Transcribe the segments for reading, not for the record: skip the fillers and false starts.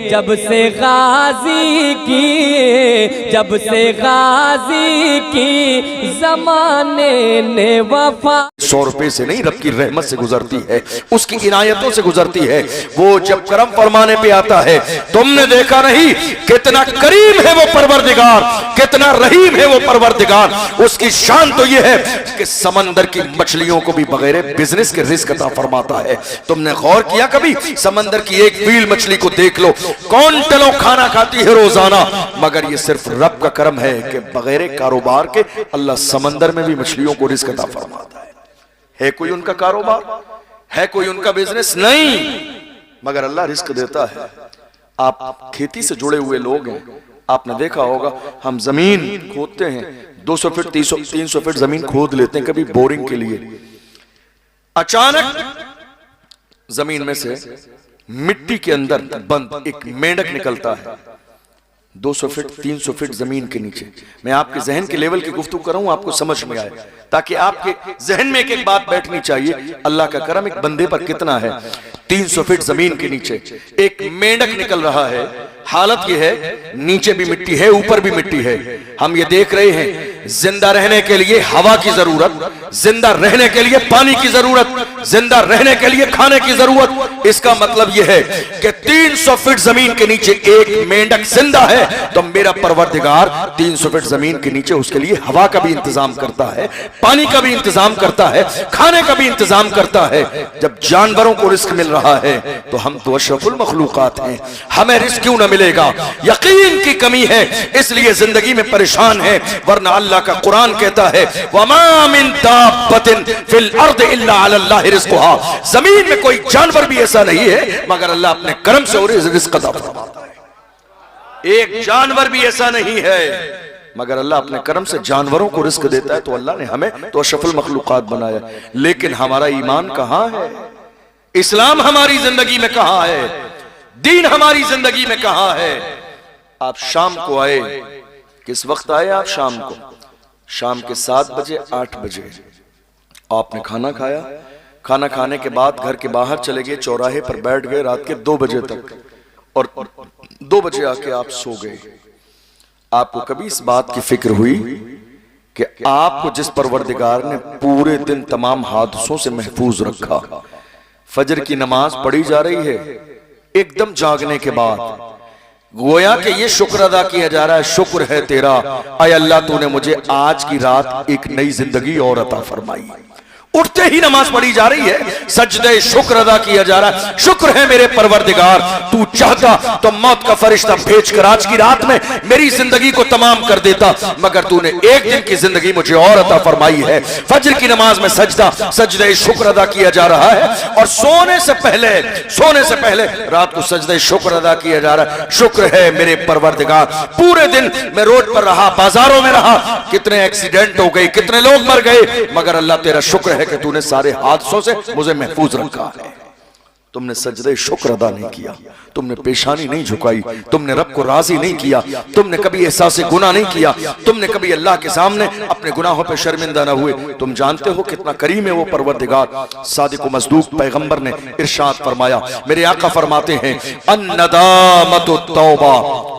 जब से गाजी की, जब से गाजी की जमाने ने वफा। 100 रुपए से नहीं, रब की रहमत से गुजरती है, उसकी इनायतों से गुजरती है। वो जब करम फरमाने पे आता है, तुमने देखा नहीं कितना करीम है वो परवरदिगार, कितना रहीम है वो परवरदिगार। उसकी शान तो ये है कि समंदर की मछलियों को भी बगैर बिजनेस के रिस्क अता फरमाता है। तुमने गौर किया कभी? समंदर की एक व्हील मछली को देख लो, कौन टलों खाना खाती है रोजाना, मगर ये सिर्फ रब का करम है कि बगैर कारोबार के अल्लाह समंदर में भी मछलियों को रिस्क अता फरमाता है कोई उनका कारोबार? है कोई उनका बिजनेस? नहीं, मगर अल्लाह रिस्क देता है। आप खेती से जुड़े हुए लोग हैं, आपने देखा होगा हम जमीन खोदते हैं, 200 फीट 300 फीट जमीन खोद लेते हैं कभी बोरिंग के लिए। अचानक जमीन में से मिट्टी के अंदर बंद एक मेंढक निकलता है 200 फीट 300 फीट जमीन के नीचे। मैं आपके जहन के लेवल की गुफ्तगू कर रहा हूं, आपको समझ में आए, ताकि आपके जहन में एक बात बैठनी चाहिए, अल्लाह का करम एक बंदे पर कितना है। 300 फीट जमीन के नीचे एक मेंढक निकल रहा है। हालत यह है, नीचे भी मिट्टी है, ऊपर भी मिट्टी है। हम ये देख रहे हैं, जिंदा रहने के लिए हवा की जरूरत, जिंदा रहने के लिए पानी की जरूरत, जिंदा रहने के लिए खाने की जरूरत। इसका मतलब यह है कि 300 फीट जमीन के नीचे एक मेंढक जिंदा है, तो मेरा परवरदिगार 300 फीट जमीन के नीचे उसके लिए हवा का भी इंतजाम करता है, पानी का भी इंतजाम करता है, खाने का भी इंतजाम करता है। जब जानवरों को रिस्क मिल रहा है तो हम तो अशरफुल मखलूकात हैं, हमें रिस्क क्यों ना मिलेगा? यकीन की कमी है, इसलिए जिंदगी में परेशान है। वरना अल्लाह का कुरान कहता है, वमा मिन दाब्बतिन फिल अर्द इल्ला अल्लाह रिज़्कुहा। जमीन में कोई जानवर भी ऐसा नहीं है मगर अल्लाह अपने करम से और रिस्क अता फरमाता है। एक जानवर भी ऐसा नहीं है मगर अल्लाह अपने करम से जानवरों को रिस्क देता है। तो अल्लाह ने हमें तो अशरफुल मखलूकात बनाया, लेकिन हमारा ईमान कहां है? इस्लाम हमारी जिंदगी में कहां है? दीन हमारी जिंदगी में कहां है? आप शाम को आए, किस वक्त आए आप शाम को? शाम के 7 बजे 8 बजे आपने खाना खाया, खाना खाने के बाद घर के बाहर चले गए, चौराहे पर बैठ गए रात के 2 बजे तक, और 2 बजे आके आप सो गए। आपको कभी इस बात की फिक्र हुई कि आपको जिस परवरदिगार ने पूरे दिन तमाम हादसों से महफूज रखा, फजर की नमाज पढ़ी जा रही है, एकदम जागने के बाद गोया कि ये शुक्र अदा किया जा रहा है, शुक्र है तेरा, आय अल्लाह तूने मुझे आज की रात एक नई जिंदगी और अता फरमाई। उठते ही नमाज पढ़ी जा रही है, सजदे शुक्र अदा किया जा रहा है, शुक्र है मेरे परवरदिगार, तू चाहता तो मौत का फरिश्ता भेजकर आज की रात में मेरी जिंदगी को तमाम कर देता, मगर तूने एक दिन की जिंदगी मुझे और अता फरमाई है। फजर की नमाज में सजदे शुक्र अदा किया जा रहा है, और सोने से पहले रात को सजदे शुक्र अदा किया जा रहा है। शुक्र है मेरे परवरदिगार, पूरे दिन मैं रोड पर रहा, बाजारों में रहा, कितने एक्सीडेंट हो गए, कितने लोग मर गए, मगर अल्लाह तेरा शुक्र है कि तूने सारे हादसों से मुझे महफूज रखा है। तुमने सजदे शुक्र अदा नहीं किया, तुमने पेशानी नहीं झुकाई, तुमने रब को राजी नहीं किया, तुमने कभी एहसास गुनाह नहीं किया, तुमने कभी अल्लाह के सामने अपने गुनाहों पे शर्मिंदा ना हुए। तुम जानते हो कितना करीम है वो परवरदिगार। सादिक व मसदूक पैगंबर ने इरशाद फरमाया, मेरे आका फरमाते हैं, अन्नदामतु तौबा,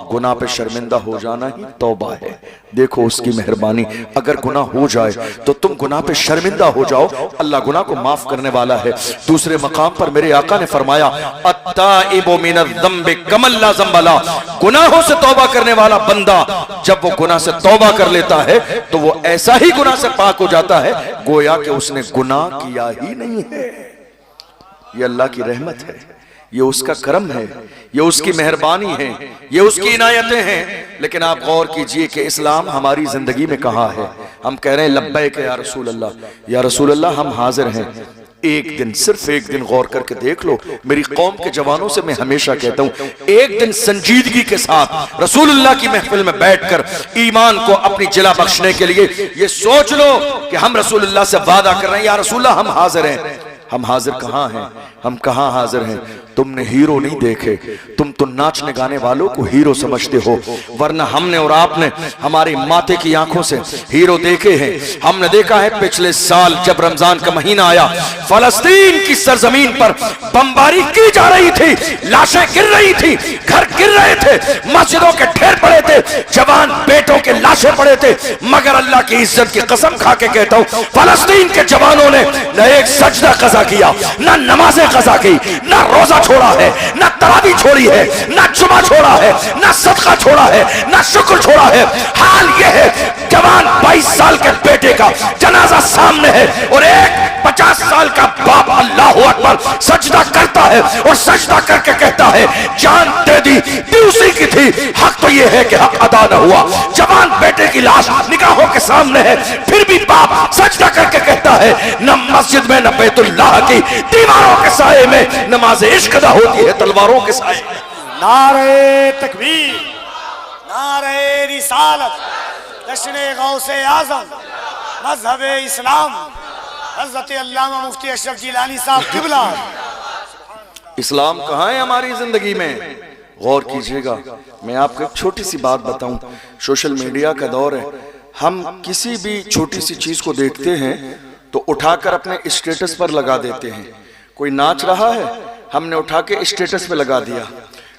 गुनाह पे शर्मिंदा हो जाना ही तौबा है। देखो उसकी मेहरबानी, अगर गुनाह हो जाए तो तुम गुनाह पे शर्मिंदा हो जाओ, अल्लाह गुनाह को माफ करने वाला है। दूसरे मकाम पर मेरे आका ने फरमाया, अत्ताइबु मिनज़्ज़म्बि कमन ला ज़म्ब ला, गुनाहों से तौबा करने वाला बंदा जब वो गुनाह से तौबा कर लेता है तो वो ऐसा ही गुनाह से पाक हो जाता है गोया कि उसने गुनाह किया ही नहीं है। ये अल्लाह की रहमत है, ये उसका करम है, ये उसकी मेहरबानी है, ये उसकी इनायतें हैं। लेकिन आप गौर कीजिए कि इस्लाम हमारी जिंदगी में कहाँ है। हम कह रहे हैं लब्बैक या रसूल अल्लाह, या रसूल अल्लाह हम हाजिर हैं। एक दिन, सिर्फ एक दिन गौर करके देख लो, मेरी कौम के जवानों से मैं हमेशा कहता हूं, एक दिन संजीदगी के साथ रसूलुल्लाह की महफिल में बैठकर ईमान को अपनी जिला बख्शने के लिए ये सोच लो कि हम रसूलुल्लाह से वादा कर रहे हैं, या रसूलुल्लाह हम हाजिर हैं। हम हाजिर कहाँ हैं, हम कहाँ हाजिर हैं। तुमने हीरो नहीं देखे, तुम तो नाचने गाने वालों को हीरो समझते हो, वरना हमने और आपने हमारी माते की आंखों से हीरो देखे हैं। हमने देखा है पिछले साल जब रमजान का महीना आया, फलस्तीन की सरजमीन पर बमबारी की जा रही थी, लाशें गिर रही थी, घर गिर रहे थे, मस्जिदों के ढेर पड़े थे, जवान बेटों के लाशें पड़े थे। मगर अल्लाह की इज्जत की कसम खा के कहता हूं, फलस्तीन के जवानों ने न एक सजदा कज़ा किया, न नमाजें कज़ा की, न रोजा छोड़ा है, न तरावी छोड़ी है, न जुमा छोड़ा है, न सदका छोड़ा है, न शुक्र छोड़ा है। हाल यह है जवान 22 साल के बेटे का जनाजा सामने है और एक 50 साल का बाप अल्लाह अकबर सजदा करता है और सजदा करके कहता है जान दे दी उसी की थी, हक तो यह है कि हक अदा न हुआ। जवान बेटे की लाश निगाहों के सामने है, फिर भी बाप सजदा करके कहता है न मस्जिद में न बैतुल्लाह की दीवारों के साए में नमाज इश्क अदा होती है तलवारों के साए। नारे तकबीर, नारे रिसालत, जश्न गौसे आज़म, मज़हब इस्लाम, हज़रत अल्लामा मुफ्ती अशरफ जिलानी साहब किबला। इस्लाम कहाँ है हमारी जिंदगी में? गौर कीजिएगा, मैं आपको एक छोटी सी बात बताऊं। सोशल मीडिया का दौर है, हम किसी भी छोटी सी चीज को देखते हैं तो उठाकर अपने स्टेटस पर लगा देते हैं। कोई नाच रहा है, हमने उठा के स्टेटस पे लगा दिया।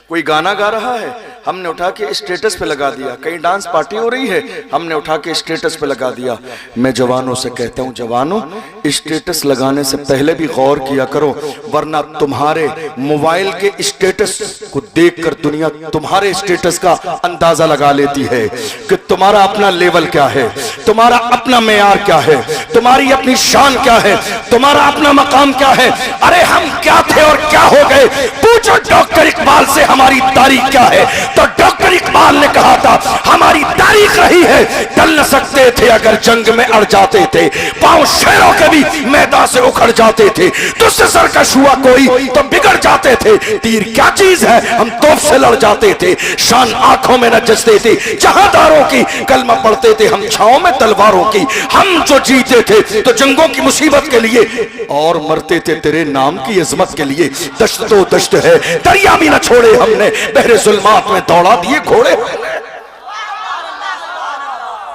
कोई गाना गा रहा है, हमने उठा के स्टेटस पे लगा दिया। कहीं डांस पार्टी हो रही है, हमने उठा के स्टेटस पे लगा दिया। मैं जवानों से कहता हूं, जवानों स्टेटस लगाने से पहले भी गौर किया करो, वरना तुम्हारे मोबाइल के स्टेटस को देखकर दुनिया तुम्हारे स्टेटस का अंदाजा लगा लेती है कि तुम्हारा अपना लेवल क्या है, तुम्हारा अपना मेयार क्या है, तुम्हारी अपनी शान क्या है, तुम्हारा अपना मकाम क्या है। अरे हम क्या थे और क्या हो गए? पूछो डॉक्टर इकबाल से हमारी तारीख क्या है, तो डॉक्टर इकबाल ने कहा था हमारी तारीख रही है टल न सकते थे अगर जंग में अड़ जाते थे, पांव शेरों के भी मैदान से उखड़ जाते थे, तुझसे सरकश हुआ कोई तो बिगड़ जाते थे, तीर क्या चीज है हम तोप से लड़ जाते थे, शान आंखों में न जचते थे जहांदारों की, कलमा पढ़ते थे हम छाओं में तलवारों की। हम जो जीते थे तो जंगों की मुसीबत के लिए और मरते थे तेरे नाम की अजमत के लिए। दश्त तो दश्त है, दरिया भी न छोड़े हमने, बहरे जुल्मात में दौड़ा दिए घोड़े।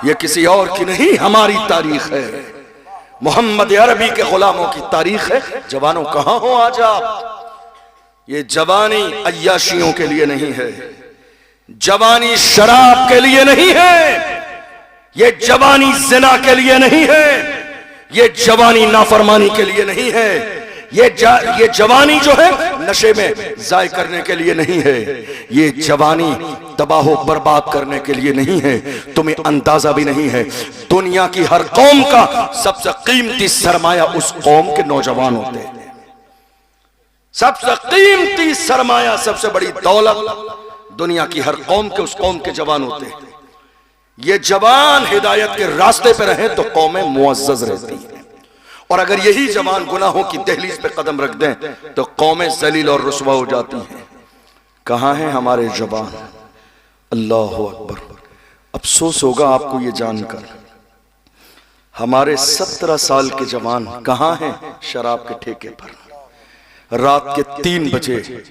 ये किसी और की नहीं हमारी तारीख है, मोहम्मद अरबी के गुलामों की तारीख है। जवानों कहां हो आज आप? ये जवानी अय्याशियों के लिए नहीं है, जवानी शराब के लिए नहीं है, ये जवानी जिना के लिए नहीं है, ये जवानी नाफरमानी के लिए नहीं है, ये जवानी जो है नशे में जाय करने के लिए नहीं है, ये जवानी तबाह बर्बाद करने के लिए नहीं है। तुम्हें अंदाजा भी नहीं है, दुनिया की हर कौम का सबसे कीमती सरमाया उस कौम के नौजवान होते हैं। सबसे कीमती सरमाया, सबसे बड़ी दौलत दुनिया की हर कौम के उस कौम के जवान होते हैं। ये जवान हिदायत के रास्ते पे रहे तो कौमें मुअज़्ज़ज़ रहती हैं, और अगर यही जवान गुनाहों की दहलीज पे कदम रख दें तो कौमें जलील और रुस्वा हो जाती हैं। कहाँ हैं हमारे जवान? अल्लाह अकबर। अफसोस होगा आपको ये जानकर, हमारे 17 साल के जवान कहाँ हैं? शराब के ठेके पर। रात के 3 बजे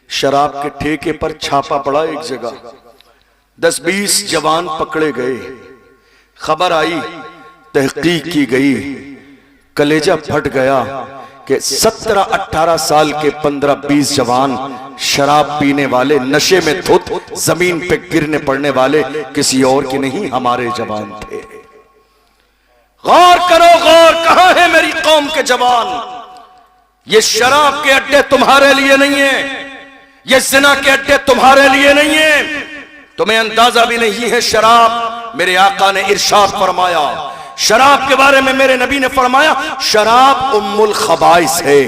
शराब के ठेके पर छापा पड़ा एक जगह, 10-20 जवान पकड़े गए। खबर आई, तहकीक की गई, कलेजा फट गया कि 17-18 साल के 15-20 जवान शराब पीने वाले, नशे में धुत, जमीन पे गिरने पड़ने वाले किसी और के नहीं हमारे जवान थे। गौर करो, गौर, कहां है मेरी कौम के जवान? ये शराब के अड्डे तुम्हारे लिए नहीं है, ये जिना के अड्डे तुम्हारे लिए नहीं है। तुम्हें अंदाजा भी नहीं है शराब, मेरे आका ने इरशाद फरमाया, शराब के बारे में मेरे नबी ने फरमाया शराब उम्मुल खबाइस है,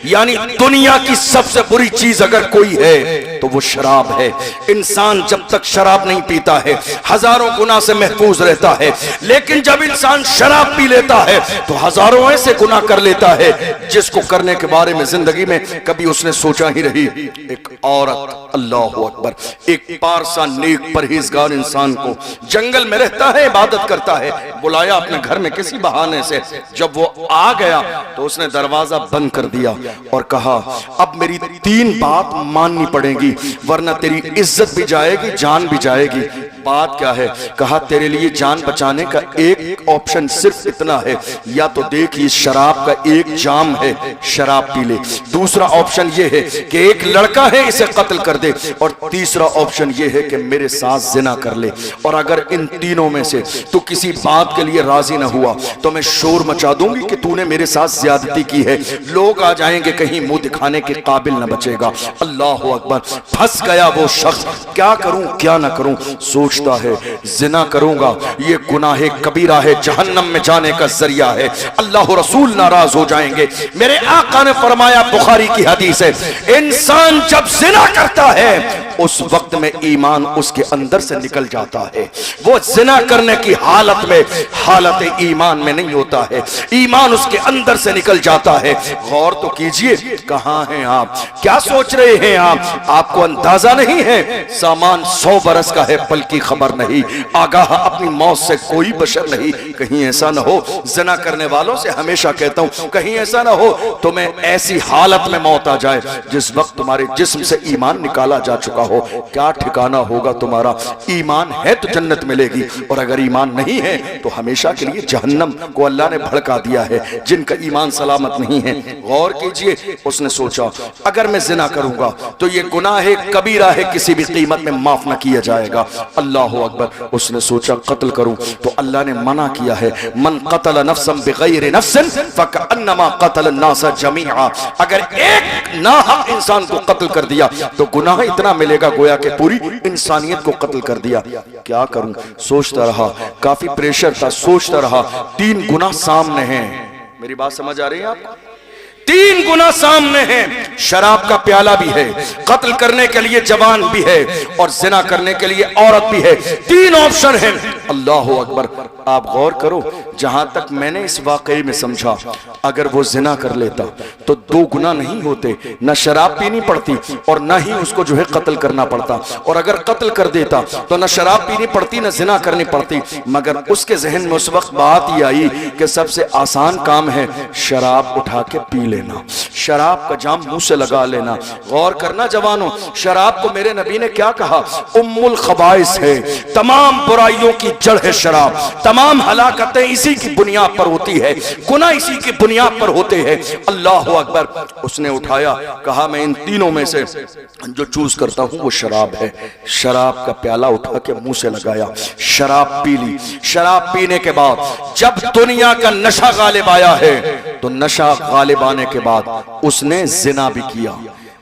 यानी दुनिया की सबसे बुरी चीज अगर कोई है तो वो शराब है। इंसान जब तक शराब नहीं पीता है हजारों गुनाह से महफूज रहता है, लेकिन जब इंसान शराब पी लेता है तो हजारों ऐसे गुनाह कर लेता है जिसको करने के बारे में जिंदगी में कभी उसने सोचा ही नहीं। एक औरत, अल्लाह अकबर, एक पारसा नेक परहेजगार इंसान को जंगल में रहता है, इबादत करता है, बुलाया अपने अपने घर में किसी बहाने से। जब वो आ गया तो उसने दरवाजा बंद कर दिया और कहा अब मेरी 3 बात माननी पड़ेगी वरना तेरी इज्जत भी जाएगी, जान भी जाएगी। बात क्या है? कहा तेरे लिए जान बचाने का एक ऑप्शन सिर्फ इतना है, या तो देख इस शराब का एक जाम है, शराब पी ले। दूसरा ऑप्शन ये है कि एक लड़का है, इसे कत्ल कर दे। और तीसरा ऑप्शन ये है कि मेरे साथ जिना कर ले। और अगर इन तीनों में से तू किसी बात के लिए राजी न हुआ तो मैं शोर मचा दूंगी कि तूने मेरे साथ ज्यादती की है। लोग आ जाएंगे, कहीं मुंह दिखाने के काबिल न बचेगा। अल्लाह अकबर। फंस गया वो शख्स, क्या करूं क्या ना करूं। सोचता है जिना करूंगा, ये गुनाह कबीरा है, जहन्नम में जाने का जरिया है, अल्लाह रसूल नाराज हो जाएंगे। मेरे आका ने फरमाया, बुखारी की हदीस है, इंसान जब जिना करता है उस वक्त में ईमान उसके अंदर से निकल जाता है। वो जिना करने की हालत में हालत ईमान में नहीं होता है, ईमान उसके अंदर से निकल जाता है। गौर तो कीजिए, कहां हैं आप? क्या सोच रहे हैं आप? आपको अंदाजा नहीं है सामान 100 बरस का है, पल की खबर नहीं। आगाह अपनी मौत से कोई बशर नहीं। कहीं ऐसा ना हो, जिना करने वालों से हमेशा कहता हूं, कहीं ऐसा ना हो तुम्हें ऐसी हालत में मौत आ जाए जिस वक्त तुम्हारे जिस्म से ईमान निकाला जा चुका हो। क्या ठिकाना होगा तुम्हारा? ईमान है तो जन्नत मिलेगी, और अगर ईमान नहीं है तो हमेशा के लिए जहन्नम को अल्लाह ने भड़का दिया है जिनका ईमान सलामत नहीं है। गौर कीजिए, उसने सोचा अगर मैं जिना करूंगा तो ये गुनाह है, कबीरा है, किसी भी कीमत में माफ न किया जाएगा। अल्लाह अकबर। उसने सोचा कत्ल करूं तो अल्लाह ने मना किया है, मन कतल नफ्सन बिगैर नफ्सिन फकअन्नमा कतल नास जमीआ। अगर एक नाहक इंसान को कत्ल कर दिया तो गुनाह इतना मिलेगा गोया कि पूरी इंसानियत को कत्ल कर दिया। क्या करूं? सोचता रहा, काफी प्रेशर था, सोचता रहा। 3 गुनाह सामने हैं। मेरी बात समझ आ रही है आपको? 3 गुनाह सामने हैं। शराब का प्याला भी है, कत्ल करने के लिए जवान भी है, और जिना करने के लिए औरत भी है। 3 ऑप्शन हैं। अल्लाह अकबर। आप गौर करो, जहां तक मैंने इस वाकये में समझा, अगर वो जिना कर लेता तो 2 गुनाह नहीं होते, न शराब पीनी पड़ती और न ही उसको जो है कत्ल करना पड़ता। और अगर कत्ल कर देता तो न शराब पीनी पड़ती न जिना करनी पड़ती। मगर उसके जहन में उस वक्त बात ही आई कि सबसे आसान काम है शराब उठा के पी लेना, शराब का जाम मुंह से लगा लेना। गौर करना जवानों, शराब को मेरे नबी ने क्या कहा? उम्मुल खबाइस है, तमाम बुराइयों की जड़ है शराब। तमाम हलाकतें इसी की बुनियाद पर होती है, गुनाह इसी की बुनियाद पर होते हैं। अल्लाह अकबर। उसने उठाया, कहा मैं इन तीनों में से जो चूज करता हूं वो शराब है। शराब का प्याला उठा के मुंह से लगाया, शराब पी ली। शराब पीने के बाद जब दुनिया का नशा गालिब आया है तो नशा गालिब आने के बाद उसने जिना भी किया,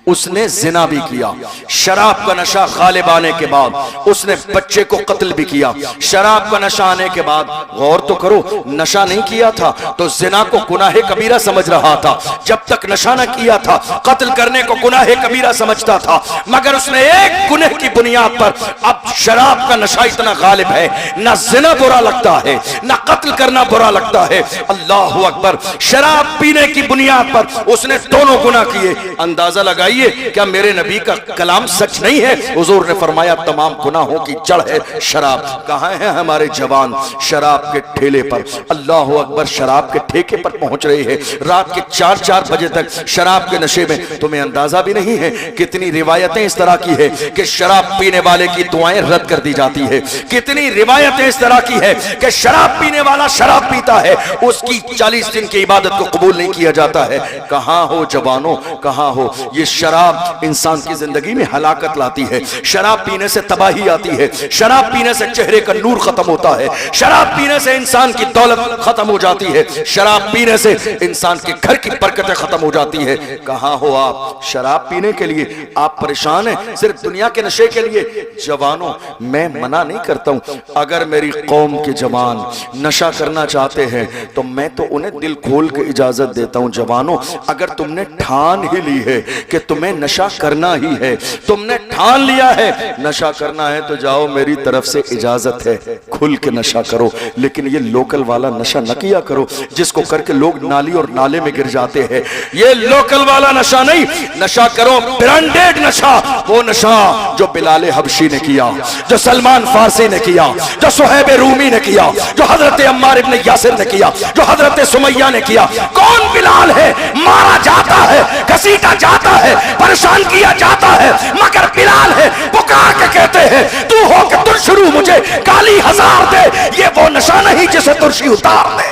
उसने जिना भी किया। शराब का नशा गालिब आने के बाद उसने बच्चे को कत्ल भी किया। शराब का नशा आने के बाद, गौर तो करो, नशा नहीं किया था तो जिना को गुनाह कबीरा समझ रहा था। जब तक नशा न किया था कत्ल करने को गुनाह कबीरा समझता था। मगर उसने एक गुनाह की बुनियाद पर, अब शराब का नशा इतना गालिब है, ना जिना बुरा लगता है ना कत्ल करना बुरा लगता है। अल्लाह अकबर। शराब पीने की बुनियाद पर उसने दोनों गुनाह किए। अंदाजा लगाइए, क्या मेरे नबी का कलाम सच नहीं है? हुजूर ने फरमाया तमाम गुनाहों की जड़ है शराब। कहां हैं हमारे जवान? शराब के ठेले पर। अल्लाह अकबर। शराब के ठेके पर पहुंच रहे हैं रात के 4-4 बजे तक शराब के नशे में। तुम्हें अंदाजा भी नहीं है कितनी रिवायतें इस तरह की है कि शराब पीने वाले की दुआएं रद्द कर दी जाती है। कितनी रिवायतें इस तरह की है कि शराब पीने वाला शराब पीता है, उसकी 40 दिन की इबादत को कबूल नहीं किया जाता है। कहां हो जवानों, कहां हो? ये शराब इंसान की जिंदगी में हलाकत लाती है। शराब पीने से तबाही आती है। शराब पीने से चेहरे का नूर खत्म होता है। शराब पीने से इंसान की दौलत खत्म हो जाती है। शराब पीने से इंसान के घर की बरकतें खत्म हो जाती है। कहां हो आप? शराब पीने के लिए आप परेशान हैं, सिर्फ दुनिया के नशे के लिए। जवानों, मैं मना नहीं करता हूं, अगर मेरी कौम के जवान नशा करना चाहते हैं तो मैं तो उन्हें दिल खोल के इजाजत देता हूं। जवानों, अगर तुमने ठान ही ली है कि तुम तुम्हें नशा करना ही है, तुमने ठान लिया है नशा करना है तो जाओ, मेरी तरफ से इजाजत है, खुल के नशा करो। लेकिन ये लोकल वाला नशा न किया करो जिसको करके लोग नाली और नाले में गिर जाते हैं। ये लोकल वाला नशा नहीं, नशा करो ब्रांडेड नशा, वो नशा जो बिलाल हबशी ने किया, जो सलमान फारसी ने किया, जो सुहैब रूमी ने किया, जो हजरत अम्मार इब्न यासिर ने किया, जो हजरत सुमैया ने किया। कौन बिलाल है? मारा जाता है, घसीटा जाता है, परेशान किया जाता है, मगर बिलाल है पुकार के कहते हैं तू हो के तुरशरू मुझे काली हजार दे। ये वो नशा नहीं जिसे तुरशी उतार दे।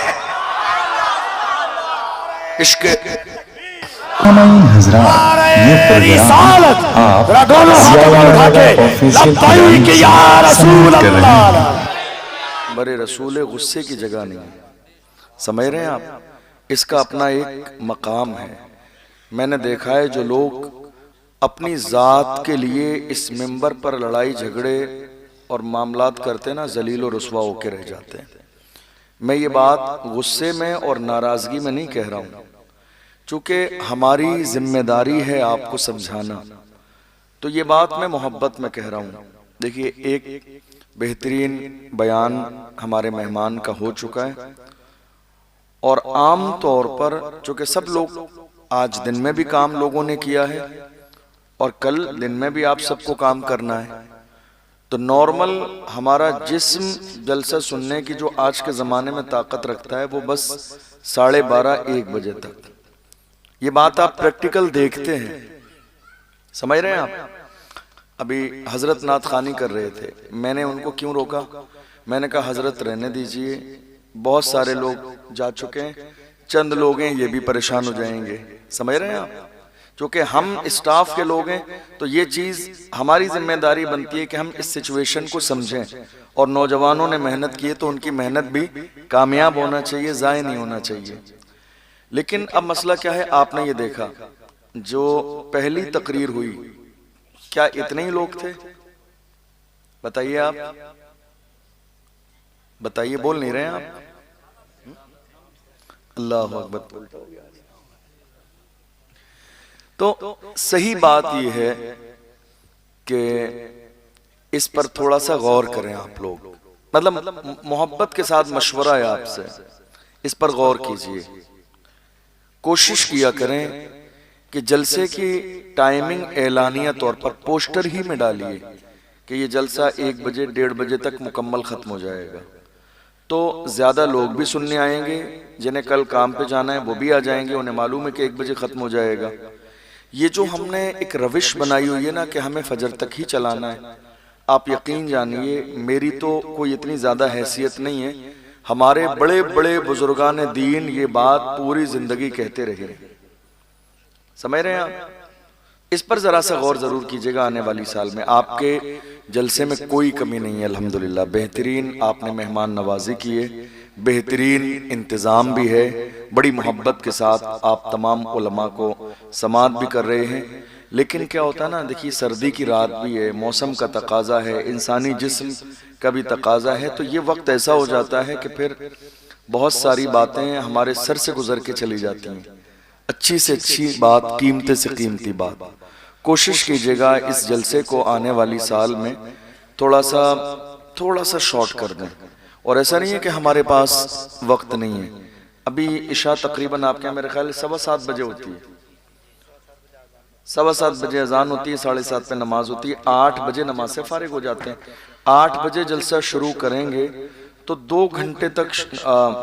इश्क बड़े रसूल गुस्से की जगह नहीं है, समझ रहे हैं आप? इसका अपना एक मकाम है। मैंने देखा है जो लोग अपनी जात के लिए इस मिंबर पर लड़ाई झगड़े और मामलात करते ना, जलील और रुस्वा होके रह जाते हैं। मैं ये बात गुस्से में और नाराजगी में नहीं कह रहा हूँ, चूंकि हमारी जिम्मेदारी है आपको समझाना, तो ये बात मैं मोहब्बत में कह रहा हूँ। देखिए, एक बेहतरीन बयान हमारे मेहमान का हो चुका है और आम तौर पर चूंकि सब लोग आज दिन में भी काम लोगों ने किया है और कल दिन में भी आप सबको काम करना है, तो नॉर्मल हमारा जिस्म जलसा सुनने की जो आज के ज़माने में ताकत रखता है वो बस 12:30-1 बजे तक। ये बात आप प्रैक्टिकल देखते हैं, समझ रहे हैं आप? अभी हजरत नात खानी कर रहे थे, मैंने उनको क्यों रोका? मैंने कहा हजरत रहने दीजिए, बहुत सारे लोग जा चुके हैं, चंद लोग हैं ये भी परेशान हो जाएंगे, समझ रहे हैं आप? क्योंकि हम स्टाफ के लोग हैं तो ये चीज़ हमारी जिम्मेदारी बनती है कि हम इस सिचुएशन को समझें, और नौजवानों ने मेहनत की है तो उनकी मेहनत भी कामयाब होना चाहिए, ज़ाय नहीं होना चाहिए। लेकिन अब मसला क्या है, आपने ये देखा जो पहली तकरीर हुई, क्या इतने ही लोग थे? बताइए आप, बताइए, बोल नहीं रहे हैं आप? अल्लाह अकबर। तो सही बात यह है कि इस पर थोड़ा सा गौर करें आप लोग, मतलब मोहब्बत के साथ मशवरा है आपसे, इस पर गौर कीजिए। कोशिश किया करें कि जलसे की टाइमिंग एलानिया तौर पर पोस्टर ही में डालिए कि ये जलसा 1 बजे 1:30 बजे तक मुकम्मल खत्म हो जाएगा, तो ज्यादा लोग भी सुनने आएंगे, जिन्हें कल काम पे जाना है वो भी आ जाएंगे, उन्हें मालूम है कि 1 बजे खत्म हो जाएगा। ये जो हमने एक रविश बनाई हुई है ना कि हमें फजर तक ही चलाना है, आप यकीन जानिए मेरी तो कोई इतनी ज्यादा हैसियत नहीं है, हमारे बड़े बड़े बुजुर्गान दीन ये बात पूरी जिंदगी कहते रहे, समझ रहे हैं आप? इस पर जरा सा गौर जरूर कीजिएगा। आने वाली साल में आपके जलसे में कोई कमी नहीं है, अल्हम्दुलिल्लाह। बेहतरीन आपने मेहमान नवाजी की है, बेहतरीन इंतज़ाम भी है, बड़ी मोहब्बत के साथ आप तमाम उलमा को समात भी कर रहे हैं। लेकिन क्या होता है ना, देखिए सर्दी की रात भी है, मौसम का तकाजा है, इंसानी जिस्म का भी तकाजा है, तो ये वक्त ऐसा हो जाता है कि फिर बहुत सारी बातें हमारे सर से गुजर के चली जाती हैं। अच्छी से अच्छी बात, कीमती से कीमती बात, कोशिश कीजिएगा इस जलसे को आने वाली साल में थोड़ा सा शॉर्ट कर दें। और ऐसा नहीं है कि हमारे पास वक्त नहीं है, अभी इशा तकरीबन आपके यहाँ मेरे ख्याल 7:15 बजे होती है, 7:15 बजे अजान होती है, 7:30 पे नमाज होती है, 8 बजे नमाज से फारिग हो जाते हैं। 8 बजे जलसा शुरू करेंगे तो 2 घंटे तक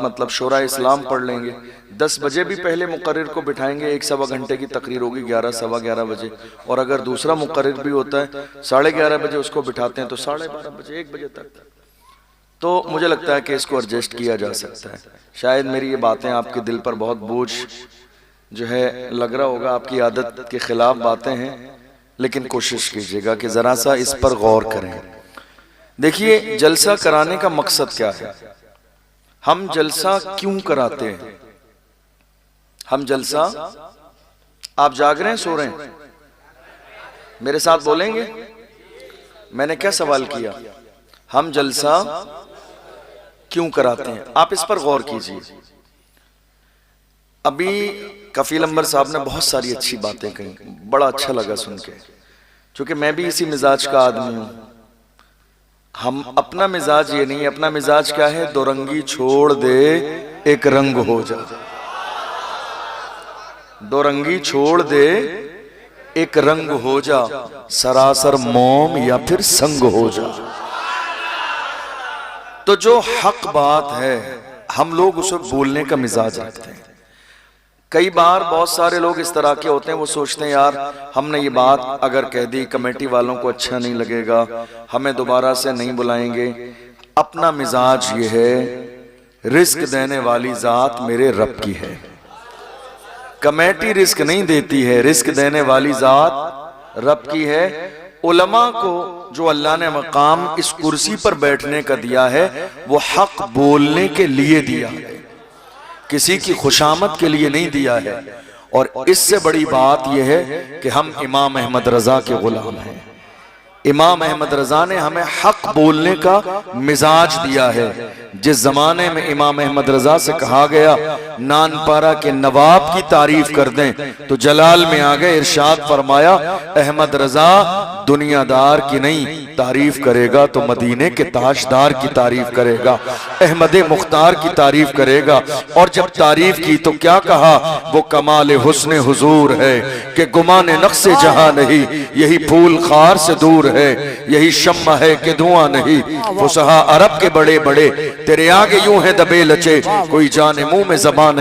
मतलब शोरा इस्लाम पढ़ लेंगे। 10 बजे भी पहले मुकर्रिर को बिठाएंगे, 1-1.25 घंटे की तकरीर होगी 11-11:15 बजे, और अगर दूसरा मुकर्रिर भी होता है 11:30 बजे उसको बिठाते हैं तो 12:30 बजे 1 बजे तक। तो मुझे लगता है कि इसको एडजस्ट किया जा सकता है। शायद मेरी ये बातें आपके दिल पर बहुत बोझ जो है लग रहा होगा, आपकी आदत के खिलाफ बातें हैं, लेकिन कोशिश कीजिएगा कि जरा सा इस पर गौर करें। देखिए जलसा कराने का मकसद क्या है, हम जलसा क्यों कराते हैं? हम जलसा, आप जाग रहे हैं, सो रहे हैं? मेरे साथ बोलेंगे? मैंने क्या सवाल किया? हम जलसा क्यों कराते हैं, आप इस पर गौर कीजिए। अभी कफील अंबर साहब ने बहुत सारी अच्छी बातें कही, बड़ा अच्छा लगा सुन के, क्योंकि मैं भी इसी मिजाज का आदमी हूं। हम अपना मिजाज ये नहीं, अपना मिजाज क्या है, दो रंगी छोड़ दे एक रंग हो जा, दो रंगी छोड़ दे एक रंग हो जा, सरासर मोम या फिर संग हो जा। तो जो हक बात है हम लोग उसे बोलने का मिजाज रखते हैं। कई बार बहुत सारे लोग इस तरह के होते हैं, वो सोचते हैं यार हमने ये बात अगर कह दी कमेटी वालों को अच्छा नहीं लगेगा, हमें दोबारा से नहीं बुलाएंगे। अपना मिजाज ये है, रिस्क देने वाली जात मेरे रब की है, कमेटी रिस्क नहीं देती है, रिस्क देने वाली जात रब की है। उलमा को जो अल्लाह ने मकाम इस कुर्सी पर बैठने का दिया है वो हक बोलने के लिए दिया है, किसी की खुशामद के लिए नहीं दिया है। और इससे बड़ी बात यह है कि हम इमाम अहमद रजा के गुलाम हैं। इमाम अहमद रजा ने हमें हक बोलने का मिजाज दिया है। जिस जमाने में इमाम अहमद रजा से कहा गया नानपारा के नवाब की तारीफ कर दें तो जलाल में आ गए, इरशाद फरमाया अहमद रजा दुनियादार की नहीं तारीफ करेगा तो मदीने के ताजदार की तारीफ करेगा, अहमद मुख्तार की तारीफ करेगा। और जब तारीफ की तो क्या कहा, वो कमाल हुस्न हुजूर है कि गुमाने नक्शे जहां नहीं, यही फूल खार से दूर है, यही शम्मा है कि धुआं नहीं। फुसहा अरब के बड़े बड़े तेरे आगे यूं है दबे लचे, कोई जाने मुंह में ज़बान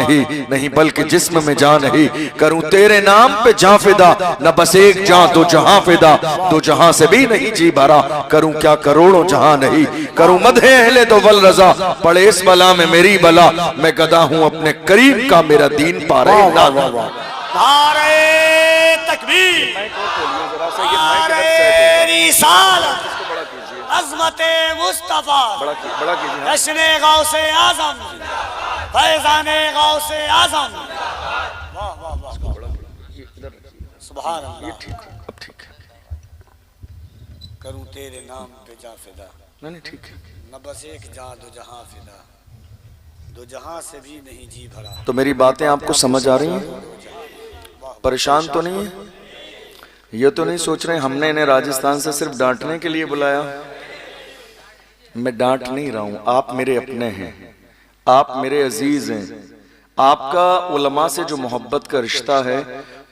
नहीं बल्कि जिस्म में जान नहीं। करूं तेरे नाम पे जां फिदा, न बस एक जां दो जहां फिदा, दो जहां से भी नहीं जी भरा, करूं क्या करोड़ों जहां नहीं। करूं मदहे अहले तो वल रजा, पड़े इस बला में मेरी बला, मैं गदा हूं अपने करीम का मेरा दीन पारे ना। नारे तकबीर, नारे रिसालत, अज़मते मुस्तफा, जश्ने गौसे आज़म, फैज़ाने गौसे आज़म। वाह वाह वाह, सुभान अल्लाह। ये ठीक है, अब ठीक है। करूं तेरे नाम पे जा फिदा, नहीं ठीक है। न बस एक जां दो जहां फिदा, दो जहां से भी नहीं जी भरा। तो मेरी बातें आपको समझ आ रही हैं? परेशान तो नहीं है? ये तो नहीं सोच रहे हमने इन्हें राजस्थान से सिर्फ डांटने के लिए बुलाया? मैं डांट नहीं रहा हूं, आप मेरे अपने हैं, आप मेरे अजीज हैं। आपका उलमा से जो मोहब्बत का रिश्ता है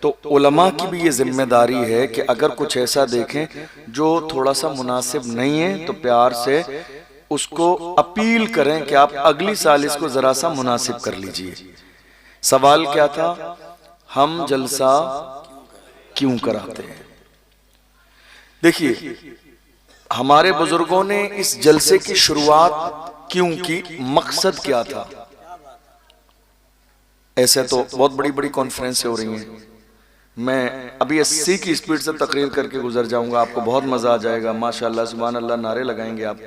तो उलमा की भी ये जिम्मेदारी है कि अगर कुछ ऐसा देखें जो थोड़ा सा मुनासिब नहीं है तो प्यार से उसको अपील करें कि आप अगली साल इसको जरा सा मुनासिब कर लीजिए। सवाल क्या था, हम जलसा क्यों कराते हैं? देखिए हमारे बुजुर्गों ने इस जलसे की शुरुआत क्यों की, मकसद क्या था? ऐसे तो बहुत बड़ी बड़ी कॉन्फ्रेंस हो रही हैं, मैं अभी 80 की स्पीड से तकरीर करके गुजर जाऊंगा, आपको बहुत मजा आ जाएगा, माशाअल्लाह सुभान अल्लाह नारे लगाएंगे आप,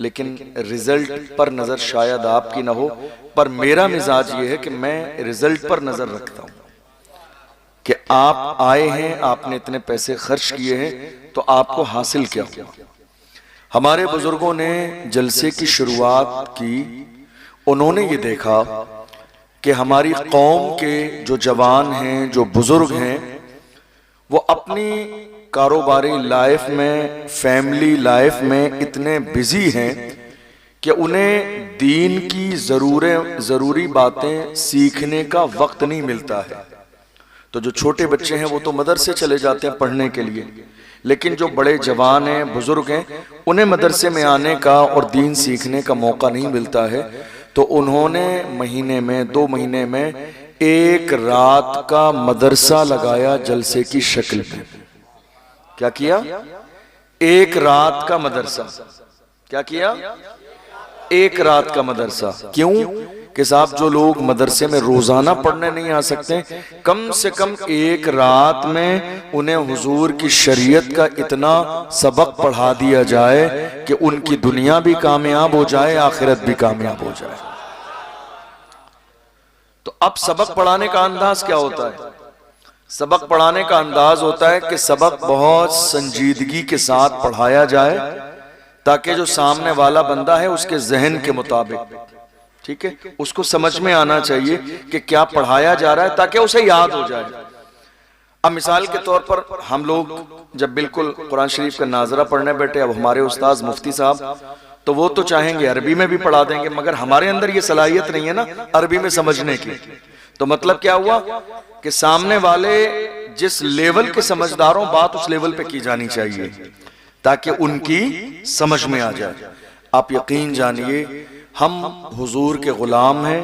लेकिन रिजल्ट पर नजर शायद आपकी ना हो, पर मेरा मिजाज ये है कि मैं रिजल्ट पर नजर रखता हूं कि आप आए हैं, आपने इतने पैसे खर्च किए हैं तो आपको हासिल क्या हुआ। हमारे बुजुर्गों ने जलसे की शुरुआत की, उन्होंने ये देखा कि हमारी कौम के जो जवान हैं, जो बुजुर्ग हैं, वो अपनी कारोबारी लाइफ में, फैमिली लाइफ में इतने बिजी हैं कि उन्हें दीन की जरूरी बातें सीखने का वक्त नहीं मिलता है। तो जो छोटे बच्चे हैं वो तो मदरसे चले जाते हैं पढ़ने के लिए, लेकिन जो बड़े जवान हैं, बुजुर्ग हैं, उन्हें मदरसे में आने का और दीन सीखने का मौका नहीं मिलता है। तो उन्होंने महीने में, 2 महीने में एक रात का मदरसा लगाया जलसे की शक्ल में। क्या किया? एक रात का मदरसा। क्या किया? एक रात का मदरसा। क्यों? कि साहब जो लोग मदरसे में रोजाना पढ़ने नहीं आ सकते, कम से कम एक रात में उन्हें हुजूर की शरीयत का इतना सबक पढ़ा दिया जाए कि उनकी दुनिया भी कामयाब हो जाए, आखिरत भी कामयाब हो जाए। तो अब सबक पढ़ाने का अंदाज क्या होता है? सबक पढ़ाने का अंदाज होता है कि सबक बहुत संजीदगी के साथ पढ़ाया जाए ताकि जो सामने वाला बंदा है उसके जहन के मुताबिक ठीक है, उसको समझ में आना चाहिए कि क्या पढ़ाया जा रहा है ताकि उसे याद हो जाए। अब मिसाल के तौर पर हम लोग जब बिल्कुल कुरान शरीफ का नाजरा पढ़ने बैठे, अब हमारे उस्ताद मुफ्ती साहब तो वो तो चाहेंगे अरबी में भी पढ़ा देंगे, मगर हमारे अंदर ये सलाहियत नहीं है ना अरबी में समझने की। तो मतलब क्या हुआ कि सामने वाले जिस लेवल के समझदारों, बात उस लेवल पे की जानी चाहिए ताकि उनकी समझ में आ जाए। आप यकीन जानिए हम हुजूर के गुलाम हैं,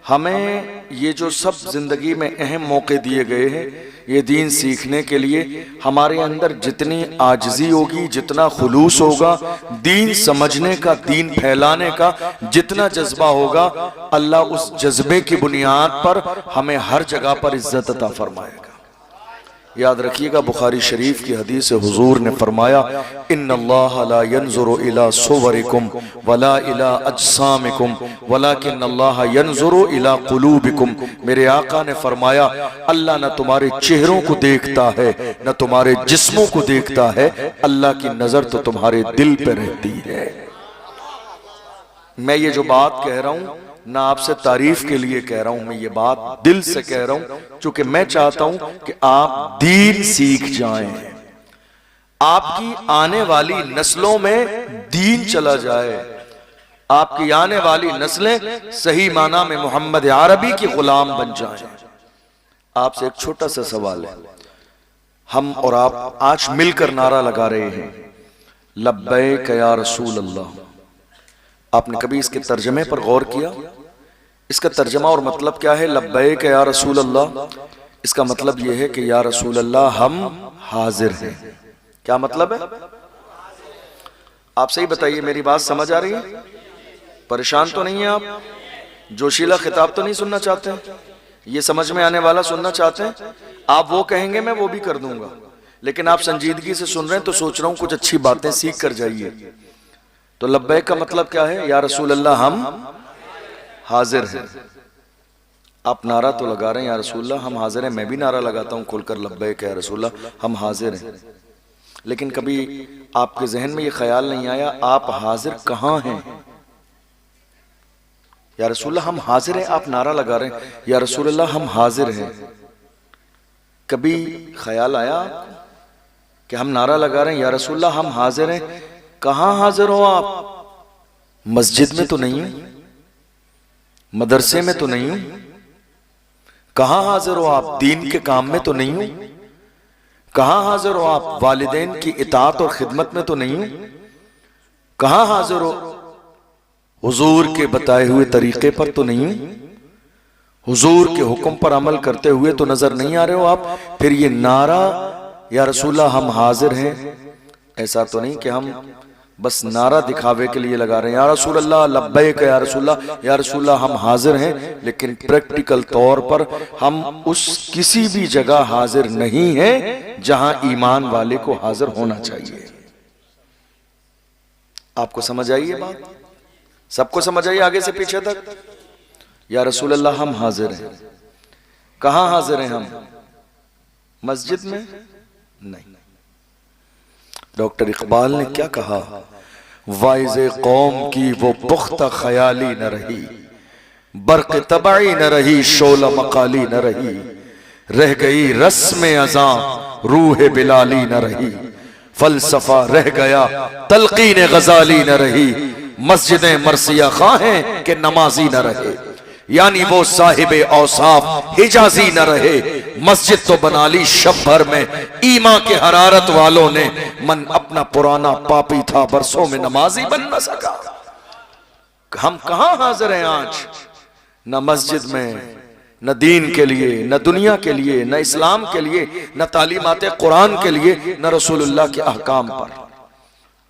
हमें ये जो सब जिंदगी में अहम मौके दिए गए हैं ये दीन सीखने के लिए, हमारे अंदर जितनी आजिज़ी होगी, जितना खुलूस होगा, दीन समझने का, दीन फैलाने का जितना जज्बा होगा, अल्लाह उस जज्बे की बुनियाद पर हमें हर जगह पर इज्जत अता फरमाएगा। याद रखिएगा, बुखारी शरीफ की हदीस है, हुजूर ने फरमाया इन्नल्लाह ला यंजुरु इला सुवरिकुम वला इला अजसामिकुम वलाकिन्नल्लाह यंजुरु इला कुलूबिकुम। मेरे आका ने फरमाया अल्लाह न तुम्हारे चेहरों को देखता है न तुम्हारे जिस्मों को देखता है, अल्लाह की नजर तो तुम्हारे दिल पे रहती है। मैं ये जो बात कह रहा हूं ना आपसे तारीफ के लिए कह रहा हूं, मैं ये बात दिल से कह रहा हूं क्योंकि मैं चाहता हूं कि आप दीन सीख जाएं, आपकी आने वाली नस्लों में दीन चला जाए, आपकी आने वाली नस्लें सही माना में मोहम्मद अरबी की गुलाम बन जाएं। आपसे एक छोटा सा सवाल है, हम और आप आज मिलकर नारा लगा रहे हैं लब्बैक या रसूल अल्लाह। आपने कभी इसके तर्जमे पर गौर किया? इसका तर्जमा और मतलब क्या है? लब्बैक या रसूल अल्लाह, इसका मतलब यह है कि या रसूल अल्लाह हम हाजिर हैं। क्या मतलब है? आप सही बताइए, मेरी बात समझ आ रही है? परेशान तो नहीं है आप? जोशीला खिताब तो नहीं सुनना चाहते हैं? ये समझ में आने वाला सुनना चाहते हैं? आप वो कहेंगे मैं वो भी कर दूंगा, लेकिन आप संजीदगी से सुन रहे हैं तो सोच रहा हूं कुछ अच्छी बातें सीख कर जाइए। तो लब्बैक का मतलब क्या है? या रसूल अल्लाह हम हाजिर हैं। आप नारा तो लगा रहे हैं या रसूल अल्लाह हम हाजिर हैं, मैं भी नारा लगाता हूं खुलकर लब्बैक या रसूल अल्लाह हम हाजिर हैं, लेकिन कभी आपके जहन में ये ख्याल नहीं आया आप हाजिर कहां हैं? या रसूल अल्लाह हम हाजिर हैं, आप नारा लगा रहे हैं या रसूल अल्लाह हम हाजिर हैं। कभी ख्याल आया कि हम नारा लगा रहे हैं या रसूल अल्लाह हम हाजिर हैं, कहां हाजिर हो आप? मस्जिद में तो नहीं हूं, मदरसे में तो नहीं हूं, कहां हाजिर हो आप? दीन के काम में तो नहीं हूं, कहां हाजिर हो आप? वालिदैन की इताअत और खिदमत में तो नहीं हूं, कहां हाजिर हो? हुजूर के बताए हुए तरीके पर तो नहीं हूं, हुजूर के हुक्म पर अमल करते हुए तो नजर नहीं आ रहे हो आप। फिर ये नारा या रसूल्लाह हम हाजिर हैं, ऐसा तो नहीं कि हम बस नारा दिखावे के लिए लगा रहे हैं या रसूल अल्लाह लब्बैक या रसूल अल्लाह हम हाजिर हैं, लेकिन प्रैक्टिकल तौर पर हम उस किसी भी जगह हाजिर नहीं हैं जहां ईमान वाले को हाजिर होना चाहिए। आपको समझ आई ये बात? सबको समझ आई आगे से पीछे तक? या रसूल अल्लाह हम हाजिर हैं, कहां हाजिर हैं हम? मस्जिद में नहीं। डॉक्टर इकबाल ने क्या कहा? वाइज़े कौम की वो पुख्ता ख्याली न रही, बर्क तबाई न रही, शोला मकाली न रही, रह गई रस्म अज़ां रूह बिलाली न रही, फलसफा रह गया तलकीन गजाली न रही, मस्जिदें मरसिया खाहें के नमाजी न रहे, यानी वो साहिबे औसाफ हिजाजी न रहे, मस्जिद तो बना ली शब भर में ईमा के हरारत वालों ने, मन अपना पुराना पापी था बरसों में नमाजी बन न सका। हम कहां हाजिर हैं आज? न मस्जिद में, न दीन के लिए, न दुनिया के लिए, न इस्लाम के लिए, न तालीमाते कुरान के लिए, न रसूलुल्लाह के अहकाम पर।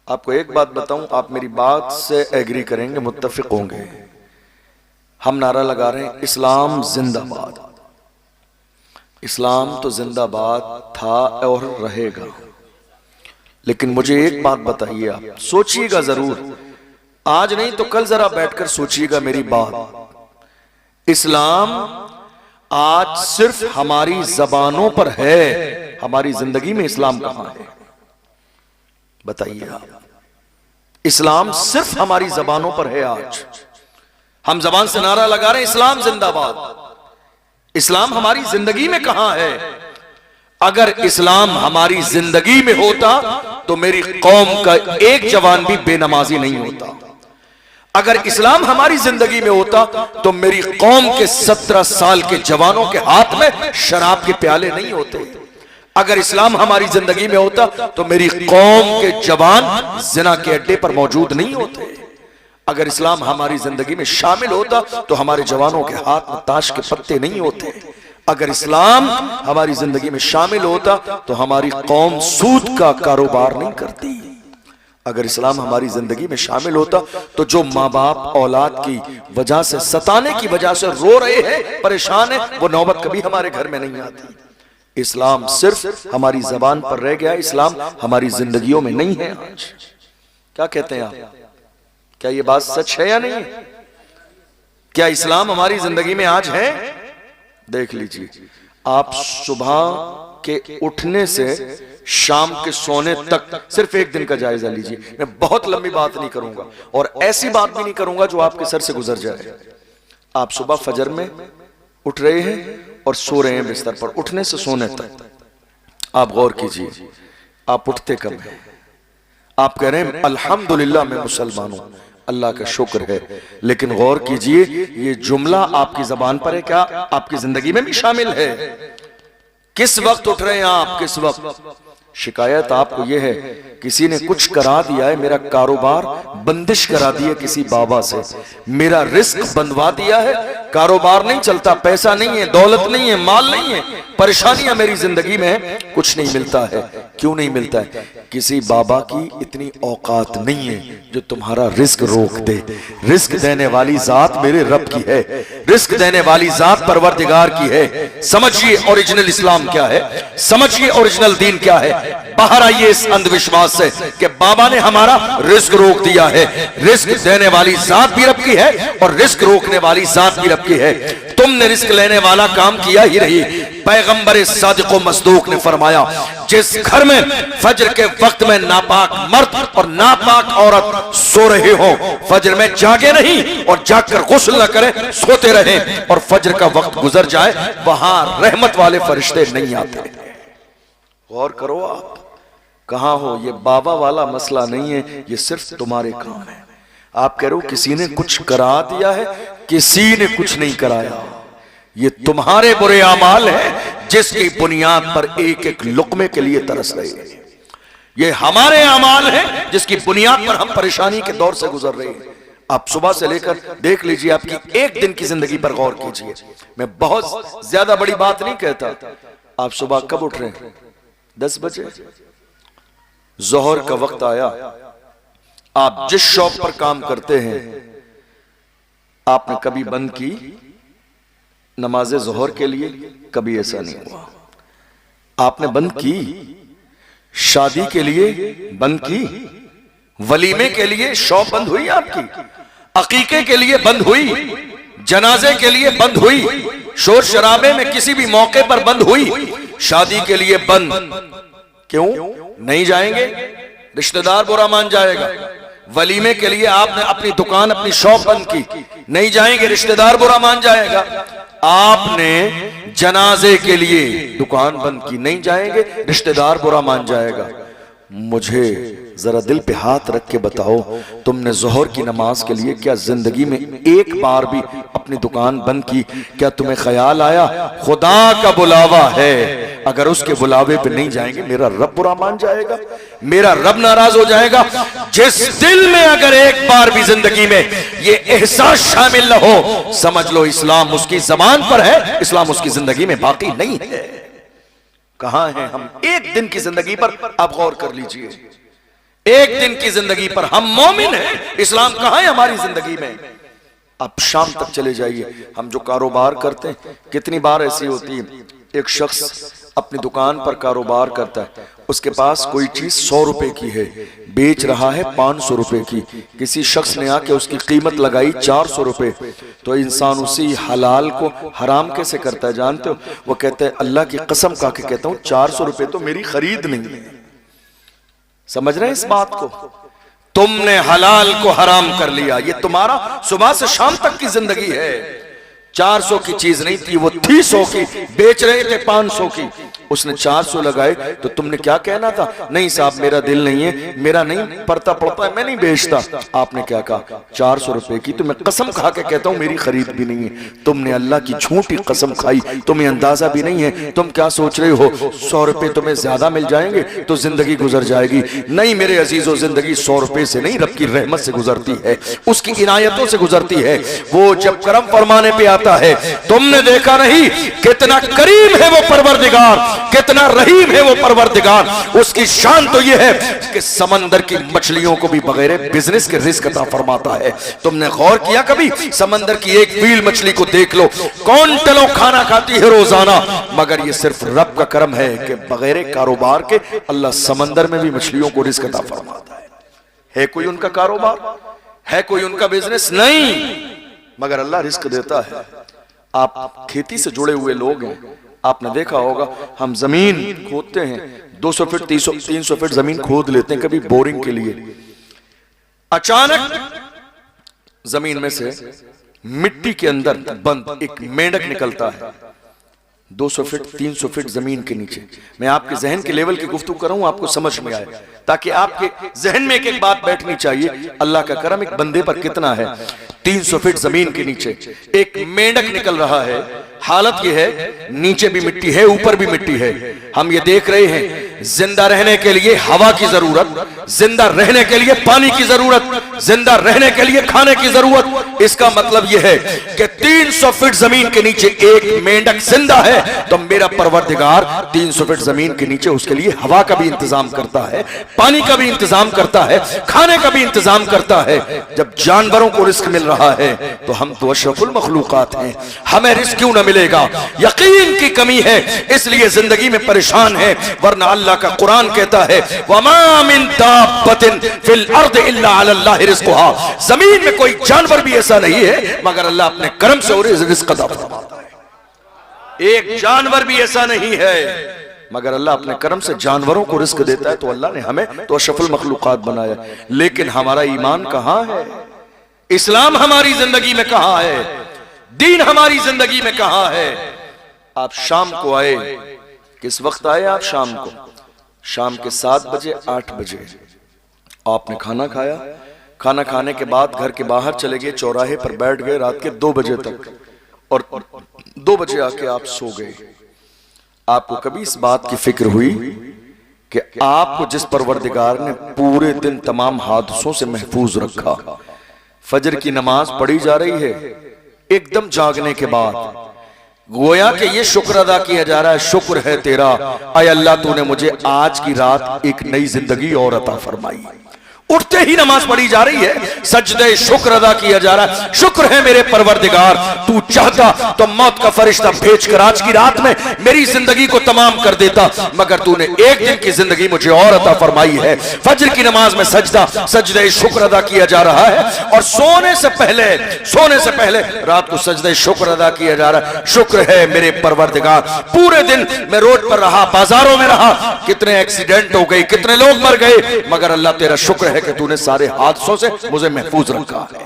आपको एक बात बताऊं, आप मेरी बात से एग्री करेंगे, मुत्तफिक होंगे। हम नारा लगा रहे हैं इस्लाम जिंदाबाद। इस्लाम तो जिंदाबाद था और रहेगा, लेकिन मुझे एक बात बताइए, आप सोचिएगा जरूर, आज नहीं तो कल जरा बैठकर सोचिएगा मेरी बात। इस्लाम आज सिर्फ हमारी जबानों पर है, हमारी जिंदगी में इस्लाम कहां है? बताइए आप। इस्लाम सिर्फ हमारी जबानों पर है आज, हम जबान से नारा लगा रहे हैं इस्लाम जिंदाबाद। इस्लाम हमारी जिंदगी में कहां है? अगर इस्लाम हमारी जिंदगी में होता तो मेरी कौम का एक जवान भी बेनमाजी नहीं होता। अगर इस्लाम हमारी जिंदगी में होता तो मेरी कौम के 17 साल के जवानों के हाथ में शराब के प्याले नहीं होते। अगर इस्लाम हमारी जिंदगी में होता तो मेरी कौम के जवान जिना के अड्डे पर मौजूद नहीं होते। अगर इस्लाम हमारी जिंदगी में शामिल होता तो हमारे जवानों के हाथ में ताश के पत्ते नहीं होते। अगर इस्लाम हमारी जिंदगी में शामिल होता तो हमारी कौम सूद का कारोबार नहीं करती। अगर इस्लाम हमारी जिंदगी में शामिल होता तो जो माँ बाप औलाद की वजह से, सताने की वजह से रो रहे हैं, परेशान है, वो नौबत कभी हमारे घर में नहीं आती। इस्लाम सिर्फ हमारी जबान पर रह गया, इस्लाम हमारी जिंदगियों में नहीं है। आज क्या कहते हैं आप? क्या ये बात सच है या नहीं? क्या इस्लाम हमारी जिंदगी में आज है? देख लीजिए, आप सुबह के उठने से शाम के सोने तक सिर्फ एक दिन का जायजा लीजिए। मैं बहुत लंबी बात नहीं करूंगा और ऐसी बात भी नहीं करूंगा जो आपके सर से गुजर जाए। आप सुबह फजर में उठ रहे हैं और सो रहे हैं बिस्तर पर, उठने से सोने तक आप गौर कीजिए, आप उठते कब हैं? आप कह रहे हैं अल्हम्दुलिल्लाह मैं मुसलमान हूं, अल्लाह का शुक्र है, लेकिन गौर कीजिए ये जुमला आपकी जबान पर है क्या? आपकी जिंदगी में भी शामिल है? किस वक्त उठ रहे हैं आप? किस वक्त? शिकायत आपको यह है किसी ने कुछ करा दिया है, मेरा कारोबार बंदिश करा दी है किसी बाबा से, मेरा रिस्क बंधवा दिया है, कारोबार नहीं चलता, पैसा नहीं है, दौलत नहीं है, माल नहीं है, परेशानियां मेरी जिंदगी में है, कुछ नहीं मिलता है। क्यों नहीं मिलता है? किसी बाबा की इतनी औकात नहीं है जो तुम्हारा रिस्क रोक दे। रिस्क देने वाली जात मेरे रब की है, रिस्क देने वाली जात परवरदिगार की है। समझिए ओरिजिनल इस्लाम क्या है, समझिए ओरिजिनल दीन क्या है। बाहर आइए इस अंधविश्वास से कि बाबा ने हमारा रिस्क रोक दिया है। रिस्क देने वाली जात भी रब की है और रिस्क रोकने वाली जात भी रब की है। तुमने रिस्क लेने वाला काम किया ही नहीं। पैगंबर सादिक व मसदूक ने फरमाया, जिस घर में फजर के वक्त में नापाक मर्द और नापाक औरत सो रहे हो, फजर में जागे नहीं और जागकर गुस्ल न करें, सोते रहे और फजर का वक्त गुजर जाए, वहां रहमत वाले फरिश्ते नहीं आते। गौर करो आप, कहां हो? ये बाबा वाला मसला नहीं है, ये सिर्फ तुम्हारे काम है। आप कह रहे हो किसी ने कुछ करा दिया है, किसी ने कुछ नहीं कराया। ये तुम्हारे बुरे अमाल हैं जिसकी बुनियाद पर एक एक लुकमे के लिए तरस रहे हैं। ये हमारे अमाल हैं जिसकी बुनियाद पर हम परेशानी के दौर से गुजर रहे हैं। आप सुबह से लेकर देख लीजिए, आपकी एक दिन की जिंदगी पर गौर कीजिए। मैं बहुत ज्यादा बड़ी बात नहीं कहता। आप सुबह कब उठ रहे हैं? 10 बजे। जोहर का वक्त आया, आप जिस शॉप पर काम करते हैं आपने कभी बंद की नमाज़े जोहर के लिए? कभी ऐसा नहीं हुआ। आपने बंद की शादी के लिए, बंद की वलीमे के लिए शॉप बंद हुई आपकी, अकीके के लिए बंद हुई, जनाजे के लिए बंद हुई, शोर शराबे में किसी भी मौके पर बंद हुई, शादी के लिए बंद। क्यों नहीं जाएंगे? रिश्तेदार बुरा मान जाएगा। वलीमे के लिए आपने अपनी दुकान, अपनी शॉप बंद की, नहीं जाएंगे, रिश्तेदार बुरा मान जाएगा। आपने जनाजे के लिए दुकान बंद की, नहीं जाएंगे, रिश्तेदार बुरा मान जाएगा। मुझे जरा दिल पे हाथ रख के बताओ, तुमने जोहर की नमाज के लिए क्या जिंदगी में एक बार भी अपनी दुकान बंद की? क्या तुम्हें ख्याल आया खुदा का बुलावा है, अगर उसके बुलावे पे नहीं जाएंगे मेरा रब बुरा मान जाएगा, मेरा रब नाराज हो जाएगा? जिस दिल में अगर एक बार भी जिंदगी में ये एहसास शामिल न हो, समझ लो इस्लाम उसकी जबान पर है, इस्लाम उसकी जिंदगी में बाकी नहीं है। कहां हैं हम एक दिन की जिंदगी पर? आप गौर कर लीजिए, एक दिन की जिंदगी पर हम मोमिन हैं, इस्लाम कहां है हमारी जिंदगी में? आप शाम तक चले जाइए, हम जो कारोबार करते हैं, कितनी बार ऐसी होती है, एक शख्स अपनी दुकान पर कारोबार करता है, उसके पास कोई चीज 100 रुपए की है, बेच रहा है 500 रुपए की, किसी शख्स ने आके उसकी कीमत लगाई 400 रुपए, तो इंसान उसी हलाल को हराम कैसे करता है जानते हो? वो कहते हैं अल्लाह की कसम खा के कहता हूं 400 रुपए तो मेरी खरीद नहीं है। समझ रहे हैं इस बात को? तुमने हलाल को हराम कर लिया। ये तुम्हारा सुबह से शाम तक की जिंदगी है। 400 की चीज नहीं थी, वो थी 100 की, बेच रहे थे 500 की, उसने 400 लगाए तो तुमने क्या कहना था? नहीं साहब मेरा दिल नहीं है, मेरा नहीं पड़ता पड़ता है, मैं नहीं बेचता। आपने क्या कहा? 400 रुपए की। तो मैं कसम खा के कहता हूं मेरी खरीद भी नहीं है। तुमने अल्लाह की झूठी कसम खाई, तुम्हें अंदाजा भी नहीं है। तुम क्या सोच रहे हो 100 रुपए तुम्हें ज्यादा मिल जाएंगे तो जिंदगी गुजर जाएगी? नहीं मेरे अजीजों, जिंदगी 100 रुपए से नहीं, रब की रहमत से गुजरती है, उसकी इनायतों से गुजरती है। वो जब करम फरमाने पे आता है, तुमने देखा नहीं कितना करीम है वो परवरदिगार, कितना रहीम है वो परवरदिगार। उसकी शान तो ये है कि समंदर की मछलियों को भी बगैर बिजनेस के रिस्क अता फरमाता है। तुमने गौर किया कभी? समंदर की एक व्हील मछली को देख लो, क्विंटलों खाना खाती है रोजाना, मगर ये सिर्फ रब का करम है कि बगैर कारोबार के अल्लाह समंदर में भी मछलियों को रिस्क अता फरमाता है कोई उनका कारोबार? है कोई उनका बिजनेस? नहीं, मगर अल्लाह रिस्क देता है। आप खेती से जुड़े हुए लोग हैं, आपने देखा होगा हम जमीन खोदते हैं, 200 फीट 300 फीट जमीन खोद लेते हैं कभी बोरिंग के लिए। अचानक जमीन में से मिट्टी के अंदर बंद एक मेंढक निकलता है 200 फीट 300 फीट जमीन के नीचे। मैं आपके जहन के लेवल की गुफ्तगू कर रहा हूं, आपको समझ में आए, ताकि आपके जहन में एक बात बैठनी चाहिए, अल्लाह का करम एक बंदे पर कितना है। 300 फीट जमीन के नीचे एक मेंढक निकल रहा है। हालत यह है नीचे भी मिट्टी है, ऊपर भी मिट्टी है। हम ये देख रहे हैं जिंदा रहने के लिए हवा की जरूरत, जिंदा रहने के लिए पानी की जरूरत, जिंदा रहने के लिए खाने की जरूरत। इसका मतलब यह है कि 300 फीट जमीन के नीचे एक मेंढक जिंदा है, तो मेरा परवरदिगार 300 फीट जमीन के नीचे उसके लिए हवा का भी इंतजाम करता है, पानी का भी इंतजाम करता है, खाने का भी इंतजाम करता है। जब जानवरों को रिस्क मिल रहा है तो हम तो अशरफुल मखलूकात हैं, हमें रिस्क क्यों ना मिलेगा? यकीन की कमी है इसलिए जिंदगी में परेशान है, वरना अल्लाह का कुरान कहता है वमा मिन दाब्बतिन फिल अर्द इल्ला अल्लाह रिज़्कुहा। जमीन में कोई जानवर भी ऐसा नहीं है मगर अल्लाह अपने करम से और रिज़्क अता फरमाता है। एक जानवर भी ऐसा नहीं है मगर अल्लाह अपने करम से जानवरों को रिस्क देता है। तो अल्लाह ने हमें तो अशरफुल मखलूकात बनाया, लेकिन हमारा ईमान कहां है? इस्लाम हमारी जिंदगी में कहां है? दीन हमारी जिंदगी में कहां है? आप शाम को आए, किस वक्त आए आप? शाम को, शाम के 7 बजे 8 बजे आपने खाना खाया, खाना खाने के बाद घर के बाहर चले गए, चौराहे पर बैठ गए रात के 2 बजे तक, और 2 बजे आके आप सो गए। आपको कभी इस बात की फिक्र हुई कि आपको जिस परवरदिगार ने पूरे दिन तमाम हादसों से महफूज रखा, फजर की नमाज पढ़ी जा रही है एकदम जागने के बाद, गोया कि ये शुक्र अदा किया जा रहा है, शुक्र है तेरा आय अल्लाह तूने मुझे आज की रात एक नई जिंदगी और अता फरमाई। उठते ही नमाज पढ़ी जा रही है, सजदे शुक्र अदा किया जा रहा है, शुक्र है मेरे परवरदिगार तू चाहता तो मौत का फरिश्ता भेजकर आज की रात में मेरी जिंदगी को तमाम कर देता, मगर तूने एक दिन की जिंदगी मुझे और अता फरमाई है। फजर की नमाज में सजदा सजदे शुक्र अदा किया जा रहा है, और सोने से पहले रात को सजदे शुक्र अदा किया जा रहा है। शुक्र है मेरे परवरदिगार, पूरे दिन मैं रोड पर रहा, बाजारों में रहा, कितने एक्सीडेंट हो गए, कितने लोग मर गए, मगर अल्लाह तेरा शुक्र है कि तूने सारे हादसों से मुझे महफूज रखा है।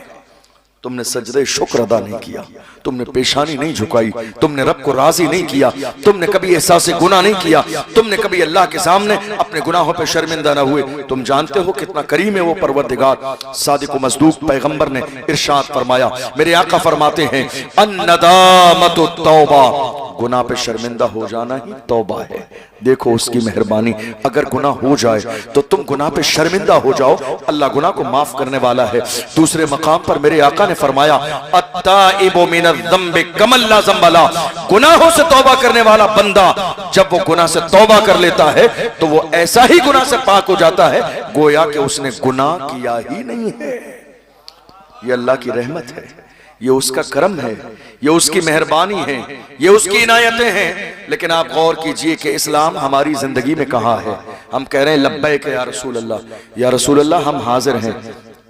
तुमने सजदे शुक्र अदा नहीं किया, तुमने पेशानी नहीं झुकाई, तुमने रब को राजी नहीं किया, तुमने कभी एहसास गुनाह नहीं किया, तुमने कभी अल्लाह के सामने अपने गुनाहों पे शर्मिंदा ना हुए। तुम जानते हो कितना करीम है वो परवरदिगार। सादिक मसदूक पैगंबर ने इरशाद फरमाया, मेरे आका फरमाते हैं अन्नदामतु तौबा, गुनाह पे शर्मिंदा हो जाना ही तौबा है। देखो उसकी मेहरबानी, अगर गुनाह हो जाए तो तुम गुनाह पे शर्मिंदा हो जाओ, अल्लाह गुनाह को माफ करने वाला है। दूसरे मकाम पर मेरे आका ने फरमाया अत्ताइबु मिनज़्ज़म्बि कमन ला ज़म्ब ला, गुनाहों से तौबा करने वाला बंदा जब वो गुनाह से तौबा कर लेता है तो वो ऐसा ही गुनाह से पाक हो जाता है गोया कि उसने गुनाह किया ही नहीं है। ये अल्लाह की रहमत है, ये उसका करम है, ये उसकी मेहरबानी है, ये उसकी इनायतें हैं। लेकिन आप गौर कीजिए कि इस्लाम हमारी जिंदगी में कहाँ है। हम कह रहे हैं लब्बैक या रसूल अल्लाह, या रसूल अल्लाह हम हाजिर हैं,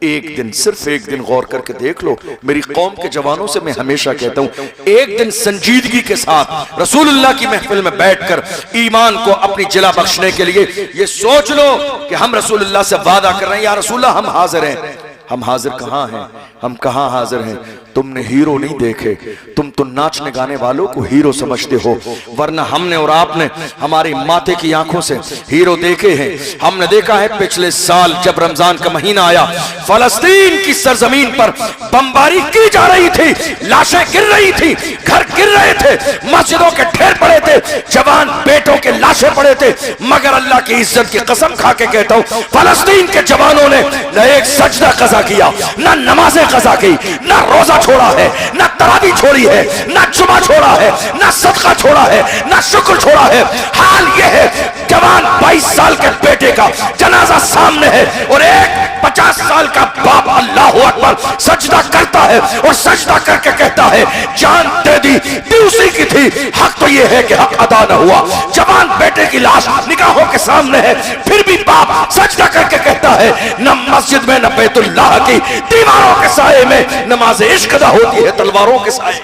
एक दिन, सिर्फ एक दिन गौर करके देख लो। मेरी कौम के जवानों से मैं हमेशा कहता हूं, एक दिन संजीदगी के साथ रसूलुल्लाह की महफिल में बैठकर ईमान को अपनी जिला बख्शने के लिए ये सोच लो कि हम रसूलुल्लाह से वादा कर रहे हैं, या रसूलुल्लाह हम हाजिर हैं। हम हाजिर कहाँ हैं? हम कहाँ हाजिर हैं? तुमने हीरो नहीं देखे, तुम तो नाचने गाने वालों को हीरो समझते हो, वरना हमने और आपने हमारी माथे की आंखों से हीरो देखे हैं। हमने देखा है पिछले साल जब रमजान का महीना आया, फलस्तीन की सरजमीन पर बमबारी की जा रही थी, लाशें गिर रही थी, घर गिर रहे थे, मस्जिदों के ढेर पड़े थे, जवान बेटों के लाशें पड़े थे। मगर अल्लाह की इज्जत की कसम खा के कहता हूं, फलस्तीन के जवानों ने न एक सजदा कज़ा किया, न नमाजें कज़ा की, न रोजा छोड़ा है, न तरावी छोड़ी है, न जुमा छोड़ा है, न सदका छोड़ा है, न शुक्र छोड़ा है। हाल यह है, जवान 22 साल के बेटे का जनाजा सामने है और एक 50 साल का बाप अल्लाह अकबर सजदा करता है और सजदा करके कहता है जान दे दी उसी की थी, हक तो यह है कि हक अदा न हुआ। जवान बेटे की लाश निगाहों के सामने है, फिर भी बाप सजदा करके कहता है न मस्जिद में न बैतुल्लाह की दीवारों के साए में नमाज इश्क अदा होती है, तलवारों के साए।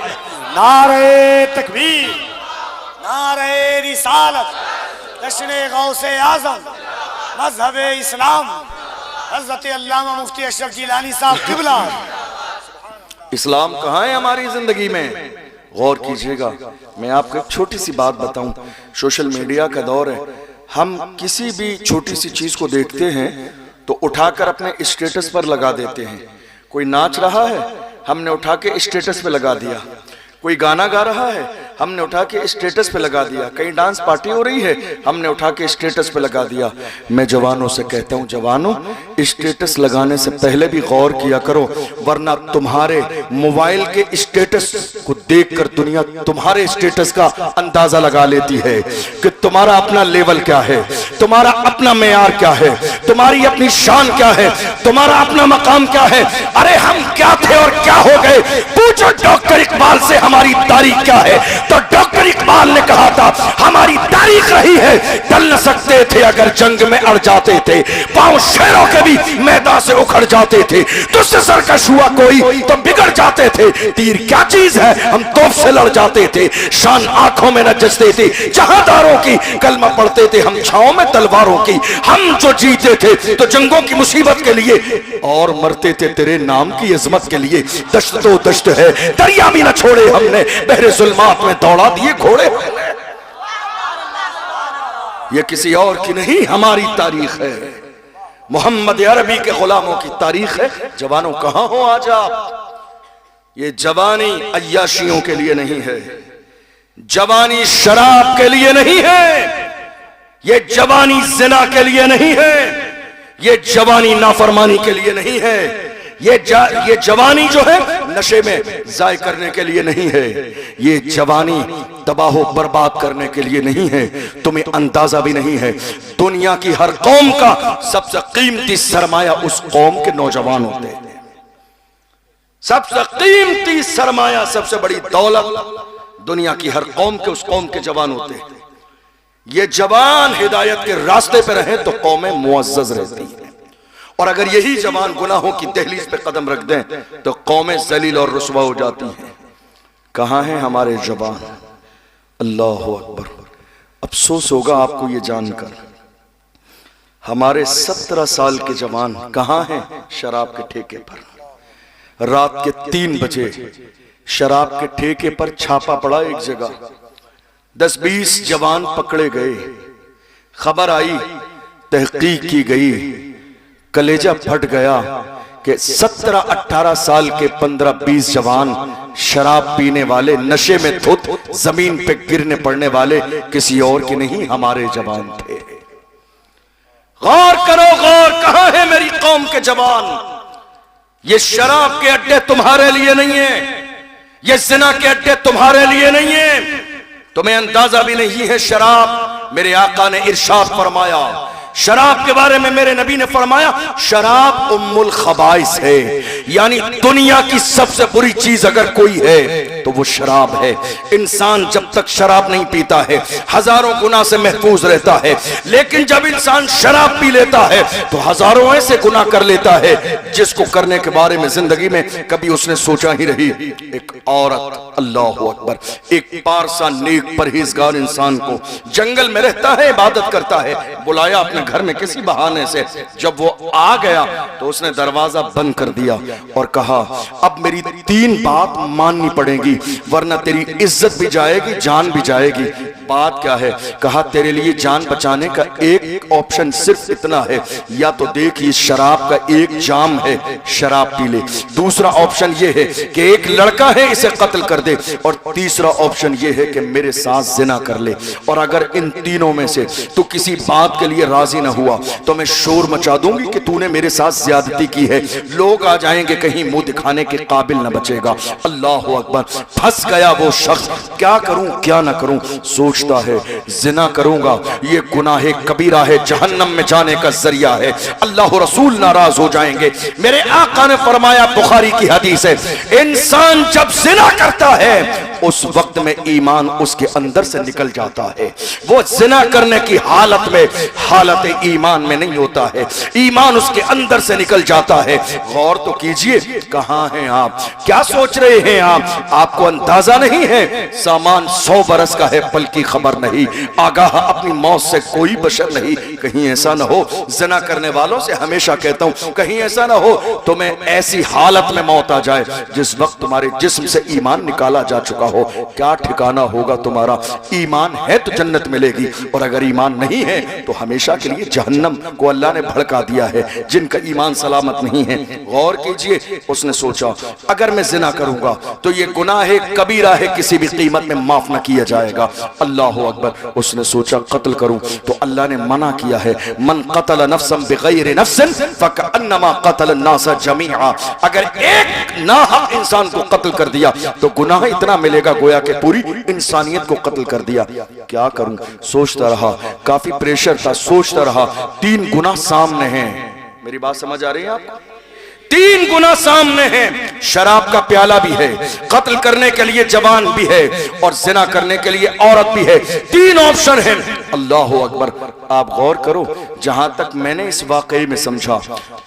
नारे तकबीर, नारे रिसालत, जश्न गौसे आज़म, मज़हब इस्लाम, हज़रत अल्लामा मुफ्ती अशरफ जिलानी साहब क़िबला। इस्लाम कहाँ है हमारी जिंदगी में? गौर कीजिएगा, मैं आपको एक छोटी सी बात बताऊं। सोशल मीडिया का दौर है, हम किसी भी छोटी सी चीज को देखते हैं तो उठाकर अपने स्टेटस पर लगा देते हैं। कोई नाच रहा है, हमने उठा के स्टेटस पे लगा दिया। कोई गाना गा रहा है, हमने उठा के स्टेटस पे लगा दिया। कहीं डांस पार्टी हो रही है, हमने उठा के स्टेटस पे लगा दिया। मैं जवानों से कहता हूं, जवानों स्टेटस लगाने से पहले भी गौर किया करो, वरना तुम्हारे मोबाइल के स्टेटस को देखकर दुनिया तुम्हारे स्टेटस का अंदाजा लगा लेती है कि तुम्हारा अपना लेवल क्या है, तुम्हारा अपना मेयार क्या है, तुम्हारी अपनी शान क्या है, तुम्हारा अपना मकाम क्या है। अरे हम क्या थे और क्या हो गए? पूछो डॉक्टर इकबाल से हमारी तारीख क्या है, तो डॉक्टर इकबाल ने कहा था हमारी तारीख रही है, टल न सकते थे अगर जंग में अड़ जाते थे, पांव शेरों के भी मैदान से उखड़ जाते थे, तुझसे सरकश हुआ कोई तो बिगड़ जाते थे, तीर क्या चीज है हम तोप से लड़ जाते थे, शान आंखों में न जचते थे जहादारों की, कलमा पढ़ते थे हम छाओं में तलवारों की। हम जो जीते थे तो जंगों की मुसीबत के लिए और मरते थे तेरे नाम की इज्जत के लिए। दश्त तो दश्त है, दरिया भी न छोड़े हमने, बहरे जुल्मात में दौड़ा दिए घोड़े। ये किसी और की नहीं हमारी तारीख है, मोहम्मद अरबी के गुलामों की तारीख है। जवानों कहां हो आज आप? ये जवानी अय्याशियों के लिए नहीं है, जवानी शराब के लिए नहीं है, ये जवानी जिना के लिए नहीं है, ये जवानी नाफरमानी के लिए नहीं है, ये जवानी जो है नशे में जाय करने के लिए नहीं है, ये जवानी तबाह बर्बाद करने के लिए नहीं है। तुम्हें अंदाजा भी नहीं है, दुनिया की हर कौम का सबसे कीमती सरमाया उस कौम के नौजवान होते हैं। सबसे कीमती सरमाया, सबसे बड़ी दौलत दुनिया की हर कौम के उस कौम के जवान होते हैं। ये जवान हिदायत के रास्ते पे रहे तो कौमें मुअज़्ज़ज़ रहती हैं, और अगर यही जवान गुनाहों की दहलीज पे कदम रख दें तो कौमें जलील और रुस्वा हो जाती हैं। कहाँ हैं हमारे जवान? अल्लाह अकबर। अफसोस होगा आपको ये जानकर, हमारे 17 साल के जवान कहाँ हैं? शराब के ठेके पर। रात के 3 बजे शराब के ठेके पर छापा पड़ा एक जगह, 10-20 जवान पकड़े गए। खबर आई, तहकीक की गई, कलेजा फट गया कि 17-18 साल के 15-20 जवान शराब पीने वाले, नशे में धुत, जमीन पे गिरने पड़ने वाले किसी और के नहीं हमारे जवान थे। गौर करो, गौर, कहां है मेरी कौम के जवान? ये शराब के अड्डे तुम्हारे लिए नहीं है, ये जिना के अड्डे तुम्हारे लिए नहीं है। तुम्हें अंदाजा भी नहीं है शराब, मेरे आका ने इरशाद फरमाया, शराब के बारे में मेरे नबी ने फरमाया शराब उम्मुल खबाइस है, यानी दुनिया की सबसे बुरी चीज अगर कोई है तो वो शराब है। इंसान जब तक शराब नहीं पीता है हजारों गुनाह से महफूज रहता है, लेकिन जब इंसान शराब पी लेता है तो हजारों ऐसे गुनाह कर लेता है जिसको करने के बारे में जिंदगी में कभी उसने सोचा ही नहीं। एक औरत, अल्लाह अकबर, एक पारसा नेक परहेजगार इंसान को जंगल में रहता है, इबादत करता है, बुलाया अपने घर में किसी बहाने से। जब वो आ गया तो उसने दरवाजा बंद कर दिया और कहा अब मेरी 3 बात माननी पड़ेगी वरना तेरी इज्जत भी जाएगी, जान भी जाएगी। बात क्या है? कहा तेरे लिए जान बचाने का एक ऑप्शन सिर्फ इतना है, या तो देख ये शराब का एक जाम है, शराब पी ले। दूसरा ऑप्शन ये है कि एक लड़का है, इसे कत्ल कर दे। और तीसरा ऑप्शन ये है कि मेरे साथ जिना कर ले। और अगर इन तीनों में से तू किसी बात के लिए राजी ना हुआ तो मैं शोर मचा दूंगी कि तूने मेरे साथ ज्यादती की है। लोग आ जाएंगे, कहीं मुंह दिखाने के काबिल न बचेगा। अल्लाह अकबर। फंस गया वो शख्स, क्या करूं क्या ना करूं, सोचता है जिना करूंगा ये गुनाह कबीरा है, जहन्नम में जाने का जरिया है, अल्लाह रसूल नाराज हो जाएंगे। मेरे आका ने फरमाया, बुखारी की हदीस है, इंसान जब जिना करता है उस वक्त में ईमान उसके अंदर से निकल जाता है। वो जिना करने की हालत में हालत ईमान में नहीं होता है, ईमान उसके अंदर से निकल जाता है। गौर तो कीजिए, कहां हैं आप, क्या सोच रहे हैं आप? आपको अंदाजा नहीं है, सामान 100 बरस का है पल की खबर नहीं, आगाह अपनी मौत से कोई बशर नहीं। कहीं ऐसा ना हो, जिना करने वालों से हमेशा कहता हूं, कहीं ऐसा ना हो तुम्हें ऐसी हालत में मौत आ जाए जिस वक्त तुम्हारे जिस्म से ईमान निकाला जा चुका हो। क्या ठिकाना होगा तुम्हारा? ईमान है तो जन्नत मिलेगी, और अगर ईमान नहीं है तो हमेशा के लिए जहन्नम को अल्लाह ने भड़का दिया है जिनका ईमान सलामत नहीं है। गौर कीजिए, उसने सोचा अगर मैं जिना करूंगा तो ये गुनाह है कबीरा है, किसी भी कीमत में माफ न किया जाएगा। अल्लाह अकबर। उसने सोचा कत्ल करूं तो अल्लाह ने मना किया है, मन कतल नफ्सन बिगैर नफ्सिन फकअन्नमा कतल अन्नास जमीआ। अगर एक नाहक इंसान को कत्ल कर दिया तो गुनाह इतना मिलेगा गोया कि पूरी इंसानियत को कत्ल कर दिया। क्या करूं, सोचता रहा, काफी प्रेशर था, सोचता रहा। 3 गुनाह सामने हैं। मेरी बात समझ आ रही है आपको? 3 गुनाह सामने हैं, शराब का प्याला भी है, कत्ल करने के लिए जवान भी है, और जिना करने के लिए औरत भी है। 3 ऑप्शन हैं। अल्लाह अकबर। आप गौर करो, जहां तक मैंने इस वाकई में समझा,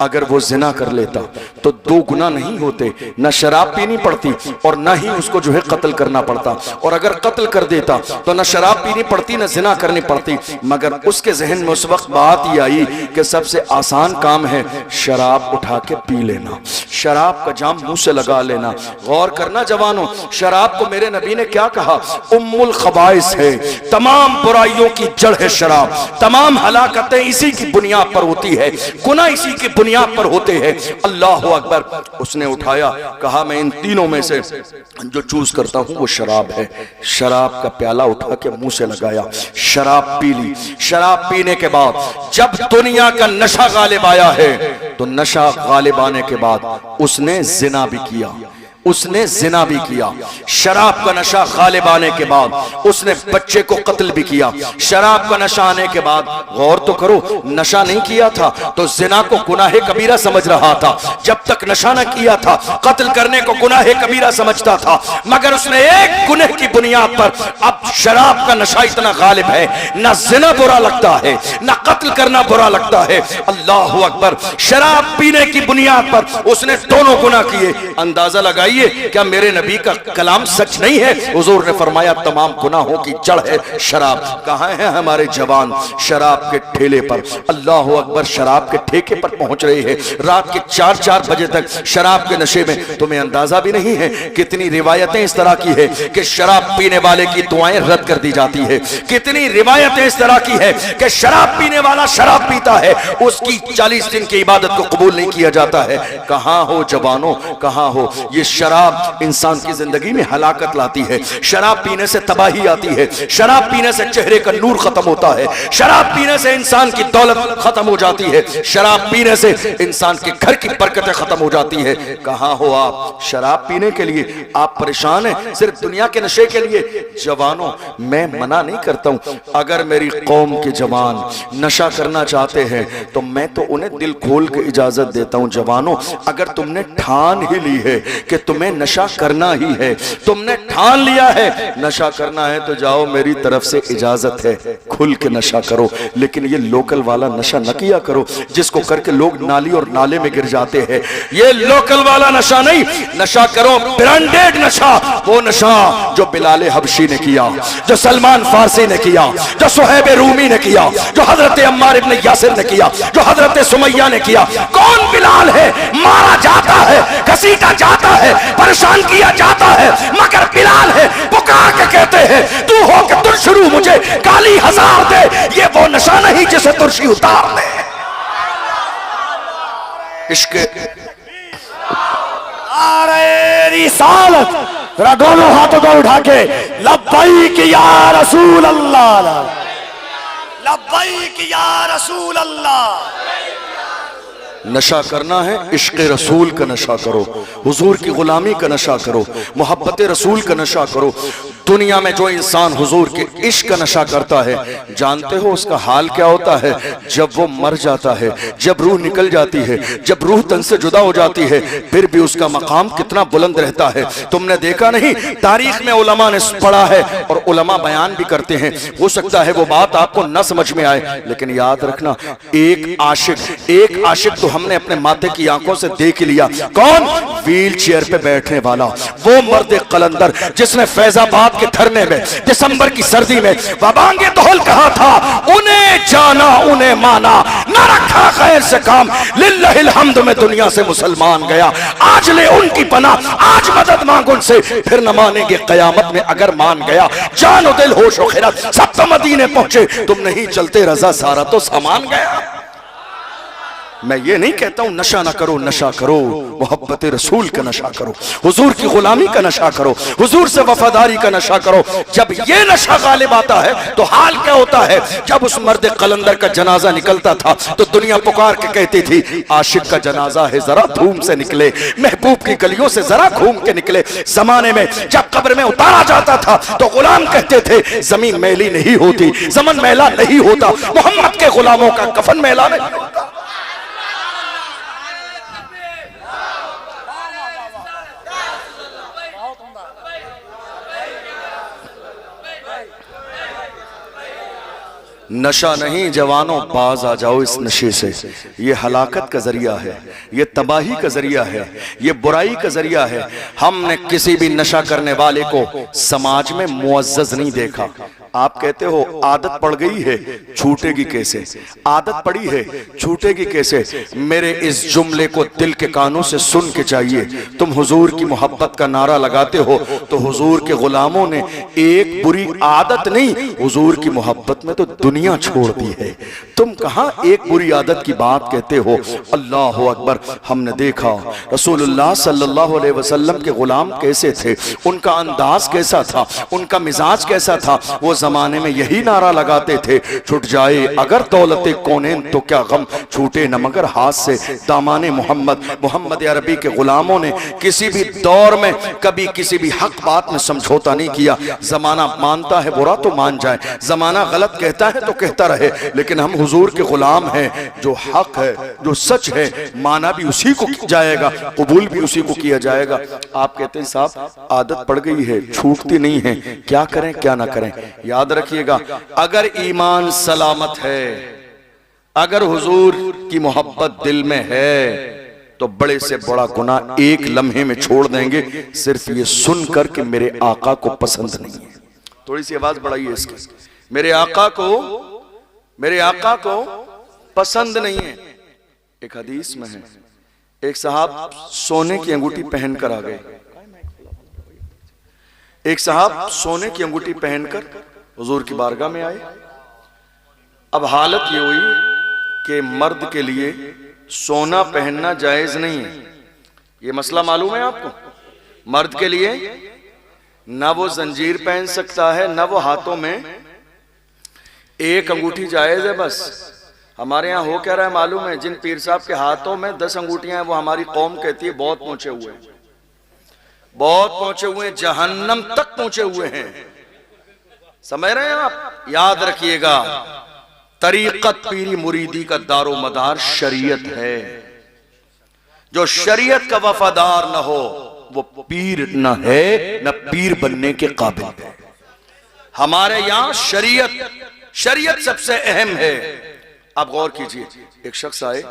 अगर वो जिना कर लेता तो 2 गुनाह नहीं होते, न शराब पीनी पड़ती और न ही उसको जो है कत्ल करना पड़ता। और अगर कत्ल कर देता तो न शराब पीनी पड़ती न जिना करनी पड़ती। मगर उसके जहन में उस वक्त बात ही आई कि सबसे आसान काम है शराब उठा के पी लेना, शराब का जाम मुंह से लगा लेना। गौर करना जवानों, शराब को मेरे नबी ने क्या कहा? उम्मुल खबाइस है, तमाम बुराइयों की जड़ है शराब, तमाम हलाकतें इसी की बुनियाद पर होती है, गुनाह इसी की बुनियाद पर होते हैं। अल्लाह अकबर। उसने उठाया, कहा मैं इन तीनों में से जो चूज करता हूं वो शराब है। शराब का प्याला उठा के मुंह से लगाया, शराब पी ली। शराब पीने के बाद जब दुनिया का नशा गालिब आया है तो नशा गालिब आने के बाद उसने जिना भी किया, उसने जिना भी किया। शराब का नशा गालिब आने के बाद उसने बच्चे को कत्ल भी किया। शराब का नशा आने के बाद, गौर तो करो, नशा नहीं किया था तो जिना को गुनाह कबीरा समझ रहा था। जब तक नशा न किया था कत्ल करने को गुनाह कबीरा समझता था। मगर उसने एक गुनाह की बुनियाद पर, अब शराब का नशा इतना गालिब है, ना जिना बुरा लगता है ना कत्ल करना बुरा लगता है। अल्लाह अकबर। शराब पीने की बुनियाद पर उसने दोनों गुनाह किए। अंदाजा लगाइए, क्या मेरे नबी का कलाम सच नहीं है? हुजूर ने फरमाया तमाम गुनाहों की जड़ है शराब। कहां है हमारे जवान? शराब के ठेले पर। अल्लाह अकबर। शराब के ठेके पर पहुंच रहे हैं रात के 4-4 बजे तक शराब के नशे में। तुम्हें अंदाजा भी नहीं है कितनी रिवायतें इस तरह की है कि शराब पीने वाले की दुआएं रद्द कर दी जाती है। कितनी रिवायतें इस तरह की है कि शराब पीने वाला शराब पीता है, उसकी 40 दिन की इबादत को कबूल नहीं किया जाता है। कहां हो जवानों, कहां हो? ये शराब इंसान की जिंदगी में हलाकत लाती है। शराब पीने से तबाही आती है, शराब पीने से चेहरे का नूर खत्म होता है, शराब पीने से इंसान की दौलत खत्म हो जाती है, शराब पीने से इंसान के घर की बरकतें खत्म हो जाती है। कहां हो आप? शराब पीने के लिए आप परेशान हैं, सिर्फ दुनिया के नशे के लिए। जवानों, मैं मना नहीं करता हूं, अगर मेरी कौम के जवान नशा करना चाहते हैं तो मैं तो उन्हें दिल खोल के इजाजत देता हूं। जवानों, अगर तुमने ठान ही ली है कि तुम्हें नशा करना ही है, तुमने ठान लिया है नशा करना है, तो जाओ मेरी तरफ से इजाजत है, खुल के नशा करो। लेकिन ये लोकल वाला नशा न किया करो जिसको करके लोग नाली और नाले में गिर जाते हैं। ये लोकल वाला नशा नहीं, नशा करो ब्रांडेड नशा, वो नशा जो बिलाल हबशी ने किया, जो सलमान फारसी ने किया, जो सुहैब रूमी ने किया, जो हजरत अम्मार इब्न यासिर ने किया, जो हजरत सुमैया ने किया। कौन बिलाल है? मारा जाता है, घसीटा जाता है, परेशान किया जाता है, मगर बिलाल है पुकार के कहते हैं तू हो के तुर शुरू मुझे गाली हजार दे। ये वो नशा नहीं जिसे तुरशी उतार दे। इश्क आ रहे रिसालत, जरा दोनों हाथों को उठा के लब्बैक या रसूल अल्लाह, लब्बैक या रसूल अल्लाह। नशा करना है, इश्क रसूल का नशा करो, हुजूर की गुलामी का नशा करो, मोहब्बत रसूल का नशा करो। दुनिया में जो इंसान हुजूर के इश्क का नशा करता है, जानते हो उसका हाल क्या होता है? जब वो मर जाता है, जब रूह निकल जाती है, जब रूह तन से जुदा हो जाती है, फिर भी उसका मकाम कितना बुलंद रहता है। तुमने देखा नहीं, तारीख में उलमा ने पढ़ा है और उलमा बयान भी करते हैं। हो सकता है वो बात आपको न समझ में आए, लेकिन याद रखना, एक आशिक तो हमने अपने माथे की आंखों से देख लिया। कौन? व्हील चेयर पे बैठने वाला, वो मर्द कलंदर जिसने फैजाबाद के धरने में दिसंबर की सर्दी में वबांगे दोहल कहा था, उन्हें जाना उन्हें माना, न रखा खैर से काम, लिल्लाहिल हम्द में दुनिया से मुसलमान गया। आज ले उनकी पनाह, आज मदद मांग उनसे, फिर न मानेंगे कयामत में अगर मान गया। जानो दिल होश और खिरत सब तो मदीने पहुंचे, तुम नहीं चलते रजा सारा तो सामान गया। मैं ये नहीं कहता हूं नशा ना करो, नशा करो, मोहब्बत रसूल का नशा करो, हुजूर की गुलामी का नशा करो, हुजूर से वफादारी का नशा करो। जब ये नशा गालिब आता है तो हाल क्या होता है? जब उस मर्द कलंदर का जनाजा निकलता था तो दुनिया पुकार के कहती थी आशिक का जनाजा है, जरा धूम से निकले, महबूब की गलियों से जरा घूम के निकले। जमाने में जब कब्र में उतारा जाता था तो गुलाम कहते थे जमीन मैली नहीं होती, ज़मन मैला नहीं होता, मोहम्मद के गुलामों का कफन मैला नहीं होता। नशा नहीं जवानों, बाज आ जाओ इस नशे से। ये हलाकत का जरिया है, ये तबाही का जरिया है, ये बुराई का जरिया है। हमने किसी भी नशा करने वाले को समाज में मुअज्जज नहीं देखा। आप कहते हो आदत पड़ गई है, छूटेगी कैसे? आदत पड़ी है, छूटेगी कैसे? मेरे इस जुमले को दिल के कानों से सुन के चाहिए। तुम हुजूर की मोहब्बत का नारा लगाते हो तो हुजूर के गुलामों ने एक बुरी आदत नहीं, हुजूर की मोहब्बत में तो दुनिया छोड़ दी है। तुम कहां एक बुरी आदत की बात कहते हो? अल्लाह अकबर। हमने देखा रसूलुल्लाह सल्लल्लाहु अलैहि वसल्लम के गुलाम कैसे थे, उनका अंदाज कैसा था, उनका मिजाज कैसा था। वो जमाने में यही नारा लगाते थे, छूट जाए अगर दौलते कौनेन तो क्या गम, छूटे न मगर हाथ से दामाने मोहम्मद। मोहम्मद अरबी के गुलामों ने किसी भी दौर में कभी किसी भी हक बात में समझौता नहीं किया। जमाना मानता है बुरा तो मान जाए, जमाना गलत कहता है तो कहता रहे, लेकिन हम हुजूर के गुलाम हैं। जो हक है, जो सच है, माना भी उसी को जाएगा, कबूल भी उसी को किया जाएगा। आप कहते हैं साहब आदत पड़ गई है, छूटती नहीं है, क्या करें क्या ना करें? याद रखिएगा, अगर ईमान सलामत है, अगर हुजूर की मोहब्बत दिल में है तो बड़े से बड़ा गुनाह एक लम्हे में छोड़ देंगे, सिर्फ ये सुनकर कि मेरे आका को पसंद नहीं है। थोड़ी सी आवाज बढ़ाइए इसकी, मेरे आका को पसंद नहीं है। एक हदीस में है, एक साहब सोने की अंगूठी पहनकर आ गए, एक साहब सोने की अंगूठी पहनकर हुजूर की बारगाह में आए। अब हालत ये हुई कि मर्द के लिए सोना पहनना जायज नहीं है। ये मसला मालूम है आपको? मर्द के लिए ना वो जंजीर पहन सकता है, ना वो हाथों में एक अंगूठी जायज है बस। हमारे यहाँ हो क्या रहा है मालूम है? जिन पीर साहब के हाथों में 10 अंगूठियां हैं वो हमारी कौम कहती है बहुत पहुंचे हुए हैं, बहुत पहुंचे हुए हैं, जहन्नम तक पहुंचे हुए हैं। समझ रहे हैं आप? याद रखिएगा, तरीकत पीरी मुरीदी का दारो मदार शरीयत है। जो शरीयत का वफादार न हो वो पीर न है न पीर बनने के काबिल है। हमारे यहां शरीयत सबसे अहम है। आप गौर कीजिए, एक शख्स आए,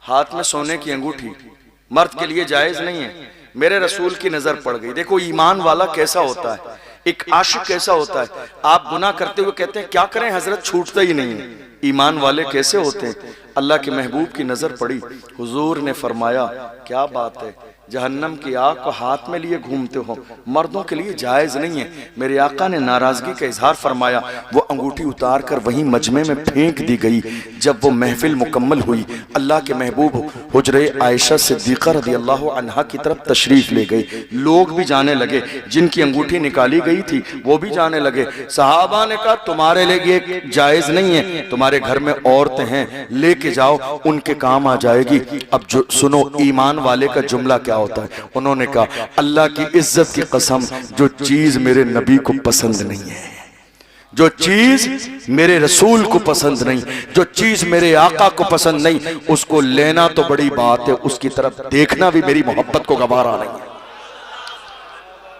हाथ में सोने की अंगूठी, मर्द के लिए जायज नहीं है। मेरे रसूल की नजर पड़ गई। देखो ईमान वाला कैसा होता है, एक आशिक कैसा होता है। आप गुनाह करते हुए कहते हैं क्या करें हजरत, छूटता ही नहीं है। ईमान वाले कैसे होते हैं। अल्लाह के महबूब की नजर पड़ी, हुजूर ने फरमाया क्या बात है, जहन्नम की आग को हाथ में लिए घूमते हो, मर्दों के लिए जायज नहीं है। मेरे आका ने नाराजगी का इजहार फरमाया, वो अंगूठी उतार कर वहीं मजमे में फेंक दी गई। जब वो महफिल मुकम्मल हुई, अल्लाह के महबूब हुजरे आयशा सिद्दीक़ा रज़ियल्लाहु अन्हा की तरफ तशरीफ ले गए। लोग भी जाने लगे, जिनकी अंगूठी निकाली गई थी वो भी जाने लगे। सहाबा ने कहा तुम्हारे लिए जायज नहीं है, तुम्हारे घर में औरतें हैं, लेके जाओ, उनके काम आ जाएगी। अब जो सुनो ईमान वाले का जुमला क्या होता है। उन्होंने कहा अल्लाह की इज्जत की कसम, जो चीज मेरे नबी को पसंद नहीं है, जो चीज मेरे रसूल को पसंद नहीं, जो चीज मेरे आका को पसंद नहीं, उसको लेना तो बड़ी बात है, उसकी तरफ देखना भी मेरी मोहब्बत को गवारा नहीं है।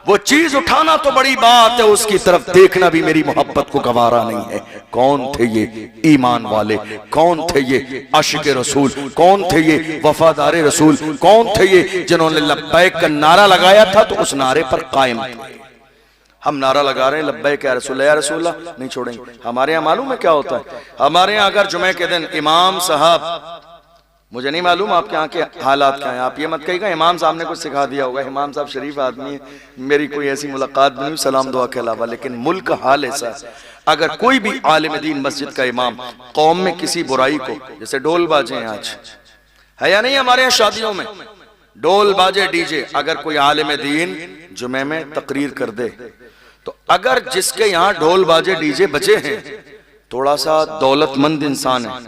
वो चीज उठाना तो बड़ी बात है, उसकी तरफ देखना भी मेरी मोहब्बत को गवारा नहीं है। कौन थे ये ईमान वाले, कौन थे ये आशिक रसूल, कौन थे ये वफादार रसूल, कौन थे ये जिन्होंने लब्बैक का नारा लगाया था तो उस नारे पर कायम थे। हम नारा लगा रहे हैं लब्बैक या रसूलल्लाह नहीं छोड़ेंगे। हमारे यहाँ मालूम है क्या होता है, हमारे यहाँ अगर जुमे के दिन इमाम साहब, मुझे नहीं मालूम आपके यहाँ के हालात क्या हैं, आप ये मत कहिएगा इमाम साहब ने कुछ सिखा दिया होगा। इमाम साहब शरीफ आदमी है, मेरी कोई ऐसी मुलाकात भी नहीं सलाम दुआ के अलावा, लेकिन मुल्क का हाल ऐसा है, अगर कोई भी आलिम दीन मस्जिद का इमाम कौम में किसी बुराई को, जैसे ढोल बाजे आज है या नहीं हमारे यहाँ शादियों में ढोल बाजे डीजे, अगर कोई आलिम दीन जुमे में तकरीर कर दे, तो अगर जिसके यहाँ ढोल बाजे डीजे बचे हैं थोड़ा सा दौलतमंद इंसान है,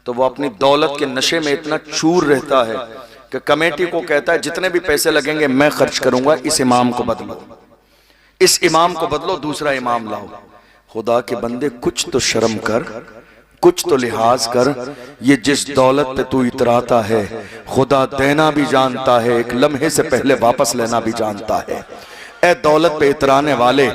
तो वो अपनी दौलत के नशे में इतना चूर रहता है कि कमेटी को कहता है जितने भी पैसे लगेंगे मैं खर्च करूंगा, इस इमाम को बदलो, इस इमाम को बदलो, दूसरा इमाम लाओ। खुदा के बंदे कुछ तो शर्म कर, कुछ तो लिहाज कर। ये जिस दौलत पे तू इतराता है खुदा देना भी जानता है, एक लम्हे से पहले वापस लेना भी जानता है। ए दौलत पे इतराने वाले,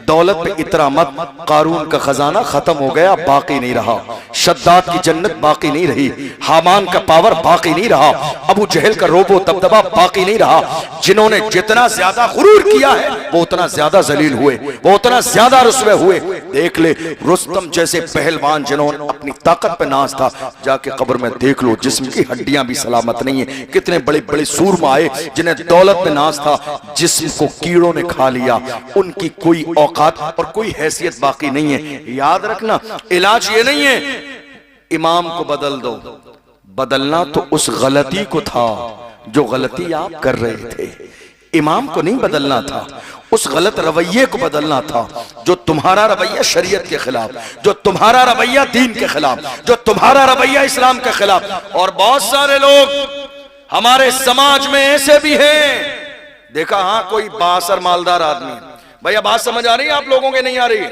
दौलत पे इतरा मत। कारून का खजाना खत्म हो गया, बाकी नहीं रहा। शद्दाद की जन्नत बाकी नहीं रही, हामान का पावर बाकी नहीं रहा, अबू जहल का रोबो दबदबा बाकी नहीं रहा। जिन्होंने जितना ज्यादा गुरूर किया है वो उतना ज्यादा जलील हुए, वो उतना ज्यादा रुस्वे हुए। देख ले रुस्तम जैसे पहलवान जिन्होंने अपनी ताकत पे नाज था, जाके कब्र में देख लो जिस्म की हड्डियां भी सलामत नहीं है। कितने बड़े बड़े सूरमा आए जिन्हें दौलत पे नाज था, जिस्म को कीड़ों ने खा लिया, उनकी कोई औकात और कोई हैसियत बाकी नहीं है। याद रखना इलाज ये नहीं है इमाम को बदल दो, बदलना तो उस गलती को था जो गलती आप कर रहे थे। इमाम को नहीं बदलना था, उस गलत रवैये को बदलना था जो तुम्हारा रवैया शरीयत के खिलाफ, जो तुम्हारा रवैया दीन के खिलाफ, जो तुम्हारा रवैया इस्लाम के खिलाफ। और बहुत सारे लोग हमारे समाज में ऐसे भी हैं, देखा हाँ कोई बासर मालदार आदमी, भैया बात समझ आ रही है आप लोगों के, नहीं आ रही है,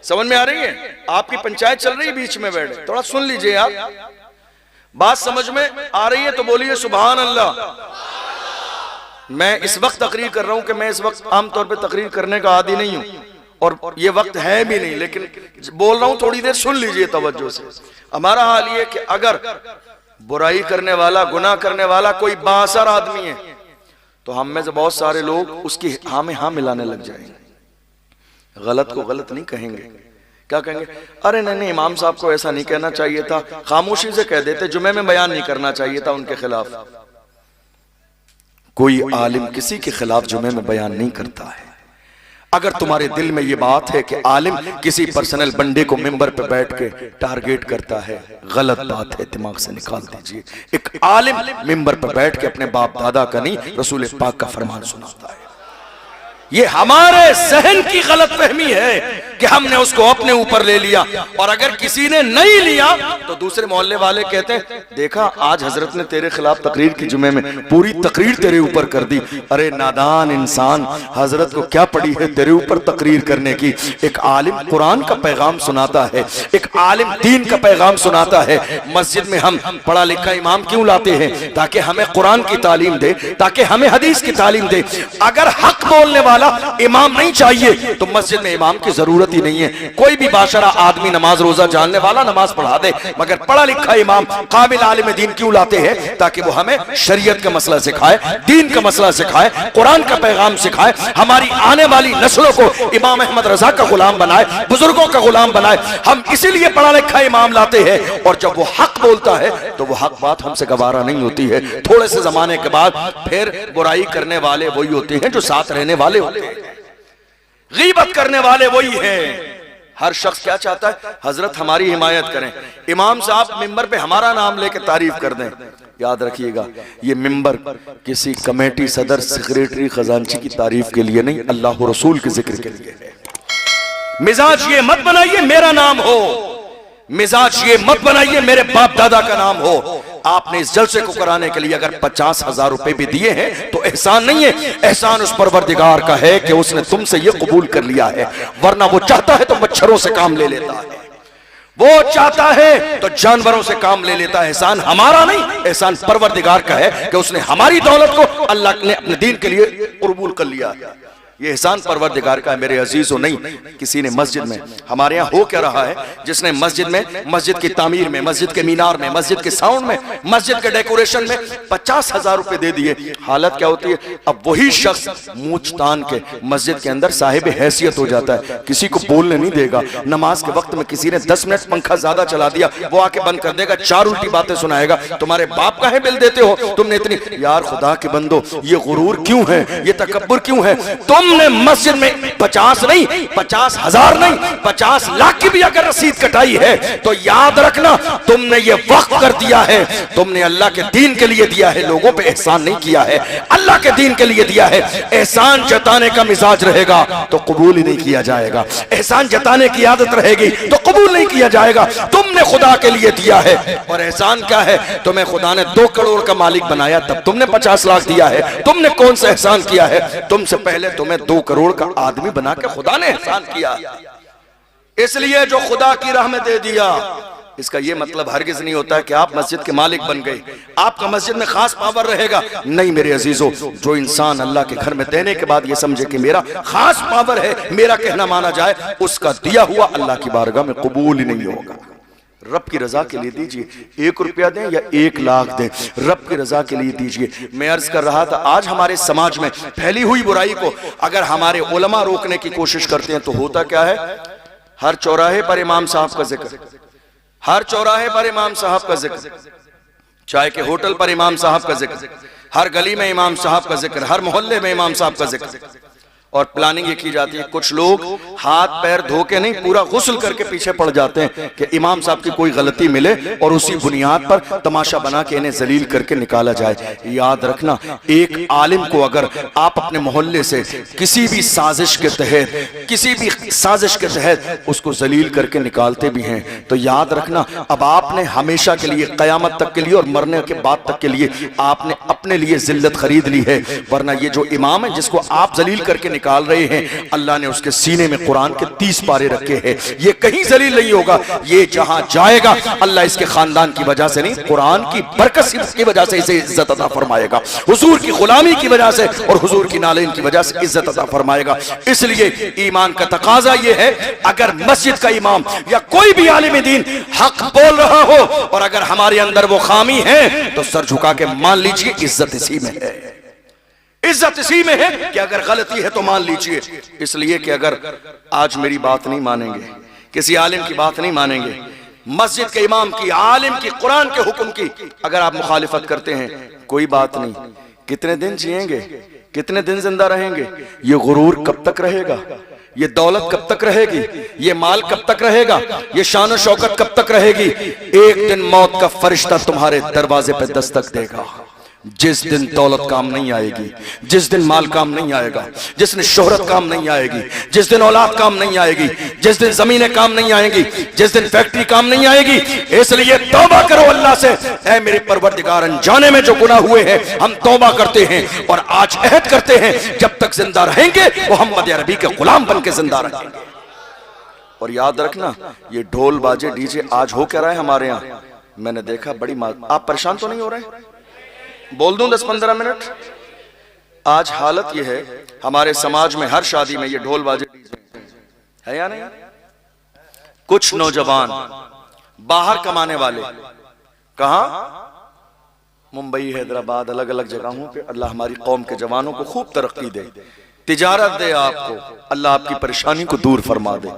समझ में आ रही है? आपकी पंचायत चल रही है, बीच में बैठे थोड़ा सुन लीजिए आप, बात समझ में आ रही है तो बोलिए सुभान अल्लाह। मैं इस वक्त तकरीर कर रहा हूं कि मैं इस वक्त आमतौर पे तकरीर करने का आदी नहीं हूं और ये वक्त है भी नहीं, लेकिन बोल रहा हूं, थोड़ी देर सुन लीजिए तवज्जो से। हमारा हाल ये कि अगर बुराई करने वाला, गुनाह करने वाला कोई बासर आदमी है तो हम में से बहुत सारे लोग उसकी हाँ में हाँ मिलाने लग जाएंगे, गलत को गलत नहीं कहेंगे। क्या कहेंगे? अरे नहीं इमाम साहब को ऐसा नहीं कहना चाहिए था, खामोशी से कह देते, जुमे में बयान नहीं करना चाहिए था उनके खिलाफ। कोई आलिम किसी के खिलाफ जुमे में बयान नहीं करता है। अगर तुम्हारे दिल में ये बात है कि आलिम किसी पर्सनल बंदे को मिंबर पे बैठ के टारगेट करता है, गलत बात है, दिमाग से निकाल दीजिए। एक आलिम मिंबर पे बैठ के अपने बाप दादा का नहीं, रसूल पाक का फरमान सुनाता है। ये हमारे जहन की गलत फहमी है कि हमने उसको अपने ऊपर ले लिया, और अगर किसी ने नहीं लिया तो दूसरे मोहल्ले वाले कहते हैं देखा आज हजरत ने तेरे खिलाफ तकरीर की जुमे में पूरी तकरीर तेरे ऊपर कर दी। अरे नादान इंसान, हजरत को क्या पड़ी है तेरे ऊपर तकरीर करने की। एक आलिम कुरान का पैगाम सुनाता है, एक आलिम दीन का पैगाम सुनाता है। मस्जिद में हम पढ़ा लिखा इमाम क्यों लाते हैं? ताकि हमें कुरान की तालीम दे, ताकि हमें हदीस की तालीम दे। अगर हक बोलने वाला इमाम नहीं चाहिए तो मस्जिद में इमाम की जरूरत ही नहीं है। कोई भी बाशरा आदमी नमाज रोजा जानने वाला नमाज पढ़ा दे, मगर पढ़ा लिखा इमाम काबिल आलिम दीन क्यों लाते हैं? ताकि वो हमें शरीयत का मसला सिखाए, दीन का मसला सिखाए, कुरान का पैगाम सिखाए, हमारी आने वाली नस्लों को इमाम अहमद रजा का गुलाम बनाए, बुजुर्गों का गुलाम बनाए। हम इसीलिए पढ़ा लिखा इमाम लाते हैं, और जब वो हक बोलता है तो वो हक बात हमसे गवारा नहीं होती है। थोड़े से जमाने के बाद फिर बुराई करने वाले वही होते हैं जो साथ रहने वाले होते हैं, गीबत करने वाले वही हैं। हर शख्स क्या चाहता है? हजरत हमारी हिमायत करें, इमाम साहब मिंबर पे हमारा नाम लेके तारीफ कर दें। याद रखिएगा, ये मिंबर किसी कमेटी, सदर, सेक्रेटरी, खजांची की तारीफ के लिए नहीं, अल्लाह रसूल के जिक्र के लिए है। मिजाज ये मत बनाइए मेरा नाम हो, मिजाज ये मत बनाइए मेरे बाप दादा का नाम हो। आपने इस जलसे को कराने के लिए अगर 50,000 रुपए भी दिए हैं तो एहसान नहीं है, एहसान उस परवरदिगार का है कि उसने तुमसे ये कबूल कर लिया है। वरना वो चाहता है तो मच्छरों से काम ले लेता है, वो चाहता है तो जानवरों से काम ले लेता है। एहसान हमारा नहीं, एहसान परवरदिगार का है कि उसने हमारी दौलत को अल्लाह ने अपने दीन के लिए कबूल कर लिया। ये एहसान परवरदिगार का है मेरे अजीजों। नहीं किसी ने मस्जिद में, हमारे यहाँ हो क्या रहा है, जिसने मस्जिद में, मस्जिद की तामीर में, मस्जिद के मीनार में, मस्जिद के साउंड में, मस्जिद के डेकोरेशन में 50,000 रुपए दे दिए। हालत क्या होती है? अब वही शख्स मूंछ तान के मस्जिद के अंदर साहिब हैसियत हो जाता है, किसी को बोलने नहीं देगा। नमाज के वक्त में किसी ने 10 मिनट पंखा ज्यादा चला दिया, वो आके बंद कर देगा, 4 उल्टी बातें सुनाएगा। तुम्हारे बाप का है बिल देते हो तुमने इतनी। यार खुदा के बंदो, ये गुरूर क्यों है, ये तकब्बुर क्यों है? तुमने मस्जिद में 50 नहीं, 50,000 नहीं, 50 लाख की भी अगर रसीद कटाई है तो याद रखना तुमने ये वक्त कर दिया है, तुमने अल्लाह के दीन के लिए दिया है, लोगों पे एहसान नहीं किया है, अल्लाह के दीन के लिए दिया है। एहसान जताने का मिजाज रहेगा तो कबूल ही नहीं किया जाएगा, एहसान जताने की आदत रहेगी तो कबूल नहीं किया जाएगा। तुमने खुदा के लिए दिया है, और एहसान क्या है? तुम्हें खुदा ने 2 करोड़ का मालिक बनाया तब तुमने 50 लाख दिया है। तुमने कौन सा एहसान किया है? तुमसे पहले तुम्हें 2 करोड़ का आदमी बना के खुदा ने एहसान किया, इसलिए जो खुदा की राह में दे दिया। इसका यह मतलब हरगिज नहीं होता है कि आप मस्जिद के मालिक बन गए, आपका मस्जिद में खास पावर रहेगा। नहीं मेरे अजीजों, जो इंसान अल्लाह के घर में देने के बाद ये समझे कि मेरा खास पावर है, मेरा कहना माना जाए, उसका दिया हुआ अल्लाह की बारगाह में कबूल ही नहीं होगा। रब की रजा के लिए दीजिए, 1 रुपया दें या 1 लाख दें, रब की रजा के लिए दीजिए। मैं अर्ज कर रहा था, आज हमारे समाज में फैली हुई बुराई को अगर हमारे उलमा रोकने की कोशिश करते हैं तो होता क्या है? हर चौराहे पर इमाम साहब का जिक्र, हर चौराहे पर इमाम साहब का जिक्र, चाय के होटल पर इमाम साहब का जिक्र, हर गली में इमाम साहब का जिक्र, हर मोहल्ले में इमाम साहब का जिक्र। और प्लानिंग ये की जाती है, कुछ लोग हाथ पैर धो के नहीं, पूरा गुस्ल करके पीछे पड़ जाते हैं कि इमाम साहब की कोई गलती मिले और उसी बुनियाद पर तमाशा बना के इन्हें जलील करके निकाला जाए। याद रखना, एक आलिम को अगर आप अपने मोहल्ले से किसी भी साजिश के तहत, किसी भी साजिश के तहत उसको जलील करके निकालते भी हैं तो याद रखना, अब आपने हमेशा के लिए, कयामत तक के लिए और मरने के बाद तक के लिए आपने अपने लिए जिल्लत खरीद ली है। वरना ये जो इमाम है जिसको आप जलील करके निकाल रहे हैं, अल्लाह ने उसके सीने में कुरान के 30 पारे रखे हैं, ये कहीं जलील नहीं होगा। ये जहां जाएगा अल्लाह इसके खानदान की वजह से नहीं, कुरान की बरकत की वजह से इसे इज्जत अता फरमाएगा, हुजूर की गुलामी की वजह से और हुजूर की नालेन की वजह से इज्जत अता फरमाएगा। इसलिए ईमान का तकाजा ये है, अगर मस्जिद का इमाम या कोई भी आलिम दीन हक बोल रहा हो और अगर हमारे अंदर वो खामी है तो सर झुका के मान लीजिए, इज्जत इसी में है, इज्जत इसी में है कि अगर गलती है तो मान लीजिए। इसलिए कि अगर आज मेरी बात नहीं मानेंगे, किसी आलिम की बात नहीं मानेंगे, मस्जिद के इमाम की, आलिम की, कुरान के हुक्म की अगर आप मुखालिफत करते हैं, कोई बात नहीं, कितने दिन जिएंगे, कितने दिन जिंदा रहेंगे, ये गुरूर कब तक रहेगा, ये दौलत कब तक रहेगी, ये माल कब तक रहेगा, ये शान और शौकत कब तक रहेगी। एक दिन मौत का फरिश्ता तुम्हारे दरवाजे पे दस्तक देगा, जिस दिन दौलत काम नहीं आएगी, जिस दिन माल काम नहीं आएगा, जिस दिन शोहरत काम नहीं आएगी, जिस दिन औलाद काम नहीं आएगी, जिस दिन जमीनें काम नहीं आएगी, जिस दिन फैक्ट्री काम नहीं आएगी, इसलिए तौबा करो अल्लाह से। ऐ मेरे परवरदिगार, अनजाने में जो गुनाह हुए हैं हम तौबा करते हैं और आज अहद करते हैं जब तक जिंदा रहेंगे मोहम्मद अरबी के गुलाम बन के जिंदा रहेंगे। और याद रखना, ये ढोल बाजे डीजे आज हो क्या रहा है हमारे यहाँ, मैंने देखा बड़ी आप परेशान तो नहीं हो रहे? बोल दूं 10-15 मिनट? आज हालत यह है हमारे समाज में, हर शादी में ये ढोल बाजे है या नहीं? कुछ नौजवान बाहर कमाने वाले, कहां? मुंबई, हैदराबाद, अलग अलग जगहों पे। अल्लाह हमारी कौम के जवानों को खूब तरक्की दे, तिजारत दे आपको, अल्लाह आपकी परेशानी को दूर फरमा दे।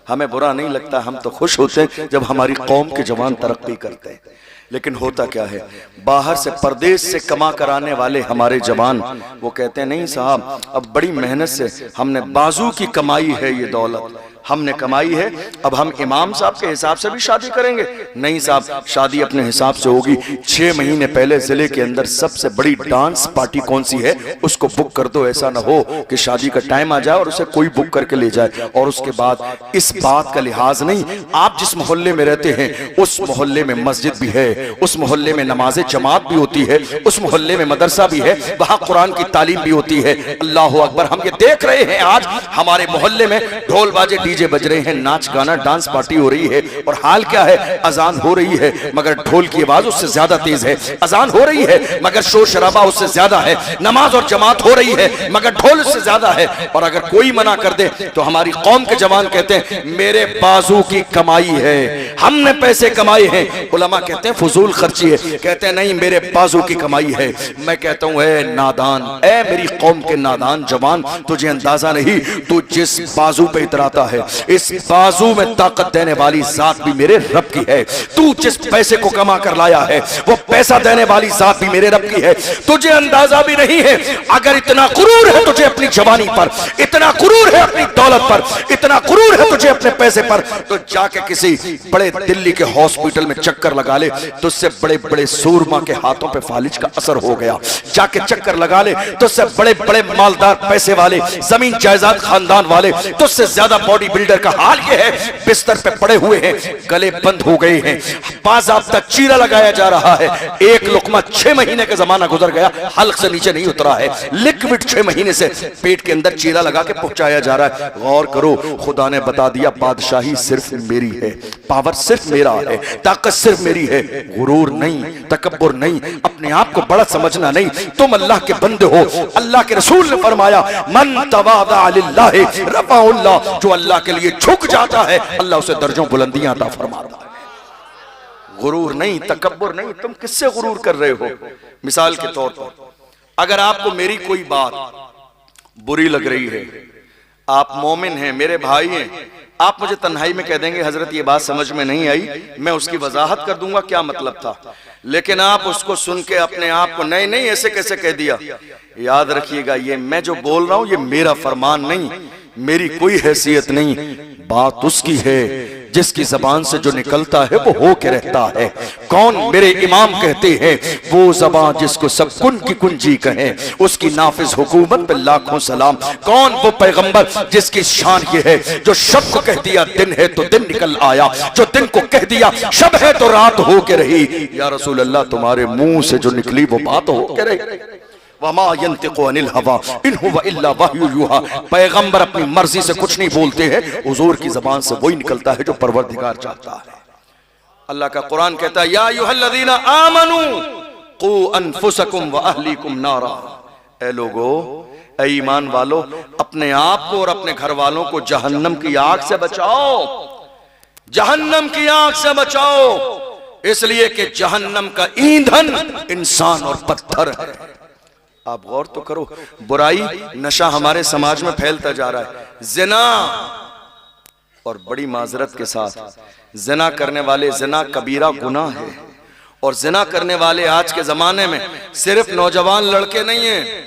हमें बुरा नहीं लगता, हम तो खुश होते हैं जब हमारी कौम के जवान तरक्की करते हैं। लेकिन होता क्या है, बाहर से परदेश से कमा कर आने वाले हमारे जवान वो कहते हैं नहीं साहब, अब बड़ी मेहनत से हमने बाजू की कमाई है, ये दौलत हमने कमाई है, अब हम इमाम साहब के हिसाब से भी शादी करेंगे? नहीं साहब, शादी अपने हिसाब से होगी। 6 महीने पहले जिले के अंदर सबसे बड़ी डांस पार्टी कौन सी है उसको बुक कर दो। ऐसा ना हो कि शादी का टाइम आ जाए और उसे कोई बुक करके ले जाए और उसके बाद इस बात का लिहाज नहीं, आप जिस मोहल्ले में रहते हैं उस मोहल्ले में मस्जिद भी है, उस मोहल्ले में नमाज जमात भी होती है, उस मोहल्ले में मदरसा भी है, वहां कुरान की तालीम भी होती है। अल्लाह अकबर, हम ये देख रहे हैं आज हमारे मोहल्ले में ढोल बाजे डीजे बज रहे हैं, नाच गाना डांस पार्टी हो रही है। और हाल क्या है, अजान हो रही है मगर ढोल की आवाज उससे ज्यादा तेज है, अजान हो रही है मगर शोर शराबा उससे ज्यादा है, नमाज और जमात हो रही है मगर ढोल उससे ज्यादा है। और अगर कोई मना कर दे तो हमारी कौम के जवान कहते हैं मेरे बाजू की कमाई है, हमने पैसे कमाए हैं। उलमा कहते हैं फजूल खर्ची है, कहते हैं नहीं मेरे बाजू की कमाई है। मैं कहता हूं ए नादान, ए मेरी कौम के नादान जवान, तुझे अंदाजा नहीं, तू जिस बाजू पे इतराता है इस बाजू में ताकत देने वाली जात भी मेरे रब की है। तू जिस पैसे को कमा कर लाया है वो पैसा देने वाली जात भी मेरे रब की है। तुझे अंदाजा भी नहीं है, अगर इतना गुरूर है तुझे अपनी जवानी पर, इतना गुरूर है अपनी दौलत पर, इतना गुरूर है तुझे अपने पैसे पर, तो जाके किसी बड़े दिल्ली के हॉस्पिटल में चक्कर लगा ले, तुझसे बड़े बड़े सूरमा के हाथों पे फालिज का असर हो गया। जाके चक्कर लगा ले, तुझसे बड़े बड़े मालदार पैसे वाले जमीन जायदाद खानदान वाले, तुझसे ज्यादा बॉडी बिल्डर का हाल ये है, बिस्तर पे पड़े हुए हैं, गले बंद हो गए हैं, बाज़ाब्ता चीरा लगाया जा रहा है। एक लुकमा 6 महीने का जमाना गुजर गया, हल्क से नीचे नहीं उतरा है, लिक्विड 6 महीने से पेट के अंदर चीरा लगा के पहुंचाया जा रहा है। गौर करो, खुदा ने बता दिया बादशाही सिर्फ मेरी है, पावर सिर्फ मेरा है, ताकत सिर्फ मेरी है। गुरूर नहीं, तकब्बुर नहीं, अपने आप को बड़ा समझना नहीं। तुम अल्लाह के बंदे हो। अल्लाह के रसूल ने फरमाया मन तवादा लिल्लाहि रफ़अहुल्लाह, जो अल्लाह के लिए झुक जाता है अल्लाह उसे दर्जों बुलंदियां अता फरमाता है। गुरूर नहीं, तकब्बुर नहीं। तुम किससे गुरूर कर रहे हो? मिसाल के तौर पर अगर आपको मेरी कोई बात बुरी लग रही है, आप मोमिन हैं, मेरे भाई हैं, आप मुझे तन्हाई में कह देंगे हजरत ये बात समझ में नहीं आई, मैं उसकी वजाहत कर दूंगा क्या मतलब था। लेकिन आप उसको सुन के अपने आप को नहीं नहीं ऐसे कैसे कह दिया, याद रखिएगा ये मैं जो बोल रहा हूं ये मेरा फरमान नहीं, मेरी कोई हैसियत नहीं, बात उसकी है जिसकी जबान से जो निकलता है वो हो के रहता है। कौन? मेरे इमाम कहते हैं वो जबान जिसको सब कुन की कुंजी कहे, उसकी नाफिज हुकूमत पे लाखों सलाम। कौन? वो पैगंबर जिसकी शान ये है जो शब को कह दिया दिन है तो दिन निकल आया, जो दिन को कह दिया शब है तो रात हो के रही। या रसूल अल्लाह, तुम्हारे मुंह से जो निकली वो बात हो के रही। वमा यंतिकु अनिल हवा इन हुवा इल्ला वह्यु यूहा, पैगंबर अपनी मर्जी से कुछ नहीं बोलते हैं, हुजूर की जबान से वही निकलता है जो परवरदिगार चाहता है। अल्लाह का कुरान कहता है या अय्युहल्लज़ीना आमनू qu अनफुसकुम व अहलीकुम नारा, ए लोगो, ए ईमान वालो, अपने आप को और अपने घर वालों को जहन्नम की आग से बचाओ, जहन्नम की आग से बचाओ, इसलिए कि जहन्नम का ईंधन इंसान और पत्थर है। आप गौर तो करो, बुराई नशा हमारे समाज में फैलता जा रहा है। जिना, और बड़ी माजरत के साथ जिना करने वाले, जिना कबीरा गुनाह है, और जिना करने वाले आज के जमाने में सिर्फ नौजवान लड़के नहीं हैं।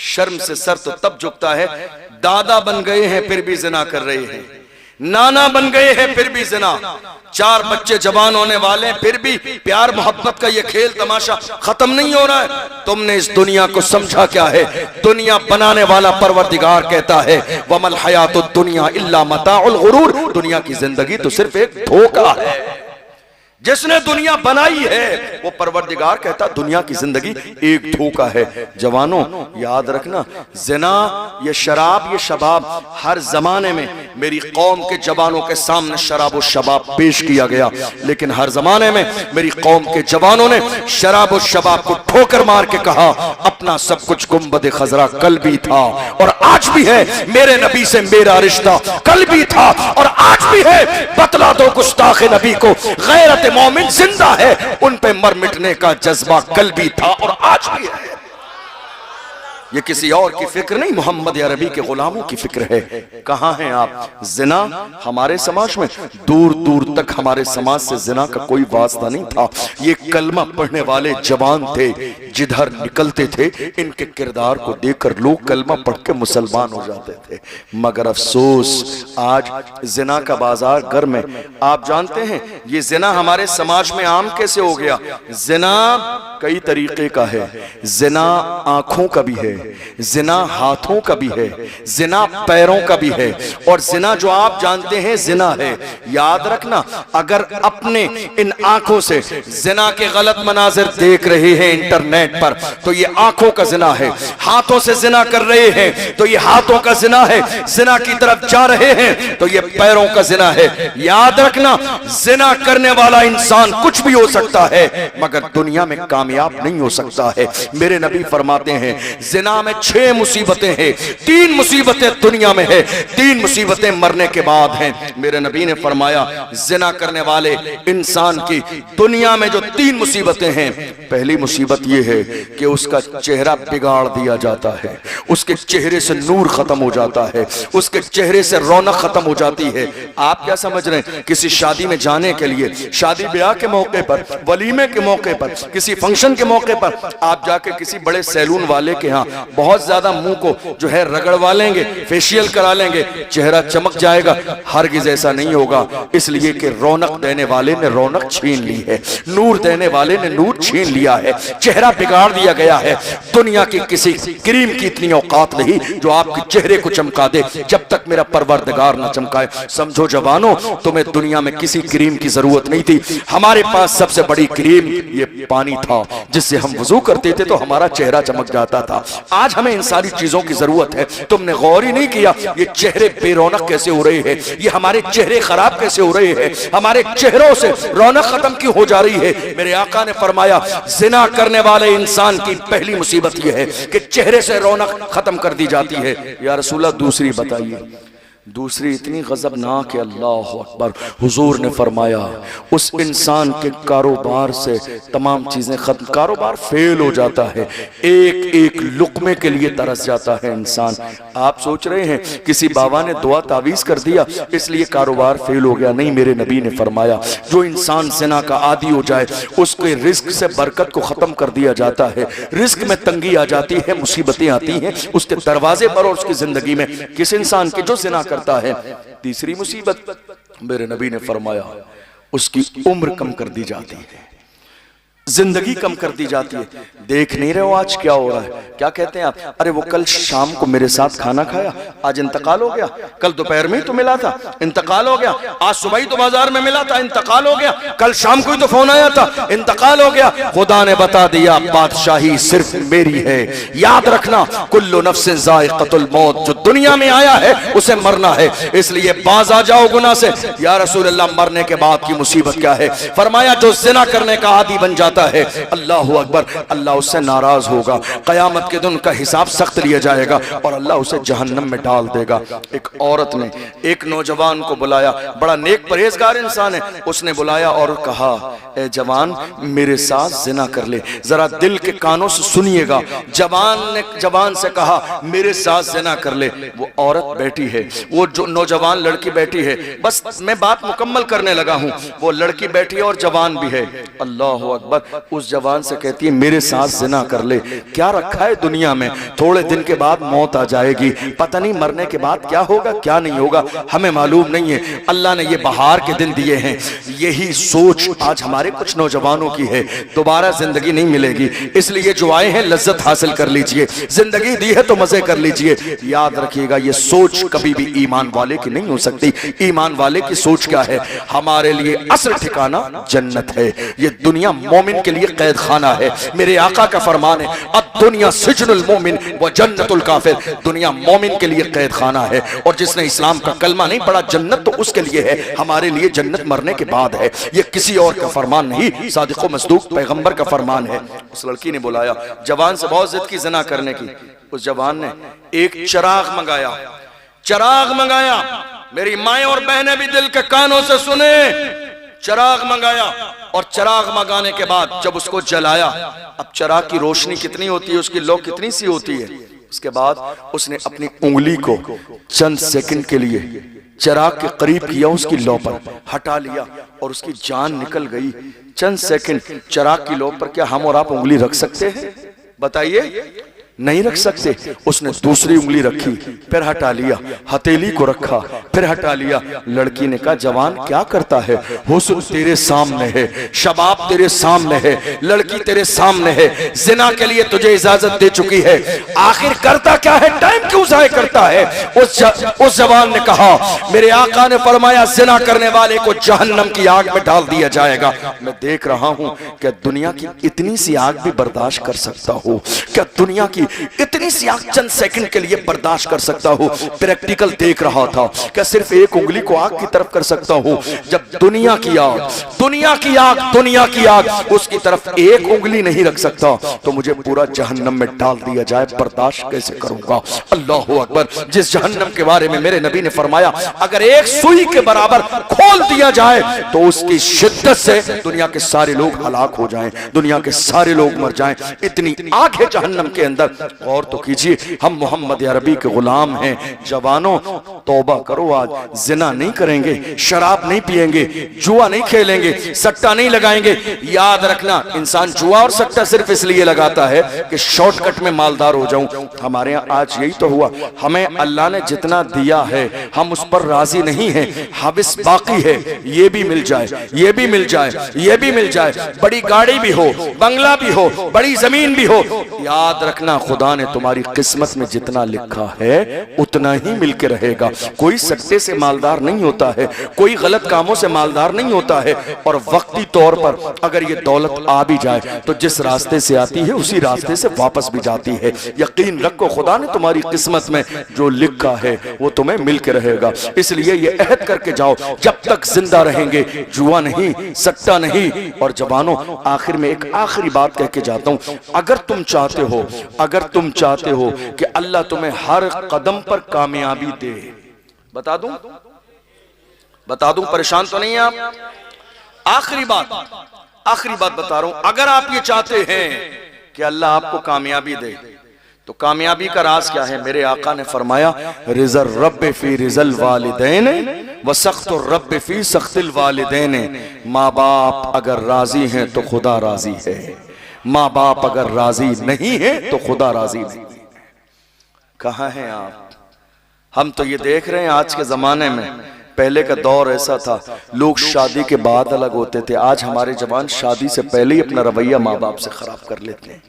शर्म से सर तो तब झुकता है, दादा बन गए हैं फिर भी जिना कर रहे हैं, नाना बन गए हैं फिर भी जिना, 4 बच्चे जवान होने वाले हैं फिर भी प्यार मोहब्बत का ये खेल तमाशा खत्म नहीं हो रहा है। तुमने इस दुनिया को समझा क्या है? दुनिया बनाने वाला परवरदिगार कहता है वमल हयातुद दुनिया इल्ला मताउल गुरूर, दुनिया की जिंदगी तो सिर्फ एक धोखा है। जिसने दुनिया बनाई है वो परवरदिगार कहता दुनिया की जिंदगी एक धोखा है। जवानों याद रखना, जिना, ये शराब, ये शबाब हर जमाने में मेरी कौम के जवानों के सामने शराब और शबाब पेश किया गया, लेकिन हर जमाने में मेरी कौम के जवानों ने शराब और शबाब को ठोकर मार के कहा अपना सब कुछ गुंबद खजरा कल भी था और आज भी है, मेरे नबी से मेरा रिश्ता कल भी था और आज भी है। बतला दो गुस्ताख नबी को गैरत मोमिन जिंदा है, उन पे मर मिटने का जज्बा कल भी था और आज भी है। ये किसी और की फिक्र नहीं, मोहम्मद अरबी के गुलामों की फिक्र है। कहां हैं आप? जिना हमारे समाज में दूर दूर तक हमारे समाज से जिना का कोई वास्ता नहीं था। ये कलमा पढ़ने वाले जवान थे, जिधर निकलते थे इनके किरदार को देखकर लोग कलमा पढ़ के मुसलमान हो जाते थे। मगर अफसोस आज जिना का बाजार गर्म है। आप जानते हैं ये जिना हमारे समाज में आम कैसे हो गया? जिना कई तरीके का है। जिना आंखों का भी है, जिना हाथों का भी है, जिना पैरों का भी है, और जिना जो आप जानते हैं जिना है। याद रखना, अगर अपने इन आंखों से जिना के गलत मनाजिर देख रहे हैं इंटरनेट पर तो ये आंखों का जिना है। हाथों से जिना कर रहे हैं तो ये हाथों का जिना है। जिना की तरफ जा रहे हैं तो ये पैरों का जिना है। याद रखना, जिना करने वाला इंसान कुछ भी हो सकता है मगर दुनिया में कामयाब नहीं हो सकता है। मेरे नबी फरमाते हैं जिना में 6 मुसीबतें हैं, 3 मुसीबतें दुनिया में है, 3 मुसीबतें मरने के बाद हैं। मेरे नबी ने फरमाया जिना करने वाले इंसान की दुनिया में जो 3 मुसीबतें हैं, पहली मुसीबत यह है कि उसका चेहरा बिगाड़ दिया जाता है, उसके चेहरे से नूर खत्म हो जाता है, उसके चेहरे से रौनक खत्म हो जाती है। आप क्या समझ रहे हैं? किसी शादी में जाने के लिए, शादी ब्याह के मौके पर, वलीमे के मौके पर, किसी फंक्शन के मौके पर आप जाके किसी बड़े सैलून वाले के यहाँ बहुत ज्यादा मुंह को जो है रगड़वा लेंगे, फेशियल करा लेंगे, चेहरा चमक जाएगा? हरगिज ऐसा नहीं होगा, इसलिए कि रौनक देने वाले ने रौनक छीन ली है, नूर देने वाले ने नूर छीन लिया है, चेहरा बिगाड़ दिया गया है। दुनिया की किसी क्रीम की इतनी औकात नहीं जो आपके चेहरे को चमका दे जब तक मेरा परवरदिगार ना चमकाए। समझो जवानों, तुम्हें दुनिया में किसी क्रीम की जरूरत नहीं थी। हमारे पास सबसे बड़ी क्रीम ये पानी था, जिससे हम वजू करते थे तो हमारा चेहरा चमक जाता था। आज हमें इन सारी चीजों की जरूरत है। तुमने गौर ही नहीं किया ये चेहरे बेरौनक कैसे हो रहे हैं, ये हमारे चेहरे खराब कैसे हो रहे हैं, हमारे चेहरों से रौनक खत्म क्यों हो जा रही है। मेरे आका ने फरमाया जिना करने वाले इंसान की पहली मुसीबत यह है कि चेहरे से रौनक खत्म कर दी जाती है। या रसूलल्लाह दूसरी बताइए। दूसरी इतनी गजबनाक है, अल्लाह अकबर। हुजूर ने फरमाया उस इंसान के कारोबार से तमाम चीजें खत्म, कारोबार फेल हो जाता है, एक एक लुकमे के लिए तरस जाता है इंसान। आप सोच रहे हैं किसी बाबा ने दुआ तावीज कर दिया इसलिए कारोबार फेल हो गया? नहीं, मेरे नबी ने फरमाया जो इंसान ज़िना का आदी हो जाए उसके रिस्क से बरकत को खत्म कर दिया जाता है, रिस्क में तंगी आ जाती है, मुसीबतें आती हैं उसके दरवाजे पर और उसकी जिंदगी में। किस इंसान की जो ज़िना करता है। तीसरी मुसीबत मेरे नबी ने फरमाया उसकी उम्र कम कर दी जाती है, जिंदगी कम कर दी जाती है। देख नहीं रहे हो आज क्या हो रहा है? क्या कहते हैं आप? अरे वो कल शाम को मेरे साथ खाना खाया, आज इंतकाल हो गया, कल दोपहर में ही तो मिला था, इंतकाल हो गया, आज सुबह ही तो बाजार में मिला था, इंतकाल हो गया, कल शाम को ही तो फोन आया था, इंतकाल हो गया। खुदा ने बता दिया बादशाही सिर्फ मेरी है। याद रखना कुल्लु नफ्सिन ज़ाइक़तुल मौत, जो दुनिया में आया है उसे मरना है, इसलिए बाज आ जाओ गुनाह से। या रसूल अल्लाह, मरने के बाद की मुसीबत क्या है? फरमाया जो ज़िना करने का आदी बन जाता है, अल्लाह अकबर, अल्लाह उससे नाराज होगा, कयामत के दिन का हिसाब सख्त लिया जाएगा और अल्लाह उसे जहन्नम में डाल देगा। एक औरत ने एक नौजवान को बुलाया, बड़ा नेक परहेजगार इंसान है, उसने बुलाया और कहा ए जवान मेरे साथ ज़िना कर ले, जरा दिल के कानों से सुनिएगा। जवान ने जवान से कहा मेरे साथ ज़िना कर ले। वो औरत बैठी है, वो जो नौजवान लड़की बैठी है, बस मैं बात मुकम्मल करने लगा हूं। वो लड़की बैठी है और जवान भी है। अल्लाह अकबर, मोहब्बत उस जवान से कहती है मेरे साथ जिना कर ले। क्या रखा है दुनिया में, थोड़े दिन के बाद मौत आ जाएगी, पता नहीं मरने के बाद क्या होगा क्या नहीं होगा, हमें मालूम नहीं है। अल्लाह ने ये बहार के दिन दिए हैं। यही सोच आज हमारे कुछ नौजवानों की है, दोबारा जिंदगी नहीं मिलेगी, इसलिए जो आए हैं लज्जत हासिल कर लीजिए, जिंदगी दी है तो मजे कर लीजिए। याद रखिएगा ये सोच कभी भी ईमान वाले की नहीं हो सकती। ईमान वाले की सोच क्या है, हमारे लिए असल ठिकाना जन्नत है, ये दुनिया मोमिन के लिए कैद खाना है। मेरे आका का फरमान है अब दुनिया सिजनुल मोमिन व जन्नतुल काफिर, दुनिया मोमिन के लिए कैद खाना है और जिसने इस्लाम का कलमा नहीं पढ़ा जन्नत तो उसके लिए है, हमारे लिए जन्नत मरने के बाद है। ये किसी और का फरमान नहीं, सादिक व मसदूक पैगंबर का फरमान है। उस लड़की ने बुलाया, जवान से बहुत जिद की ज़िना करने की। उस जवान ने एक चिराग मंगाया, चिराग मंगाया, मेरी माएं और बहनें भी दिल के कानों से सुने, चिराग मंगाया और चिराग मंगाने के बाद जब उसको जलाया, अब चिराग की रोशनी कितनी होती है, उसकी लौ कितनी सी होती है, उसके बाद उसने अपनी उंगली को चंद सेकंड के लिए चिराग के करीब किया, उसकी लौ पर हटा लिया और उसकी जान निकल गई। चंद सेकंड चिराग की लौ पर क्या हम और आप उंगली रख सकते हैं? बताइए, नहीं रख सकते। उसने दूसरी उंगली रखी, फिर हटा लिया, हथेली को रखा, फिर हटा लिया। लड़की ने कहा जवान क्या करता है, हुस्न तेरे सामने है, शबाब तेरे सामने है, लड़की तेरे सामने है, जिना के लिए तुझे इजाजत दे चुकी है, आखिर करता क्या है, टाइम क्यों जाया करता है? उस जवान ने कहा, मेरे आका ने फरमाया जिना करने वाले को जहन्नम की आग में डाल दिया जाएगा। मैं देख रहा हूं क्या दुनिया की इतनी सी आग भी बर्दाश्त कर सकता हूं? क्या दुनिया की इतनी सी आग चंद सेकंड के लिए बर्दाश्त कर सकता हूं? प्रैक्टिकल देख रहा था, क्या सिर्फ एक उंगली को आग की तरफ कर सकता हूं? जब दुनिया की आग, दुनिया की आग, दुनिया की आग, उसकी तरफ एक उंगली नहीं रख सकता तो मुझे पूरा जहन्नम में डाल दिया जाए, बर्दाश्त कैसे करूंगा? अल्लाह अकबर। जिस जहन्नम के बारे में मेरे नबी ने फरमाया अगर एक सुई के बराबर खोल दिया जाए तो उसकी शिद्दत से दुनिया के सारे लोग हलाक हो जाएं, दुनिया के सारे लोग मर जाएं, इतनी आग है जहन्नम के अंदर। और तो कीजिए, हम मोहम्मद अरबी के गुलाम हैं। जवानों तौबा करो, आज जिना नहीं करेंगे, शराब नहीं पिएंगे, जुआ नहीं खेलेंगे, सट्टा नहीं लगाएंगे। याद रखना, इंसान जुआ और सट्टा सिर्फ इसलिए लगाता है कि शॉर्टकट में मालदार हो जाऊं। हमारे यहाँ आज यही तो हुआ, हमें अल्लाह ने जितना दिया है हम उस पर राजी नहीं है, हविस बाकी है, ये भी मिल जाए, ये भी मिल जाए, ये भी मिल जाए, बड़ी गाड़ी भी हो, बंगला भी हो, बड़ी जमीन भी हो। याद रखना, खुदा ने तुम्हारी किस्मत में जितना लिखा है उतना ही मिलके रहेगा। कोई सट्टे से मालदार नहीं होता है, कोई गलत कामों से मालदार नहीं होता है। और वक्ती तौर पर अगर ये दौलत आ भी जाए तो जिस रास्ते से आती है उसी रास्ते से वापस भी जाती है। यकीन रखो, खुदा ने तुम्हारी किस्मत में जो लिखा है वो तुम्हें मिलके रहेगा। इसलिए ये अहद करके जाओ, जब तक जिंदा रहेंगे जुआ नहीं, सट्टा नहीं। और जवानों, आखिर में एक आखिरी बात कह के जाता हूं, अगर तुम चाहते हो, अगर तुम चाहते हो कि अल्लाह तुम्हें हर कदम पर कामयाबी दे, बता दूं, बता दूं, परेशान तो नहीं है आप? आखिरी बात बता रहा हूं, अगर आप ये चाहते हैं कि अल्लाह आपको कामयाबी दे तो कामयाबी का राज क्या है? मेरे आका ने फरमाया रिज़ल रब्ब फी रिज़ल वालिदैन व सख्तुर रब्ब फी सख्तिल वालिदैन। माँ बाप अगर राजी हैं तो खुदा राजी है, माँ बाप अगर राजी नहीं है तो खुदा राजी नहीं। कहाँ हैं आप? हम तो ये देख रहे हैं आज के जमाने में, पहले का दौर ऐसा था लोग शादी के बाद अलग होते थे, आज हमारे जवान शादी से पहले ही अपना रवैया माँ बाप से खराब कर लेते हैं।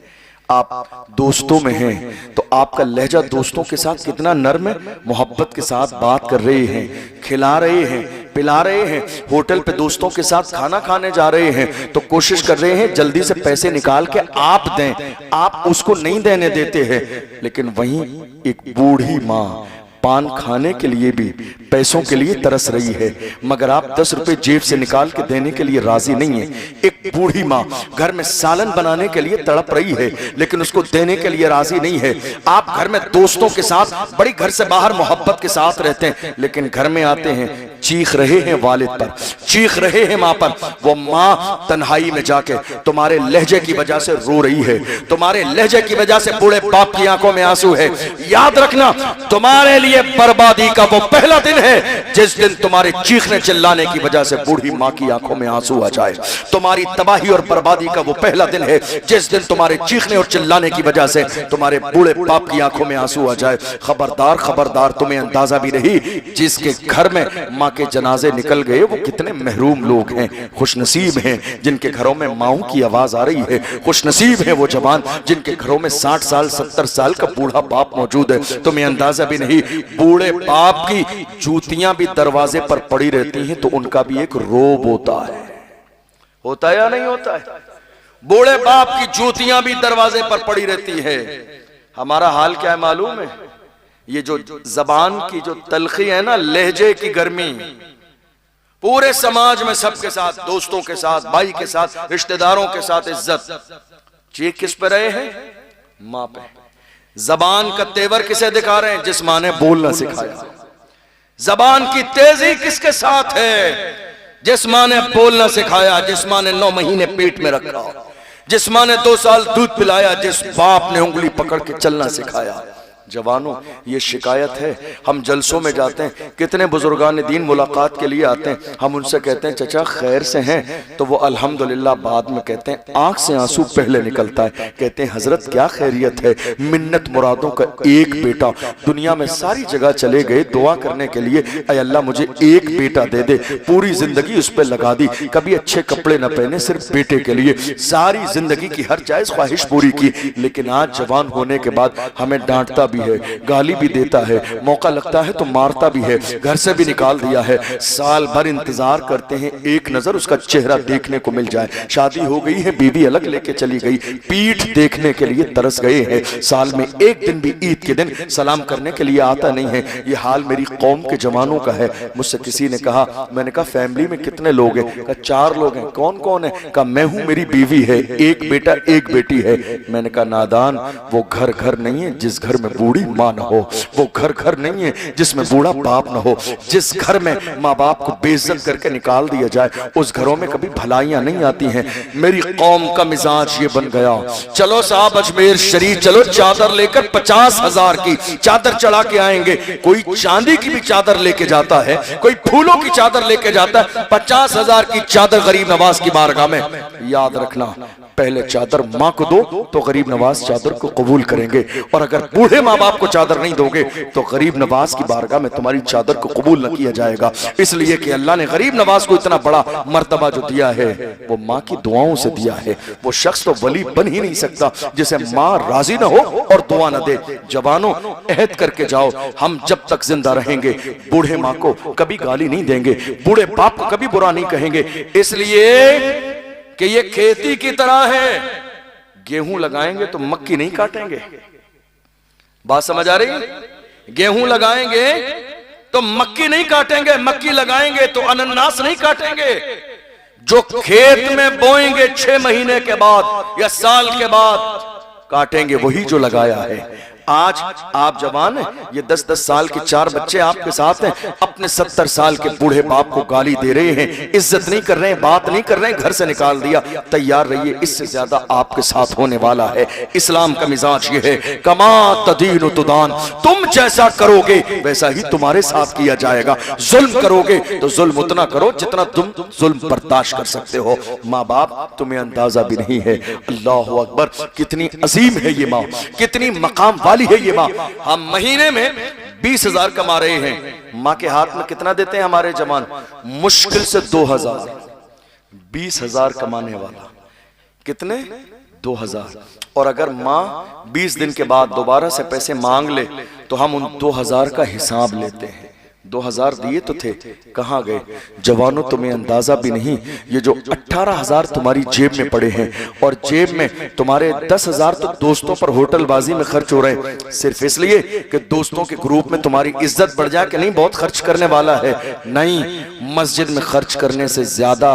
आप दोस्तों में हैं तो आपका लहजा दोस्तों के साथ कितना नर्म है, मोहब्बत के साथ बात कर रहे हैं, खिला रहे हैं, पिला रहे हैं। होटल पे दोस्तों के साथ खाना खाने जा रहे हैं तो कोशिश कर रहे हैं जल्दी से पैसे निकाल के आप दें, आप उसको नहीं देने देते हैं। लेकिन वहीं एक बूढ़ी माँ पान खाने के लिए भी पैसों के लिए तरस रही है, मगर आप 10 रुपए जेब से निकाल के देने के लिए राजी नहीं है। एक बूढ़ी माँ घर में सालन बनाने के लिए तड़प रही है लेकिन उसको देने के लिए राजी नहीं है। आप घर में दोस्तों के साथ बड़ी घर से बाहर मोहब्बत के साथ रहते हैं लेकिन घर में आते हैं चीख रहे हैं वालिद पर, चीख रहे हैं माँ पर। वो माँ तन्हाई में जाके तुम्हारे लहजे की वजह से रो रही है, तुम्हारे लहजे की वजह से बूढ़े बाप की आंखों में आंसू है। याद रखना, तुम्हारे लिए बर्बादी का वो पहला दिन है जिस दिन तुम्हारे चीखने चिल्लाने की वजह से बूढ़ी माँ की आंखों में आंसू आ जाए। तुम्हारी तबाही और बर्बादी का वो पहला दिन है जिस दिन तुम्हारे चीखने और चिल्लाने की वजह से तुम्हारे बूढ़े बाप की आंखों में आंसू आ जाए। खबरदार खबरदार, तुम्हें अंदाजा भी नहीं जिसके घर में माँ के जनाजे निकल गए वो कितने महरूम लोग हैं। खुशनसीब हैं जिनके घरों में माओं की आवाज आ रही है, खुशनसीब हैं वो जवान जिनके घरों में 60 साल 70 साल का बूढ़ा बाप मौजूद है। तुम्हें अंदाजा भी नहीं, बूढ़े बाप की जूतियां भी दरवाजे पर पड़ी रहती हैं तो उनका भी एक रोब होता है या नहीं होता है? बूढ़े बाप की जूतियां भी दरवाजे पर पड़ी रहती है। हमारा हाल क्या है मालूम है? ये जो जबान की जो तलखी है ना, लहजे की गर्मी, पूरे समाज में सबके साथ, दोस्तों के साथ, भाई के साथ, रिश्तेदारों के साथ इज्जत, चीख किस पे रहे हैं? मां पे। जबान का तेवर किसे दिखा रहे हैं? जिस मां ने बोलना सिखाया। जबान की तेजी किसके साथ है? जिस मां ने बोलना सिखाया, जिस मां ने 9 महीने पेट में रखा, जिस मां ने 2 साल दूध पिलाया, जिस बाप ने उंगली पकड़ के चलना सिखाया। जवानों, ये शिकायत है। हम जलसों में जाते हैं, कितने बुजुर्गान दीन मुलाकात के लिए आते हैं, हम उनसे कहते हैं चचा खैर से हैं, तो वो अल्हम्दुलिल्लाह बाद में कहते हैं, आंख से आंसू पहले निकलता है, कहते हैं हजरत क्या खैरियत है, मिन्नत मुरादों का एक बेटा, दुनिया में सारी जगह चले गए दुआ करने के लिए, ऐ अल्लाह मुझे एक बेटा दे दे, पूरी जिंदगी उस पर लगा दी, कभी अच्छे कपड़े न पहने सिर्फ बेटे के लिए, सारी जिंदगी की हर जायज ख्वाहिश पूरी की, लेकिन आज जवान होने के बाद हमें डांटता भी है, गाली भी देता है, मौका लगता है तो मारता भी है, घर से भी निकाल दिया है। साल भर इंतजार करते हैं एक नजर उसका चेहरा देखने को मिल जाए। शादी हो गई है, बीवी अलग लेके चली गई, पीठ देखने के लिए तरस गए हैं। साल में एक दिन भी ईद के दिन सलाम करने के लिए आता नहीं है। ये हाल मेरी कौम के जवानों का है। मुझसे किसी ने कहा, मैंने कहा फैमिली में कितने लोग हैं? कहा 4 लोग हैं। कौन कौन है? कहा मैं हूं, मेरी बीवी है, एक बेटा एक बेटी है। मैंने कहा नादान, वो घर घर नहीं है जिस घर में बूढ़ी मां न हो, वो घर घर नहीं है जिसमें बूढ़ा बाप न हो। जिस घर में माँ बाप को बेइज्जत करके निकाल दिया जाए उस घरों में कभी भलाइयां नहीं आती हैं। मेरी कौम का मिजाज ये बन गया, चलो साहब अजमेर शरीफ चलो, चादर लेकर 50,000 की चादर चढ़ा के आएंगे। कोई चांदी की भी चादर लेके जाता है, कोई फूलों की चादर लेके जाता है, 50,000 की चादर गरीब नवाज की बारगाह में। याद रखना, पहले चादर माँ को दो तो गरीब नवाज चादर को कबूल करेंगे, और अगर बूढ़े माँ बाप को चादर नहीं दोगे तो गरीब नवाज की बारगाह में तुम्हारी चादर को कबूल न किया जाएगा। इसलिए कि अल्लाह ने गरीब नवाज को इतना बड़ा मर्तबा जो दिया है वो माँ की दुआओं से दिया है। वो शख्स तो वली बन ही नहीं सकता जिसे माँ राजी न हो और दुआ न दे। जवानों, अहद करके जाओ, हम जब तक जिंदा रहेंगे बूढ़े माँ को कभी गाली नहीं देंगे, बूढ़े बाप को कभी बुरा नहीं कहेंगे, इसलिए कि ये खेती की तरह है। गेहूं लगाएंगे तो मक्की नहीं काटेंगे। बात समझ आ रही? गेहूं लगाएंगे तो मक्की नहीं काटेंगे, मक्की लगाएंगे तो अनानास नहीं काटेंगे। जो खेत में बोएंगे 6 महीने के बाद या साल के बाद काटेंगे वही जो लगाया है। आज आप जवान हैं, ये 10-10 साल के 4 बच्चे आपके साथ हैं, अपने 70 साल के बूढ़े बाप को गाली दे रहे हैं, इज्जत नहीं कर रहे हैं, बात नहीं कर रहे हैं, घर से निकाल दिया। तैयार रहिए, इससे ज्यादा आपके साथ होने वाला है। इस्लाम का मिजाज ये है, कमा तदीन तुदान, तुम जैसा करोगे वैसा ही तुम्हारे साथ किया जाएगा। जुल्म करोगे तो जुल्म उतना करो जितना तुम जुल्म बर्दाश्त कर सकते हो। माँ बाप तुम्हें अंदाजा भी नहीं है। अल्लाह अकबर, कितनी अजीम है ये माँ, कितनी मकाम वाली है ये माँ। हम महीने में 20,000 कमा रहे हैं, माँ के हाथ में कितना देते हैं हमारे जवान? मुश्किल से 2,000। 20,000 कमाने वाला कितने? 2,000। और अगर माँ 20 दिन के बाद दोबारा से पैसे मांग ले तो हम उन 2,000 का हिसाब लेते हैं। 2,000 दिए तो थे, कहाँ गए? जवानों, तुम्हें अंदाजा भी नहीं, ये जो 18,000 तुम्हारी जेब में पड़े हैं और जेब में तुम्हारे 10,000 तो दोस्तों पर होटलबाजी में खर्च हो रहे हैं, सिर्फ इसलिए कि दोस्तों के ग्रुप में तुम्हारी इज्जत बढ़ जाए कि नहीं बहुत खर्च करने वाला है। नहीं, मस्जिद में खर्च करने से ज्यादा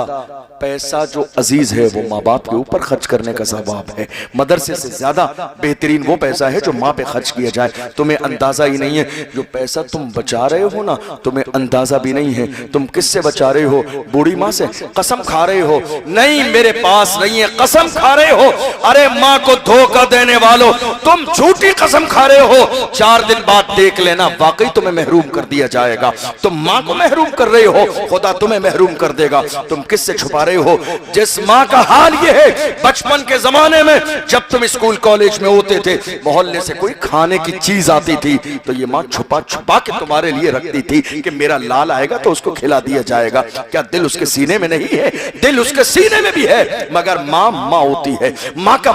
पैसा जो अजीज है वो माँ बाप के ऊपर खर्च करने का सवाब है। मदरसे से ज्यादा बेहतरीन वो पैसा है जो माँ पे खर्च किया जाए। तुम्हें अंदाजा ही नहीं है जो पैसा तुम बचा रहे हो ना, तुम्हें अंदाजा भी नहीं है तुम किससे बचा रहे हो। बूढ़ी माँ से कसम खा रहे हो, नहीं मेरे पास नहीं है, कसम खा रहे हो। अरे माँ को धोखा देने वालों, तुम झूठी कसम खा रहे हो। 4 दिन बाद देख लेना वाकई तुम्हें महरूम कर दिया जाएगा। तुम माँ को महरूम कर रहे हो, खुदा तुम्हें महरूम कर देगा। तुम किससे छुपा रहे हो? जिस माँ का हाल ये है, बचपन के जमाने में जब तुम स्कूल कॉलेज में होते थे, मोहल्ले से कोई खाने की चीज आती थी तो ये माँ छुपा छुपा के तुम्हारे लिए रखती थी कि मेरा लाल आएगा तो उसको खिला दिया जाएगा। क्या दिल उसके सीने में नहीं है? दिल उसके सीने में भी है, मगर माँ माँ होती है। माँ का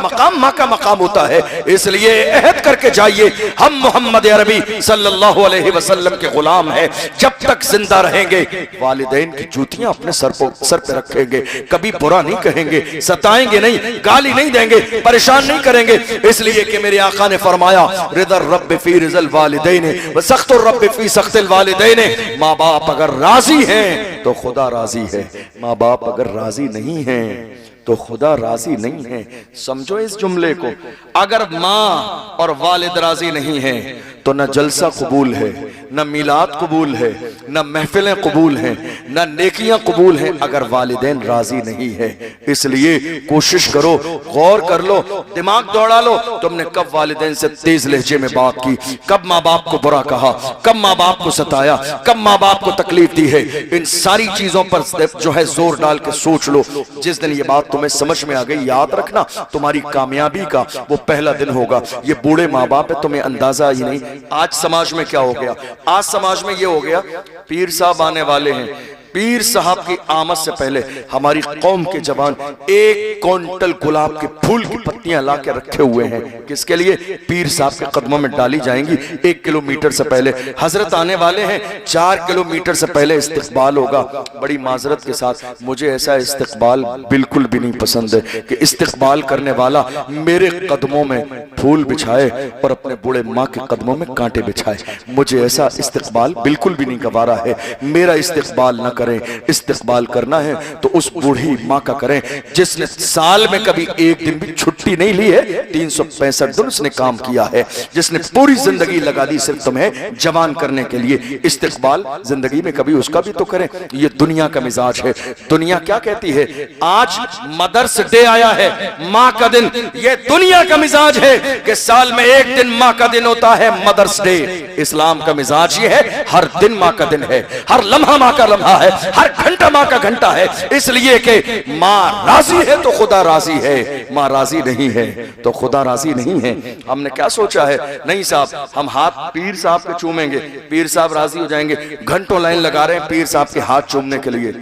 मकाम होता है। इसलिए अहद करके जाइए, हम मोहम्मद अरबी सल्लल्लाहु अलैहि वसल्लम के गुलाम हैं। जब तक जिंदा रहेंगे वालिदैन की जूतियां अपने सर पे रखेंगे, कभी बुरा नहीं कहेंगे, सताएंगे नहीं, गाली नहीं देंगे, परेशान नहीं करेंगे। इसलिए कि मेरे आका ने फरमाया, रिदर रब्ब फी रिज़ल वालिदैन व सख्तुर रब्ब फी सख्तिल वालिदैन। माँ बाप अगर राजी हैं तो खुदा राजी है, माँ बाप अगर राजी नहीं हैं तो खुदा राजी नहीं है। समझो इस जुमले को, अगर माँ और वालिद राजी नहीं है तो न जलसा कबूल है, न मिलाद कबूल है, न महफिलें कबूल हैं, न नेकियां कबूल हैं, अगर वालिदैन राजी नहीं है। इसलिए कोशिश करो, गौर कर लो, दिमाग दौड़ा लो, तुमने कब वालिदैन से तेज लहजे में बात की, कब माँ बाप को बुरा कहा, कब माँ बाप को सताया, कब माँ बाप को तकलीफ दी है। इन सारी चीजों पर जो है जोर डाल के सोच लो। जिस दिन ये बात तुम्हें समझ में आ गई, याद रखना तुम्हारी कामयाबी का वो पहला दिन होगा। ये बूढ़े माँ बाप है, तुम्हें अंदाजा ही नहीं। आज समाज में क्या हो गया? आज समाज में ये हो गया, पीर साहब आने वाले हैं, पीर साहब की आमद से पहले हमारी कौम के जवान 1 क्विंटल गुलाब के फूल की पत्तियां ला के रखे हुए हैं। किसके लिए? पीर साहब के कदमों में डाली जाएंगी। 1 किलोमीटर से पहले हजरत आने वाले हैं, 4 किलोमीटर से पहले इस्तकबाल होगा। बड़ी माजरत के साथ, मुझे ऐसा इस्तकबाल बिल्कुल भी नहीं पसंद है कि इस्तकबाल करने वाला मेरे कदमों में फूल बिछाए और अपने बूढ़े माँ के कदमों में कांटे बिछाए। मुझे ऐसा इस्तकबाल बिल्कुल भी नहीं गवारा है। मेरा इस्तकबाल न करें, इस्तकबाल करना है तो उस बूढ़ी माँ का करें जिसने साल में कभी एक दिन भी छुट्टी नहीं ली है, 365 दिन उसने काम किया है, जिसने पूरी जिंदगी लगा दी सिर्फ तुम्हें जवान करने के लिए। इस्तकबाल जिंदगी में कभी उसका भी तो करें। ये दुनिया का मिजाज है। दुनिया क्या कहती है? आज मदर्स डे आया है, माँ का दिन। ये दुनिया का मिजाज है कि साल में एक दिन माँ का दिन होता है, मदर्स डे। इस्लाम का मिजाज ये है, हर दिन माँ का दिन है, हर लम्हा माँ का लम्हा है, हर घंटा माँ का घंटा है। इसलिए कि माँ राजी है तो खुदा राजी है, माँ राजी नहीं है तो खुदा राजी नहीं है। हमने क्या सोचा है? नहीं साहब, हम हाथ पीर साहब के चूमेंगे, पीर साहब राजी हो जाएंगे। घंटों लाइन लगा रहे हैं पीर साहब के हाथ चूमने के लिए।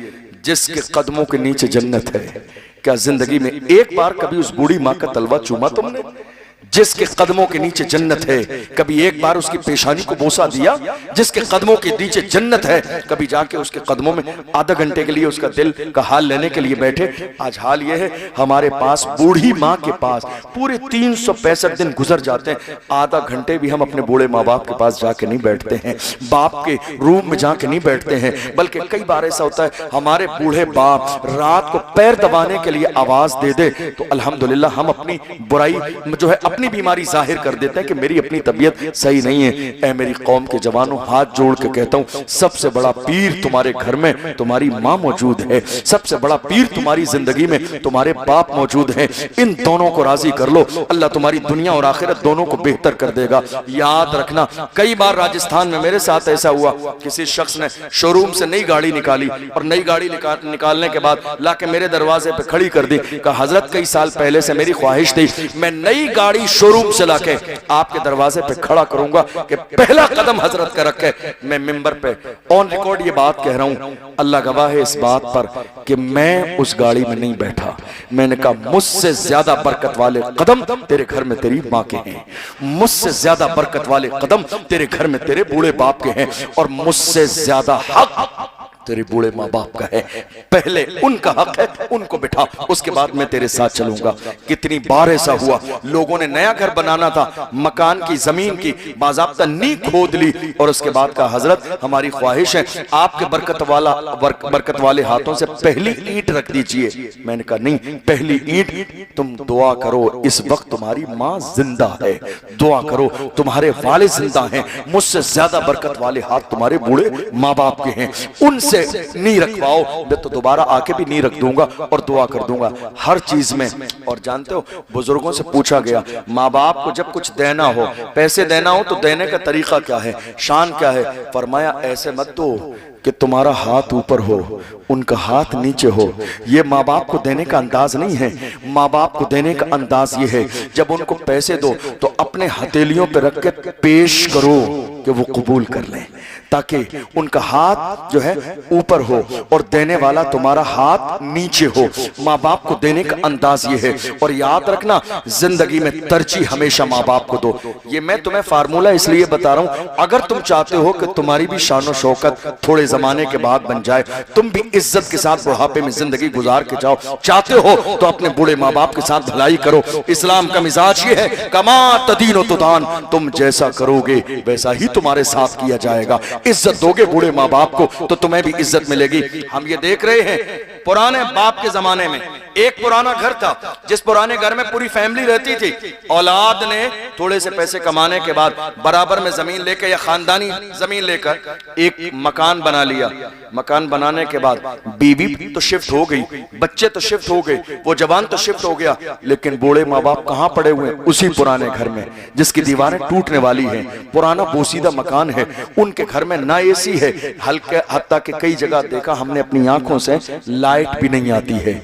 जिसके कदमों के नीचे जन्नत है, क्या जिंदगी में एक बार कभी उस बूढ़ी माँ का तलवा चूमा तुमने? जिसके कदमों के नीचे जन्नत है, कभी एक बार उसकी पेशानी को बोसा दिया? जिसके कदमों के नीचे जन्नत है, कभी जाके उसके कदमों में आधा घंटे के लिए उसका दिल का हाल लेने के लिए बैठे? आज हाल यह है, हमारे पास बूढ़ी माँ के पास पूरे 365 दिन गुजर जाते हैं, आधा घंटे भी हम अपने बूढ़े माँ बाप के पास जाके नहीं बैठते हैं, बाप के रूम में जाके नहीं बैठते हैं। बल्कि कई बार ऐसा होता है, हमारे बूढ़े बाप रात को पैर दबाने के लिए आवाज दे दे तो अल्हम्दुलिल्लाह हम अपनी बुराई जो है, अपनी बीमारी जाहिर कर देते हैं कि मेरी अपनी तबीयत सही नहीं है। ऐ मेरी कौम के जवानों, हाथ जोड़ के कहता हूं, सबसे बड़ा पीर तुम्हारे घर में तुम्हारी माँ मौजूद है, सबसे बड़ा पीर तुम्हारी जिंदगी में तुम्हारे बाप मौजूद है। इन दोनों को राजी कर लो, अल्लाह तुम्हारी दुनिया और आखिरत दोनों को बेहतर कर देगा। याद रखना, कई बार राजस्थान में मेरे साथ ऐसा हुआ, किसी शख्स ने शोरूम से नई गाड़ी निकाली और नई गाड़ी निकालने के बाद लाके मेरे दरवाजे पे खड़ी कर दी। कहा हजरत, कई साल पहले से मेरी ख्वाहिश थी, मैं नई गाड़ी शोरूम से लाके आपके दरवाजे पे खड़ा करूंगा कि पहला कदम हजरत का रखे। मैं मिंबर पे ऑन रिकॉर्ड ये बात कह रहा हूं, अल्लाह गवाह है इस बात पर कि मैं उस गाड़ी में नहीं बैठा। मैंने कहा मुझसे ज्यादा बरकत वाले कदम तेरे घर में तेरी माँ के हैं, मुझसे ज्यादा बरकत वाले कदम तेरे घर में तेरे बूढ़े बाप के हैं, और मुझसे ज्यादा हक तेरे बूढ़े माँ बाप का है, पहले उनका हक है, उनको बिठा, उसके बाद मैं तेरे साथ चलूंगा। कितनी बार ऐसा हुआ, लोगों ने नया घर बनाना था, मकान की जमीन की बाज़ाब्ता नींव खोद ली और उसके बाद कहा हजरत हमारी ख्वाहिश है आपके बरकत वाले हाथों से पहली ईंट रख दीजिए। मैंने कहा नहीं, पहली ईंट तुम दुआ करो, इस वक्त तुम्हारी माँ जिंदा है, दुआ करो, तुम्हारे वाले जिंदा हैं, मुझसे ज्यादा बरकत वाले हाथ तुम्हारे बूढ़े माँ बाप के हैं, उनसे नी रखवाओ, मैं तो दोबारा आके भी नी रख दूंगा और दुआ कर दूंगा हर चीज में। और जानते हो बुजुर्गों से पूछा गया माँ बाप को जब कुछ देना हो, पैसे देना हो, तो देने का तरीका क्या है, शान क्या है? फरमाया ऐसे मत दो कि तुम्हारा हाथ ऊपर हो, उनका हाथ नीचे हो। ये माँ बाप को देने का अंदाज नहीं है। माँ बाप को देने का अंदाज ये है जब उनको पैसे दो तो अपने हथेलियों पे रख के पेश करो कि वो कबूल कर लें, ताकि उनका हाथ जो है ऊपर हो और देने वाला तुम्हारा हाथ नीचे हो। माँ बाप को देने का अंदाज ये है। और याद रखना, जिंदगी में तरजीह हमेशा माँ बाप को दो। ये मैं तुम्हें फार्मूला इसलिए बता रहा हूं, अगर तुम चाहते हो कि तुम्हारी भी शान और शौकत थोड़े जमाने के बाद बन जाए, तुम भी इज्जत के साथ बुढ़ापे में जिंदगी गुजार के जाओ, चाहते हो तो अपने बूढ़े माँ बाप के साथ भलाई करो। इस्लाम का मिजाज ये है, कमा तदीन तुदान, तुम जैसा करोगे वैसा ही तुम्हारे साथ किया जाएगा। इज्जत दोगे बूढ़े माँ बाप को तो तुम्हें भी इज्जत मिलेगी। हम ये देख रहे हैं पुराने बाप के जमाने में एक पुराना घर था, जिस पुराने घर में पूरी फैमिली रहती थी। औलाद ने थोड़े से पैसे कमाने के बाद बराबर में जमीन लेकर या खानदानी जमीन लेकर एक मकान बना लिया। मकान बनाने के बाद बीवी तो शिफ्ट हो गई, बच्चे तो शिफ्ट हो गए, वो जवान तो शिफ्ट हो गया, लेकिन बूढ़े माँ बाप कहाँ पड़े हुए? उसी पुराने घर में जिसकी दीवारें टूटने वाली हैं, पुराना बोसीदा मकान है। उनके घर में ना एसी है, हल्के हत्ता के कई जगह देखा हमने अपनी आंखों से, लाइट भी नहीं आती है,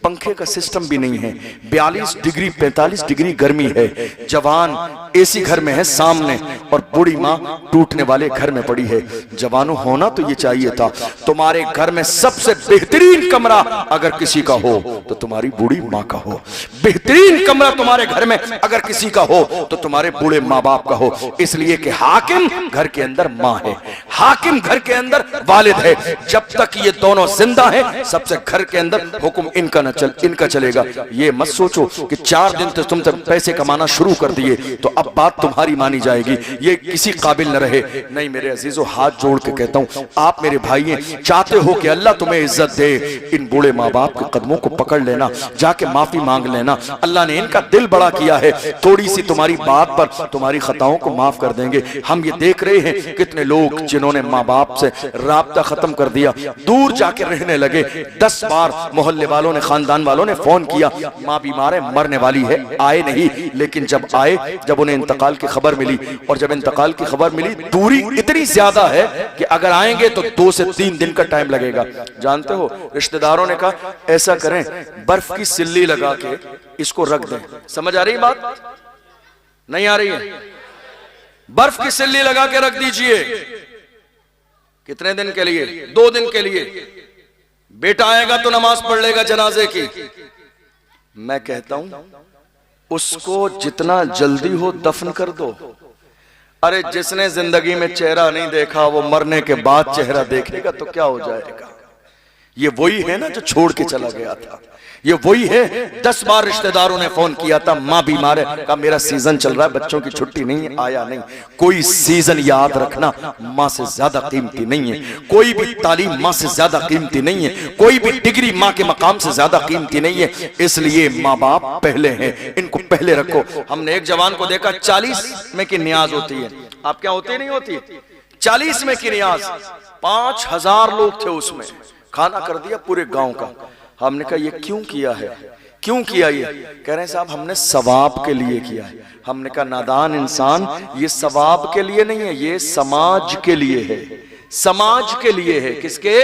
पंखे का सिस्टम भी नहीं है, 42 डिग्री 45 डिग्री गर्मी है। जवान एसी घर में है सामने और बूढ़ी माँ टूटने वाले घर में पड़ी है। जवानों होना तो ये चाहिए था, तुम्हारे घर में सबसे बेहतरीन कमरा अगर किसी का हो तो तुम्हारी बूढ़ी माँ का हो। बेहतरीन कमरा तुम्हारे घर में अगर किसी का हो तो तुम्हारे बूढ़े माँ बाप का हो। इसलिए कि हाकिम घर के अंदर माँ है, हाकिम घर के अंदर वालिद है। जब तक ये दोनों जिंदा है, सबसे घर के अंदर हुक्म इनका चलेगा। ये मत सोचो कि 4 दिन तो तुम जब पैसे कमाना शुरू कर दिए तो अब बात तुम्हारी मानी जाएगी, ये किसी काबिल न रहे। नहीं मेरे अजीजों, हाथ जोड़ के कहता हूं, आप मेरे भाई हैं, चाहते हो कि अल्लाह तुम्हें इज्जत दे, इन बूढ़े माँ बाप के कदमों को पकड़ लेना, जाके माफी मांग लेना। अल्लाह ने इनका दिल बड़ा किया है, थोड़ी सी तुम्हारी बात पर तुम्हारी खताओं को माफ कर देंगे। हम ये देख रहे हैं कितने लोग जिन्होंने माँ बाप से राब्ता खत्म कर दिया, दूर जाके रहने लगे। 10 बार मोहल्ले वालों ने, खानदान वालों ने फोन किया, माँ बीमार है, मरने वाली है, आए नहीं। लेकिन जब आए, जब उन्हें इंतकाल की खबर मिली, और जब इंतकाल की खबर मिली, दूरी इतनी ज्यादा है कि अगर आएंगे तो 2 से 3 दिन का टाइम लगेगा। जानते हो, रिश्तेदारों ने कहा ऐसा करें, बर्फ की सिल्ली लगा के इसको रख दें। समझ आ रही बात? नहीं आ रही है? बर्फ की सिल्ली लगा के रख दीजिए। कितने दिन के लिए? 2 दिन के लिए। बेटा आएगा तो नमाज पढ़ लेगा जनाजे की। मैं कहता हूं उसको जितना जल्दी हो दफन कर दो। अरे जिसने जिंदगी में चेहरा नहीं देखा वो मरने के बाद चेहरा देखेगा तो क्या हो जाएगा? ये वही है ना जो छोड़ के चला गया था, ये वही है। 10 बार रिश्तेदारों ने फोन किया था, माँ बीमार है, कहा मेरा सीजन चल रहा है, बच्चों की छुट्टी नहीं है, आया नहीं। कोई सीजन याद रखना माँ से ज्यादा कीमती नहीं है, कोई भी तालीम माँ से ज्यादा कीमती नहीं है, कोई भी डिग्री माँ के मकाम से ज्यादा कीमती नहीं है। इसलिए माँ बाप पहले हैं, इनको पहले रखो। हमने एक जवान को देखा 40 में की नियाज होती है, आप क्या होती नहीं होती? 40 में की नियाज, 5000 लोग थे उसमें, खाना कर दिया पूरे गांव का। हमने कहा ये क्यों किया है, क्यों किया? ये कह रहे हैं साहब हमने सवाब के लिए किया है। हमने कहा नादान इंसान, ये सवाब के लिए नहीं है, ये समाज के लिए है, समाज के लिए है। किसके?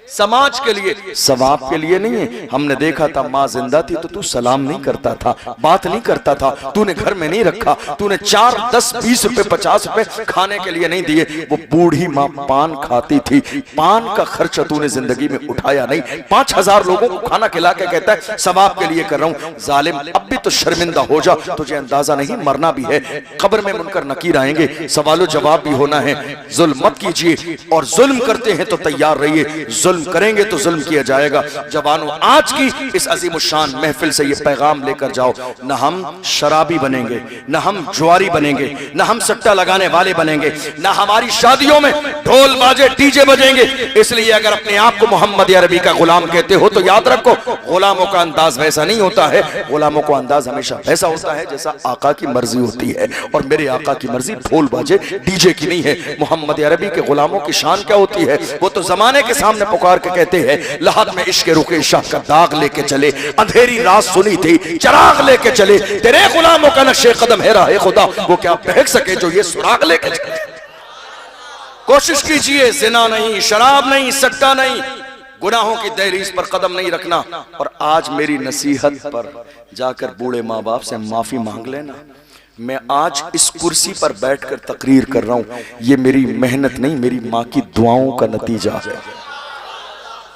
समाज के लिए, सवाब के लिए नहीं है। हमने देखा था माँ जिंदा थी तो तू सलाम नहीं करता था, बात नहीं करता था, तूने घर में नहीं रखा, तूने 4, 10, 20 रुपए 50 रुपए खाने के लिए नहीं दिए। वो बूढ़ी माँ पान खाती थी, पान का खर्चा तूने जिंदगी में उठाया नहीं। 5000 लोगों को खाना खिला के कहता है सवाब के लिए कर रहा हूं। जालिम अब भी तो शर्मिंदा हो जा, तुझे अंदाजा नहीं मरना भी है, कब्र में मुनकर नकीर आएंगे, सवालो जवाब भी होना है। जुल्म मत कीजिए, और जुल्म करते हैं तो तैयार रहिए, जुल्म करेंगे तो जुल्म किया जाएगा। जवानों, आज की इस अजीमुशान महफिल से ये पैगाम लेकर जाओ, न हम शराबी बनेंगे, न हम जुआरी बनेंगे, न हम सट्टा लगाने वाले बनेंगे, न हमारी शादियों में ढोल बाजे डीजे बजेंगे। इसलिए अगर अपने आप को मोहम्मद अरबी का गुलाम कहते हो तो याद रखो, गुलामों का अंदाज वैसा नहीं होता है। गुलामों को अंदाज हमेशा वैसा होता है जैसा आका की मर्जी होती है, और मेरे आका की मर्जी ढोल बाजे डीजे की नहीं है। मोहम्मद अरबी के गुलामों की शान क्या होती है? वो तो जमाने के सामने पुकार के कहते हैं लहद में इश्क रुके शाह का दाग लेके चले, अंधेरी रात सुनी थी चिराग लेके चले, तेरे गुलामों का नक्शे कदम है राहे खुदा, वो क्या फेंक सके जो ये सुराग लेके चले। कोशिश कीजिए, जिना नहीं, शराब नहीं, सट्टा नहीं, गुनाहों की दहलीज पर कदम नहीं रखना। और आज मेरी नसीहत पर जाकर बूढ़े माँ बाप से माफी मांग लेना। मैं आज इस कुर्सी पर बैठकर तकरीर कर रहा हूं, ये मेरी मेहनत नहीं, मेरी माँ की दुआओं का नतीजा है।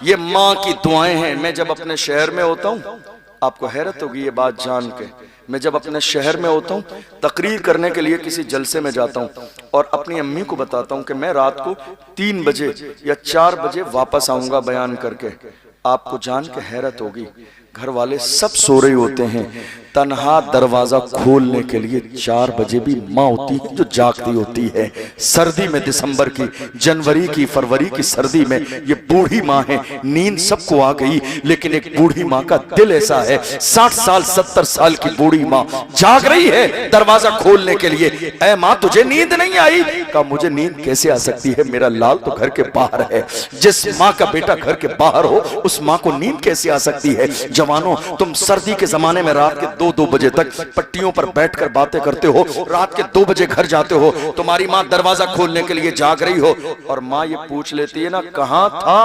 ये माँ की दुआएं हैं। मैं जब अपने शहर में होता हूं, आपको हैरत होगी ये बात जान के, मैं जब अपने शहर में होता हूँ तकरीर करने के लिए किसी जलसे में जाता हूँ और अपनी अम्मी को बताता हूँ कि मैं रात को 3 बजे या 4 बजे वापस आऊंगा बयान करके। आपको जान के हैरत होगी, घर वाले सब सो रहे होते हैं, तन्हा दरवाजा खोलने के लिए 4 बजे भी माँ होती है जो जागती होती है। सर्दी में, दिसंबर की, जनवरी की, फरवरी की सर्दी में ये बूढ़ी माँ है। नींद सबको आ गई, लेकिन एक बूढ़ी माँ का दिल ऐसा है, 60 साल 70 साल की बूढ़ी माँ जाग रही है दरवाजा खोलने के लिए। ऐ माँ तुझे नींद नहीं आई? कहा मुझे नींद कैसे आ सकती है, मेरा लाल तो घर के बाहर है। जिस माँ का बेटा घर के बाहर हो उस माँ को नींद कैसे आ सकती है? जवानों, तुम सर्दी के जमाने में रात के 2 बजे तक पट्टियों पर बैठकर बातें करते हो, रात के 2 बजे घर जाते हो, तुम्हारी माँ दरवाजा खोलने के लिए जाग रही हो और माँ ये पूछ लेती है ना कहां था,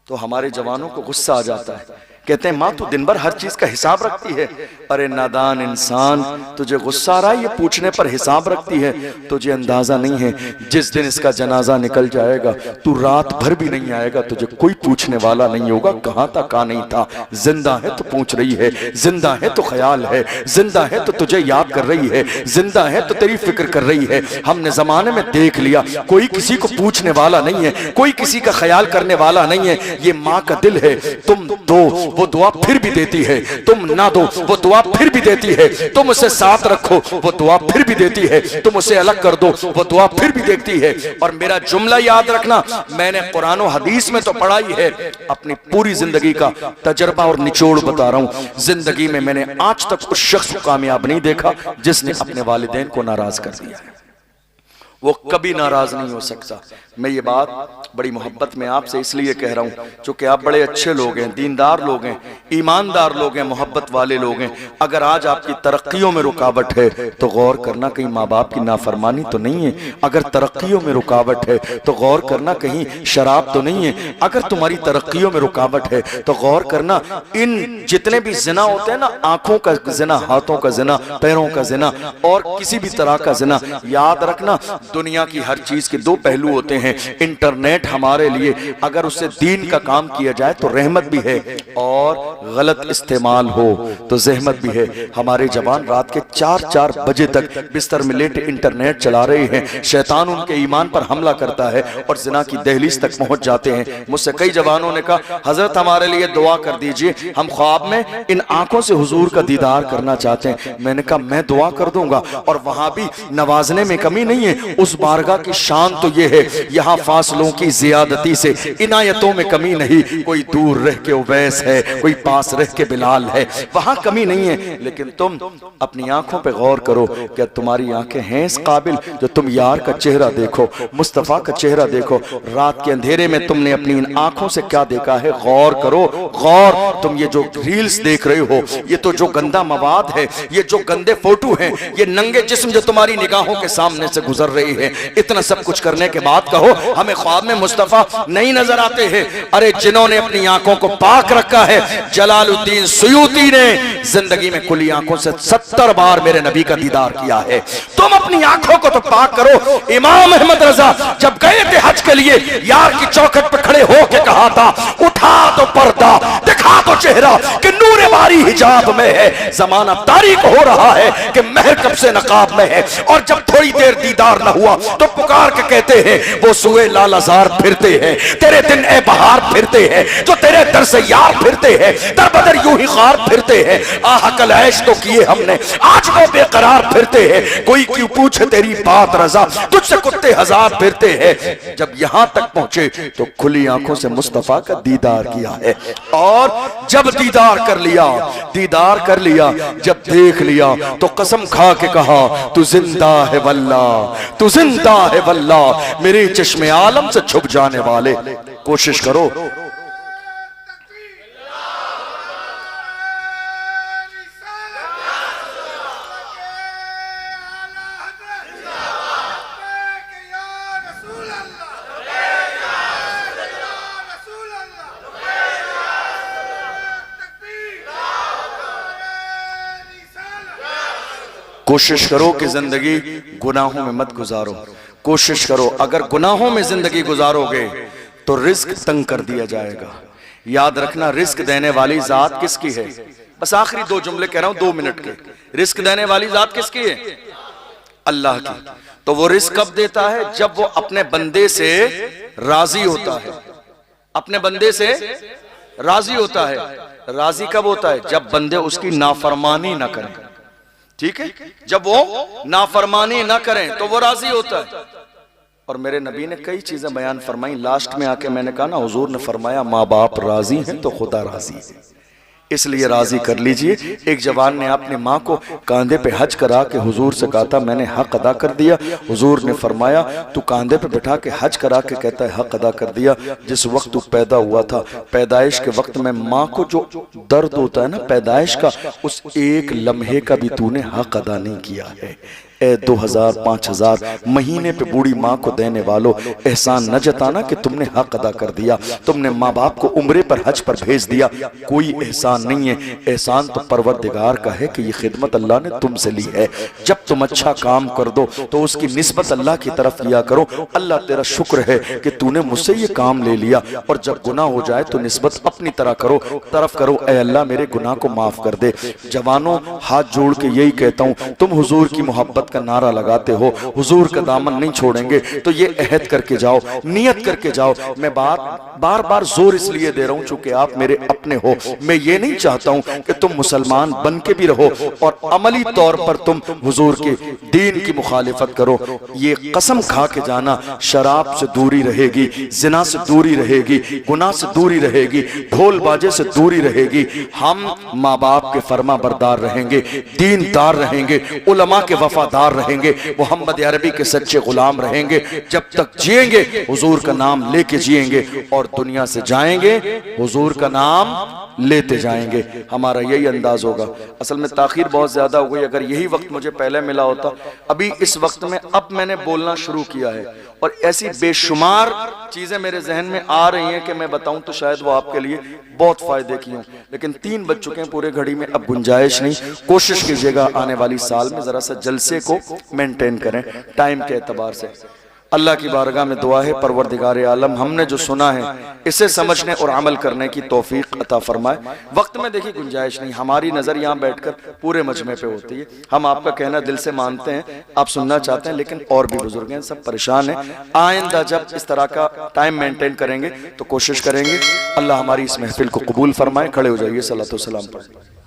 तो हमारे जवानों को गुस्सा आ जाता है। कहते हैं माँ तू दिन भर हर चीज का हिसाब रखती है। अरे नादान इंसान, तुझे गुस्सा आ रहा है ये पूछने पर हिसाब रखती है? तुझे अंदाजा नहीं है, जिस दिन इसका जनाजा निकल जाएगा तू रात भर भी नहीं आएगा, तुझे कोई पूछने वाला नहीं होगा कहां था कहां नहीं था। जिंदा है तो पूछ रही है, जिंदा है तो ख्याल है, जिंदा है तो तुझे याद कर रही है, जिंदा है तो तेरी फिक्र कर रही है। हमने जमाने में देख लिया, कोई किसी को पूछने वाला नहीं है, कोई किसी का ख्याल करने वाला नहीं है। ये माँ का दिल है, तुम दो वो दुआ फिर भी देती है, तुम ना दो वो दुआ फिर भी देती है, तुम उसे साथ रखो वो दुआ फिर भी देती है, तुम उसे अलग कर दो वो दुआ फिर भी देखती है। और मेरा जुमला याद रखना, मैंने कुरान और हदीस में तो पढ़ा ही है, अपनी पूरी जिंदगी का तजर्बा और निचोड़ बता रहा हूं। जिंदगी में मैंने आज तक उस शख्स को कामयाब नहीं देखा जिसने अपने वालिदैन को नाराज कर दिया है। वो कभी नाराज नहीं हो सकता। मैं ये बात बड़ी मोहब्बत में आपसे इसलिए कह रहा हूँ क्योंकि आप बड़े अच्छे लोग हैं, दीनदार लोग हैं, ईमानदार लोग हैं, मोहब्बत वाले लोग हैं। अगर आज आपकी तरक्कियों में रुकावट है तो गौर करना कहीं माँ बाप की नाफरमानी तो नहीं है। अगर तरक्कियों में रुकावट है तो गौर करना कहीं शराब तो नहीं है। अगर तुम्हारी तरक्कियों में रुकावट है तो गौर करना इन जितने भी जिना होते हैं ना, आंखों का जिना, हाथों का जिना, पैरों का जिना और किसी भी तरह का जिना, याद रखना दुनिया की हर चीज के 2 पहलू होते हैं। इंटरनेट हमारे लिए अगर उससे दीन का काम किया जाए तो रहमत भी है और गलत इस्तेमाल हो तो जहमत भी है। हमारे जवान रात के 4-4 बजे तक बिस्तर में लेटे इंटरनेट चला रहे हैं। शैतान उनके ईमान पर हमला करता है और जिना की दहलीज तक पहुंच जाते हैं। मुझसे कई जवानों ने कहा हजरत हमारे लिए दुआ कर दीजिए, हम ख्वाब में इन आंखों से हुजूर का दीदार करना चाहते हैं। मैंने कहा मैं दुआ कर दूंगा, और वहां भी नवाजने में कमी नहीं है। उस बारगाह की शान तो ये है, यहाँ फासलों की जियादती से इनायतों में कमी नहीं। कोई दूर रह के उवैस है, कोई पास रह के बिलाल है, वहां कमी नहीं है। लेकिन तुम अपनी आंखों पे गौर करो, क्या तुम्हारी आंखें हैं इस काबिल जो तुम यार का चेहरा देखो, मुस्तफा का चेहरा देखो? रात के अंधेरे में तुमने अपनी इन आंखों से क्या देखा है? गौर करो, गौर। तुम ये जो रील्स देख रहे हो, ये तो जो गंदा मवाद है, ये जो गंदे फोटो हैं, ये नंगे जिस्म जो तुम्हारी निगाहों के सामने से गुजर रहे रही हैं। इतना सब कुछ करने के बाद कहो हमें ख्वाब में मुस्तफा नहीं नजर आते हैं। अरे जिन्होंने अपनी आंखों को पाक रखा है, जलालुद्दीन सुयूती ने जिंदगी में खुली आंखों से 70 बार मेरे नबी का दीदार किया है। तुम अपनी आंखों को तो पाक करो। इमाम अहमद रजा जब गए थे हज के लिए, यार की चौखट पर खड़े होकर कहा था, उठा तो पर्दा, दिखा तो चेहरा कि नूरे बारी हिजाब में है। जमाना तारीख हो रहा है कि महर कब से नकाब में है। और जब थोड़ी देर दीदार न हुआ तो पुकार के कहते हैं, वो सुए लालाजार फिरते हैं, तेरे दिन ए बहार फिरते हैं, जो तेरे दर से यार फिरते हैं, दर बदर यूं ही खार फिरते हैं। आह कल ऐश तो किए हमने, आज वो बेकरार फिरते हैं। कोई क्यों पूछे तेरी बात रजा, तुझसे कुत्ते हजार फिरते हैं। जब यहां तक पहुंचे तो खुली आंखों से मुस्तफा का दीदार किया है। और जब दीदार कर लिया, जब देख लिया तो कसम खा के कहा, तू जिंदा है वल्ला, तू जिंदा है वल्ला, मेरे चश्मे आलम से छुप जाने वाले। कोशिश करो कोशिश करो कि जिंदगी गुनाहों में मत गुजारो। कोशिश करो, अगर गुनाहों में जिंदगी गुजारोगे तो रिस्क तंग कर दिया जाएगा। याद रखना, रिस्क देने वाली जात किसकी है? बस आखिरी 2 जुमले कह रहा हूं 2 मिनट के। रिस्क देने वाली जात किसकी है? अल्लाह की। तो वो रिस्क कब देता है? जब वो अपने बंदे से राजी होता है। अपने बंदे से राजी होता है। राजी कब होता है? जब बंदे उसकी नाफरमानी ना करें। ठीक है, जब वो नाफरमानी ना करें तो वो राजी होता है। और मेरे नबी ने कई चीजें बयान फरमाई। लास्ट में आके मैंने कहा ना, हुजूर ने फरमाया माँ बाप राजी हैं तो खुदा राजी है, इसलिए राजी कर लीजिए। एक जवान ने अपने माँ को कांधे पे हज करा के हुजूर से कहा था, मैंने हक अदा कर दिया। हुजूर ने फरमाया, तू कांधे पे बिठा के हज करा के कहता है हक अदा कर दिया। जिस वक्त तू पैदा हुआ था, पैदाइश के वक्त में माँ को जो दर्द होता है ना पैदाइश का, उस एक लम्हे का भी तूने हक अदा नहीं किया है। 2000 5000 महीने पे बूढ़ी माँ को देने वालों, एहसान न जताना कि तुमने हक अदा कर दिया। तुमने माँ बाप को उम्रे पर हज पर भेज दिया, कोई एहसान नहीं है। एहसान तो परवरदिगार का है कि ये खिदमत अल्लाह ने तुमसे ली है। जब तुम अच्छा काम कर दो तो उसकी निस्बत अल्लाह की तरफ लिया करो, अल्लाह तेरा शुक्र है कि तूने मुझसे ये काम ले लिया। और जब गुनाह हो जाए तो निस्बत अपनी तरफ करो, ऐ अल्लाह मेरे गुनाह को माफ कर दे। जवानों, हाथ जोड़ के यही कहता हूँ, तुम हुजूर की मोहब्बत का नारा लगाते हो, हुजूर का दामन नहीं छोड़ेंगे, तो ये अहद करके जाओ, नियत करके जाओ। मैं बार बार जोर इसलिए दे रहा हूं चूंकि आप मेरे अपने हो। मैं ये नहीं चाहता हूं कि तुम मुसलमान बन के भी रहो और अमली तौर पर तुम हुजूर के दीन की मुखालिफत करो। ये कसम खा के जाना, शराब से दूरी रहेगी, जिना से दूरी रहेगी, गुनाह से दूरी रहेगी, ढोल बाजे से दूरी रहेगी। हम माँ बाप के फर्मा बरदार रहेंगे, दीनदार रहेंगे, उलमा के वफादार रहेंगे, मोहम्मद अरबी के सच्चे गुलाम रहेंगे। जब तक जिएंगे हुजूर का नाम लेके जिएंगे और दुनिया से जाएंगे हुजूर का नाम लेते जाएंगे। हमारा यही अंदाज होगा। असल में ताखीर बहुत ज्यादा हो गई, अगर यही वक्त मुझे पहले मिला होता। अभी इस वक्त में अब मैंने बोलना शुरू किया है और ऐसी बेशुमार चीजें मेरे जहन में आ रही हैं कि मैं बताऊं तो शायद वो आपके लिए बहुत फायदे की हों, लेकिन 3 बज चुके हैं पूरे घड़ी में, अब गुंजाइश नहीं। कोशिश कीजिएगा आने वाली साल में जरा सा जलसे को मेंटेन करें टाइम के एतबार से। अल्लाह की बारगाह में दुआ है, परवरदिगार आलम हमने जो सुना है इसे समझने और अमल करने की तौफीक अता फरमाए। वक्त में देखिए गुंजाइश नहीं, हमारी नज़र यहाँ बैठकर पूरे मजमे पे होती है। हम आपका कहना दिल से मानते हैं, आप सुनना चाहते हैं, लेकिन और भी बुजुर्ग हैं, सब परेशान हैं। आइंदा जब इस तरह का टाइम मेंटेन करेंगे तो कोशिश करेंगे। अल्लाह हमारी इस महफिल को कबूल फरमाए। खड़े हो जाइए, सल्लल्लाहु अलैहि वसल्लम पर।